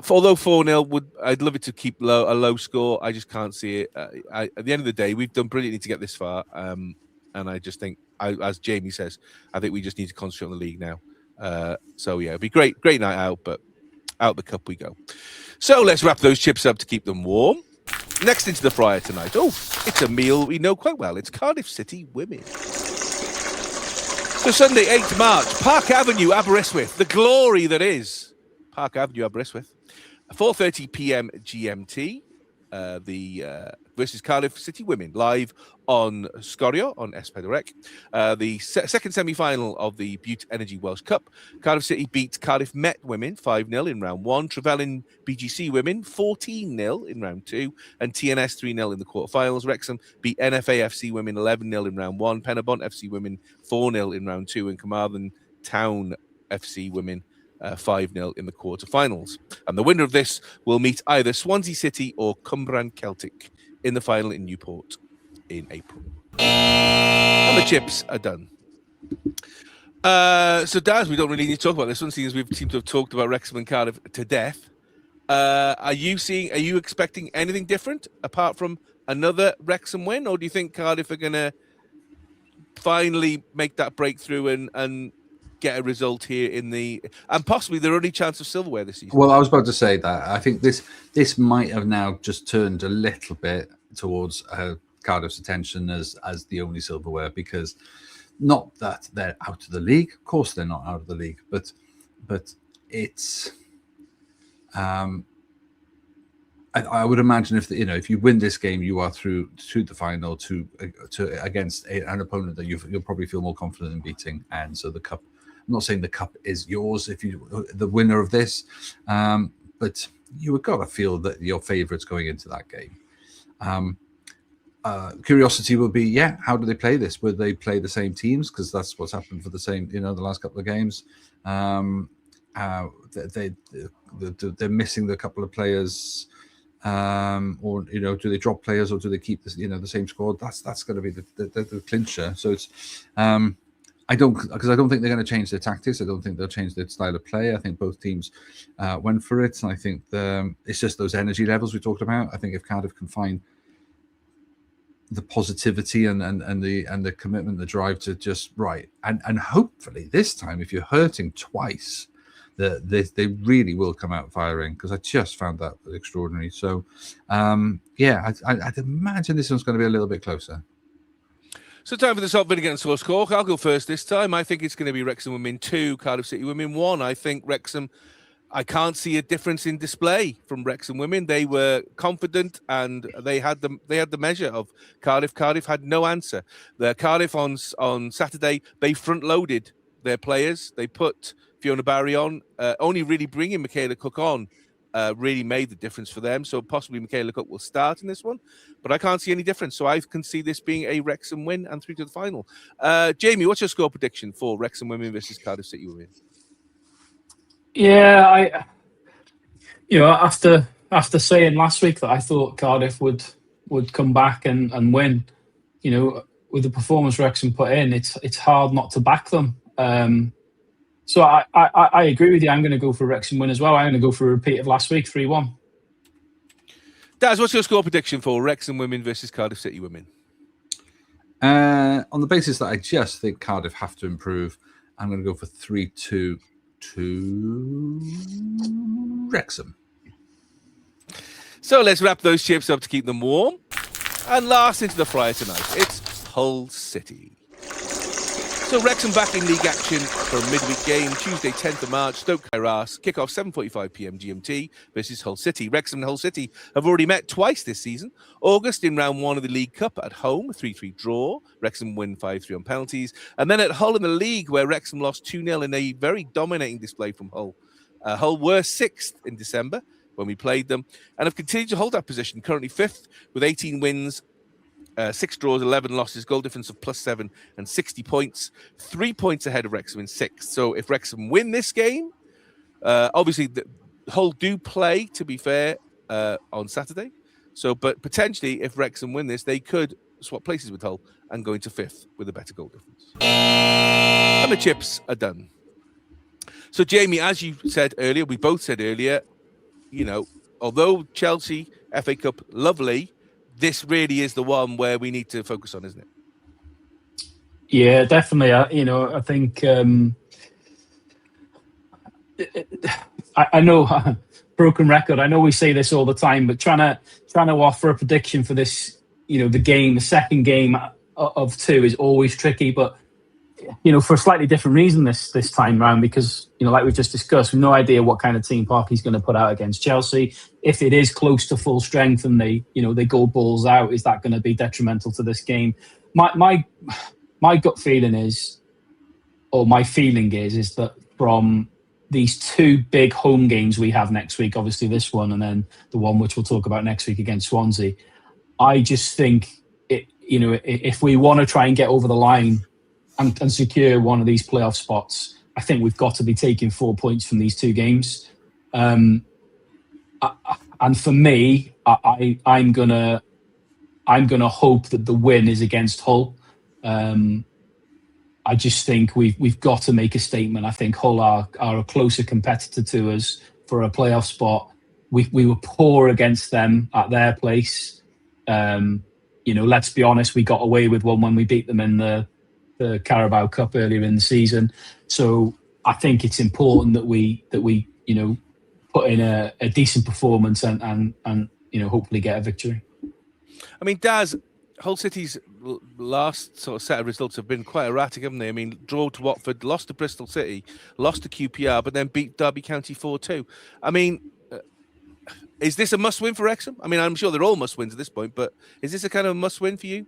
Although 4-0 I'd love it to keep a low score. I just can't see it. At the end of the day, we've done brilliantly to get this far. And I just think, as Jamie says, I think we just need to concentrate on the league now. So yeah, it'd be great night out, but out the cup we go. So let's wrap those chips up to keep them warm. Next into the fryer tonight. Oh, it's a meal we know quite well. It's Cardiff City Women. So Sunday, 8th March, Park Avenue, Aberystwyth. The glory that is Park Avenue, Aberystwyth. 4:30 p.m. GMT. Versus Cardiff City Women live on Scorio on S4C. The second semi-final of the Bute Energy Welsh Cup. Cardiff City beat Cardiff Met Women 5-0 in round 1. Trevelyan BGC Women 14-0 in round 2. And TNS 3-0 in the quarterfinals. Wrexham beat NFA FC Women 11-0 in round 1. Penabont FC Women 4-0 in round 2. And Carmarthen Town FC Women 5-0 in the quarterfinals. And the winner of this will meet either Swansea City or Cumbrian Celtic in the final in Newport in April. And the chips are done. So, Daz, we don't really need to talk about this one, seeing as we seem to have talked about Wrexham and Cardiff to death. Are you expecting anything different apart from another Wrexham win, or do you think Cardiff are going to finally make that breakthrough and get a result here and possibly their only chance of silverware this season? Well, I was about to say that. I think this might have now just turned a little bit towards Cardiff's attention as the only silverware, because not that they're out of the league. Of course, they're not out of the league, but it's. I would imagine if you win this game, you are through to the final to against an opponent that you'll probably feel more confident in beating, and so the cup. I'm not saying the cup is yours if you the winner of this, but you would gotta feel that your favourites going into that game. Curiosity will be, how do they play this? Will they play the same teams? Because that's what's happened for the same, the last couple of games. They're missing the couple of players, or do they drop players, or do they keep this, the same squad? That's going to be the clincher. So it's. I don't think they're going to change their tactics. I don't think they'll change their style of play. I think both teams went for it, and I think it's just those energy levels we talked about. I think if Cardiff can find the positivity and the commitment, the drive to just and hopefully this time, if you're hurting twice, they really will come out firing, because I just found that extraordinary. So I'd imagine this one's going to be a little bit closer. So time for the top vinegar and sauce cork. I'll go first this time. I think it's going to be Wrexham Women 2, Cardiff City Women 1. I think Wrexham, I can't see a difference in display from Wrexham Women. They were confident and they had the measure of Cardiff. Cardiff had no answer. The Cardiff on Saturday, they front loaded their players. They put Fiona Barry on. Only really bringing Michaela Cook on really made the difference for them. So possibly Michaela Cook will start in this one, but I can't see any difference. So I can see this being a Wrexham win and through to the final. Jamie, what's your score prediction for Wrexham Women versus Cardiff City Women? Yeah, after saying last week that I thought Cardiff would come back and win, with the performance Wrexham put in, it's hard not to back them. So I agree with you. I'm going to go for Wrexham win as well. I'm going to go for a repeat of last week, 3-1. Daz, what's your score prediction for Wrexham Women versus Cardiff City Women? On the basis that I just think Cardiff have to improve, I'm going to go for 3-2 to Wrexham. So let's wrap those chips up to keep them warm. And last into the fryer tonight, it's Hull City. So Wrexham back in league action for a midweek game, Tuesday 10th of March, Stoke Kairas, kick-off 7:45 p.m. GMT versus Hull City. Wrexham and Hull City have already met twice this season. August in round 1 of the League Cup at home, a 3-3 draw. Wrexham win 5-3 on penalties. And then at Hull in the league, where Wrexham lost 2-0 in a very dominating display from Hull. Hull were 6th in December when we played them and have continued to hold that position, currently 5th with 18 wins, 6 draws, 11 losses, goal difference of +7 and 60 points, 3 points ahead of Wrexham in 6th. So if Wrexham win this game, obviously Hull do play, to be fair, on Saturday. So, but potentially if Wrexham win this, they could swap places with Hull and go into 5th with a better goal difference. And the chips are done. So Jamie, as you said earlier, we both said earlier, although Chelsea, FA Cup, lovely, this really is the one where we need to focus on, isn't it? Yeah, definitely. I think I know broken record. I know we say this all the time, but trying to offer a prediction for this, the second game of 2 is always tricky. But for a slightly different reason this time round, because like we just discussed, we've no idea what kind of team Parky's going to put out against Chelsea. If it is close to full strength and they go balls out, is that going to be detrimental to this game? My gut feeling is, or my feeling is that from these 2 big home games we have next week, obviously this one and then the one which we'll talk about next week against Swansea, I just think if we want to try and get over the line and secure one of these playoff spots, I think we've got to be taking 4 points from these 2 games. And for me, I'm gonna hope that the win is against Hull. I just think we've got to make a statement. I think Hull are a closer competitor to us for a playoff spot. We were poor against them at their place. Let's be honest, we got away with one when we beat them in the Carabao Cup earlier in the season. So I think it's important that we put in a decent performance and hopefully get a victory. I mean, Daz, Hull City's last sort of set of results have been quite erratic, haven't they? I mean, draw to Watford, lost to Bristol City, lost to QPR, but then beat Derby County 4-2. I mean, is this a must-win for Wrexham? I mean, I'm sure they're all must-wins at this point, but is this a kind of must-win for you?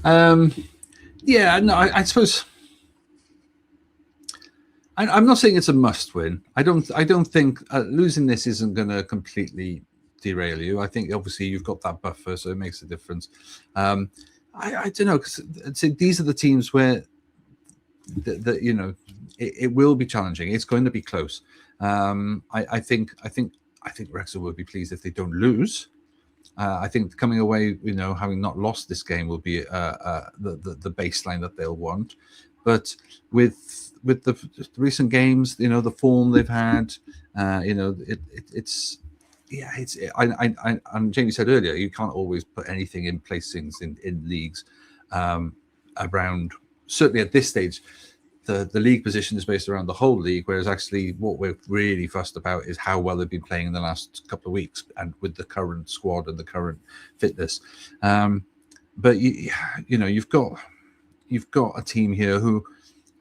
I suppose I'm not saying it's a must-win. I don't think losing this isn't going to completely derail you. I think obviously you've got that buffer, so it makes a difference. I don't know, because these are the teams where it will be challenging. It's going to be close. I think Wrexham will be pleased if they don't lose. I think coming away, having not lost this game will be the baseline that they'll want. But with the recent games, the form they've had, and Jamie said earlier, you can't always put anything in placings in leagues around. Certainly at this stage, the league position is based around the whole league, whereas actually what we're really fussed about is how well they've been playing in the last couple of weeks and with the current squad and the current fitness. But you've got a team here who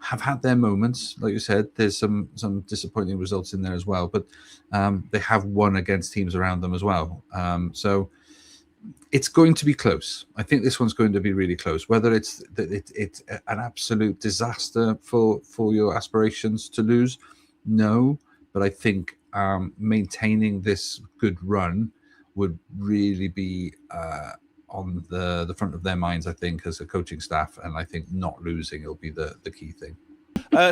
have had their moments. Like you said, there's some disappointing results in there as well, but they have won against teams around them as well. So it's going to be close. I think this one's going to be really close. Whether it's an absolute disaster for your aspirations to lose, no. But I think maintaining this good run would really be on the front of their minds, I think, as a coaching staff. And I think not losing will be the key thing.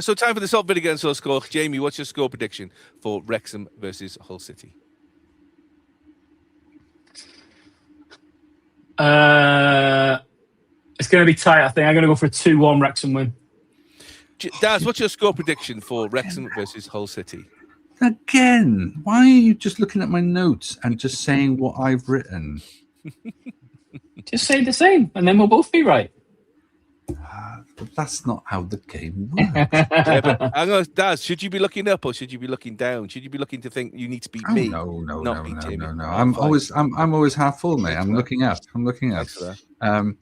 So time for the salt vinegar and sauce score. Jamie, what's your score prediction for Wrexham versus Hull City? It's going to be tight, I think. I'm going to go for a 2-1 Wrexham win. Daz, what's your score prediction for Wrexham versus Hull City? Again, why are you just looking at my notes and just saying what I've written? Just say the same, and then we'll both be right. But that's not how the game works. Yeah, but hang on, Daz, should you be looking up or should you be looking down? Should you be looking to think you need to beat me? No. Jamie. I'm always half full, mate. I'm looking up. I'll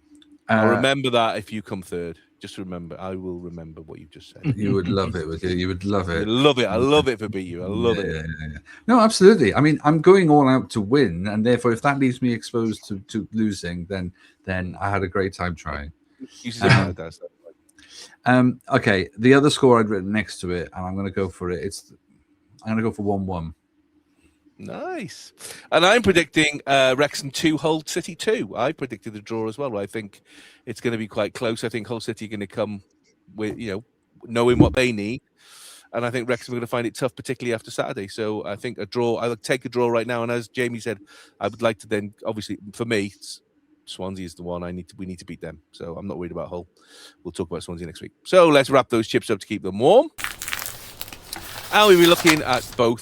remember that if you come third. Just remember, I will remember what you've just said. You would love it, would you? You would love it. I love it. I love it for beat you. I love it. Yeah. No, absolutely. I mean, I'm going all out to win, and therefore, if that leaves me exposed to losing, then I had a great time trying. Okay, the other score I'd written next to it, and I'm going to go for it. I'm going to go for 1-1. Nice. And I'm predicting Wrexham 2, Hull City 2. I predicted the draw as well. I think it's going to be quite close. I think Hull City are going to come with, knowing what they need. And I think Wrexham are going to find it tough, particularly after Saturday. So I think a draw, I'll take a draw right now. And as Jamie said, I would like to then, obviously, for me, Swansea is the one we need to beat them. So I'm not worried about Hull. We'll talk about Swansea next week. So let's wrap those chips up to keep them warm. And we'll be looking at all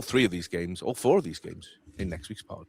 4 of these games in next week's pod.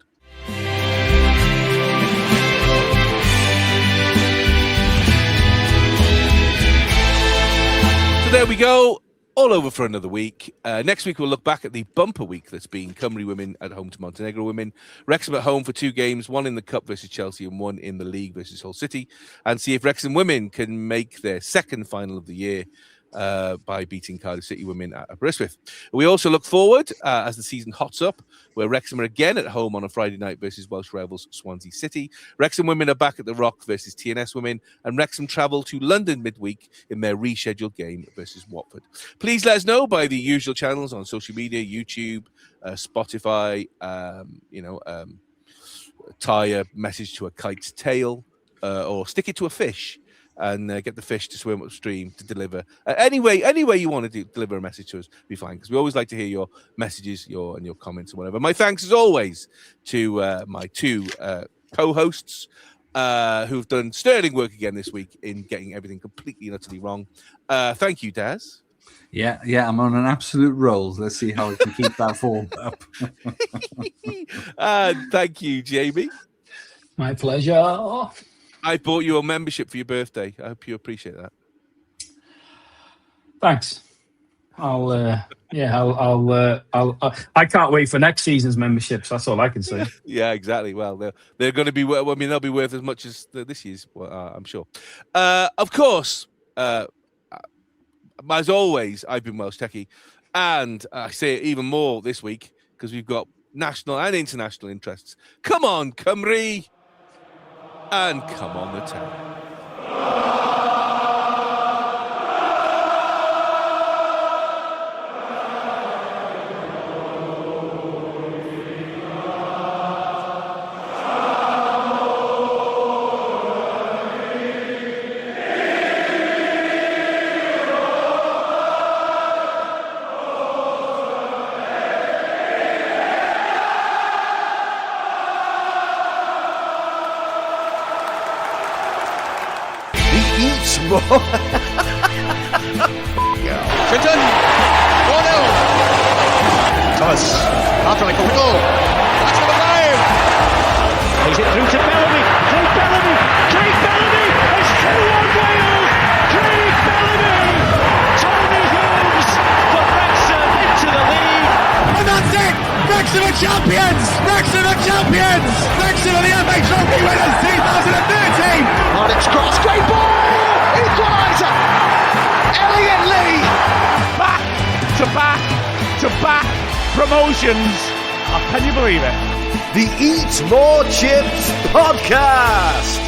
So there we go. All over for another week. Next week, we'll look back at the bumper week that's been Cymru Women at home to Montenegro Women, Wrexham at home for 2 games, 1 in the Cup versus Chelsea and 1 in the League versus Hull City, and see if Wrexham Women can make their second final of the year by beating Cardiff City Women at Aberystwyth. We also look forward as the season hots up, where Wrexham are again at home on a Friday night versus Welsh rivals Swansea City. Wrexham Women are back at the Rock versus TNS Women, and Wrexham travel to London midweek in their rescheduled game versus Watford. Please let us know by the usual channels on social media, YouTube, Spotify, tie a message to a kite's tail or stick it to a fish and get the fish to swim upstream to deliver. Any way you want to deliver a message to us, be fine, because we always like to hear your messages, and your comments and whatever. My thanks, as always, to my 2 co-hosts who've done sterling work again this week in getting everything completely and utterly wrong. Thank you, Daz. Yeah, I'm on an absolute roll. Let's see how I can keep that form up. Thank you, Jamie. My pleasure. I bought you a membership for your birthday. I hope you appreciate that. Thanks. I can't wait for next season's memberships. That's all I can say. Yeah, exactly. Well, they're going to be. I mean, they'll be worth as much as this year's. I'm sure. Of course. As always, I've been Welshtechie, and I say it even more this week because we've got national and international interests. Come on, Cymru! And come on the town. Clinton, 4-0. Thomas, after like a goal. That's number 5. Plays it through to Bellamy. Craig Bellamy. It's 2-1 Wales. Craig Bellamy. Wrexham are champions! Wrexham are champions! Wrexham are the FA Trophy winners 2013! Alex Cross, great ball! Equaliser! Elliot Lee! Back to back to back promotions. Can you believe it? The Eat More Chips Podcast.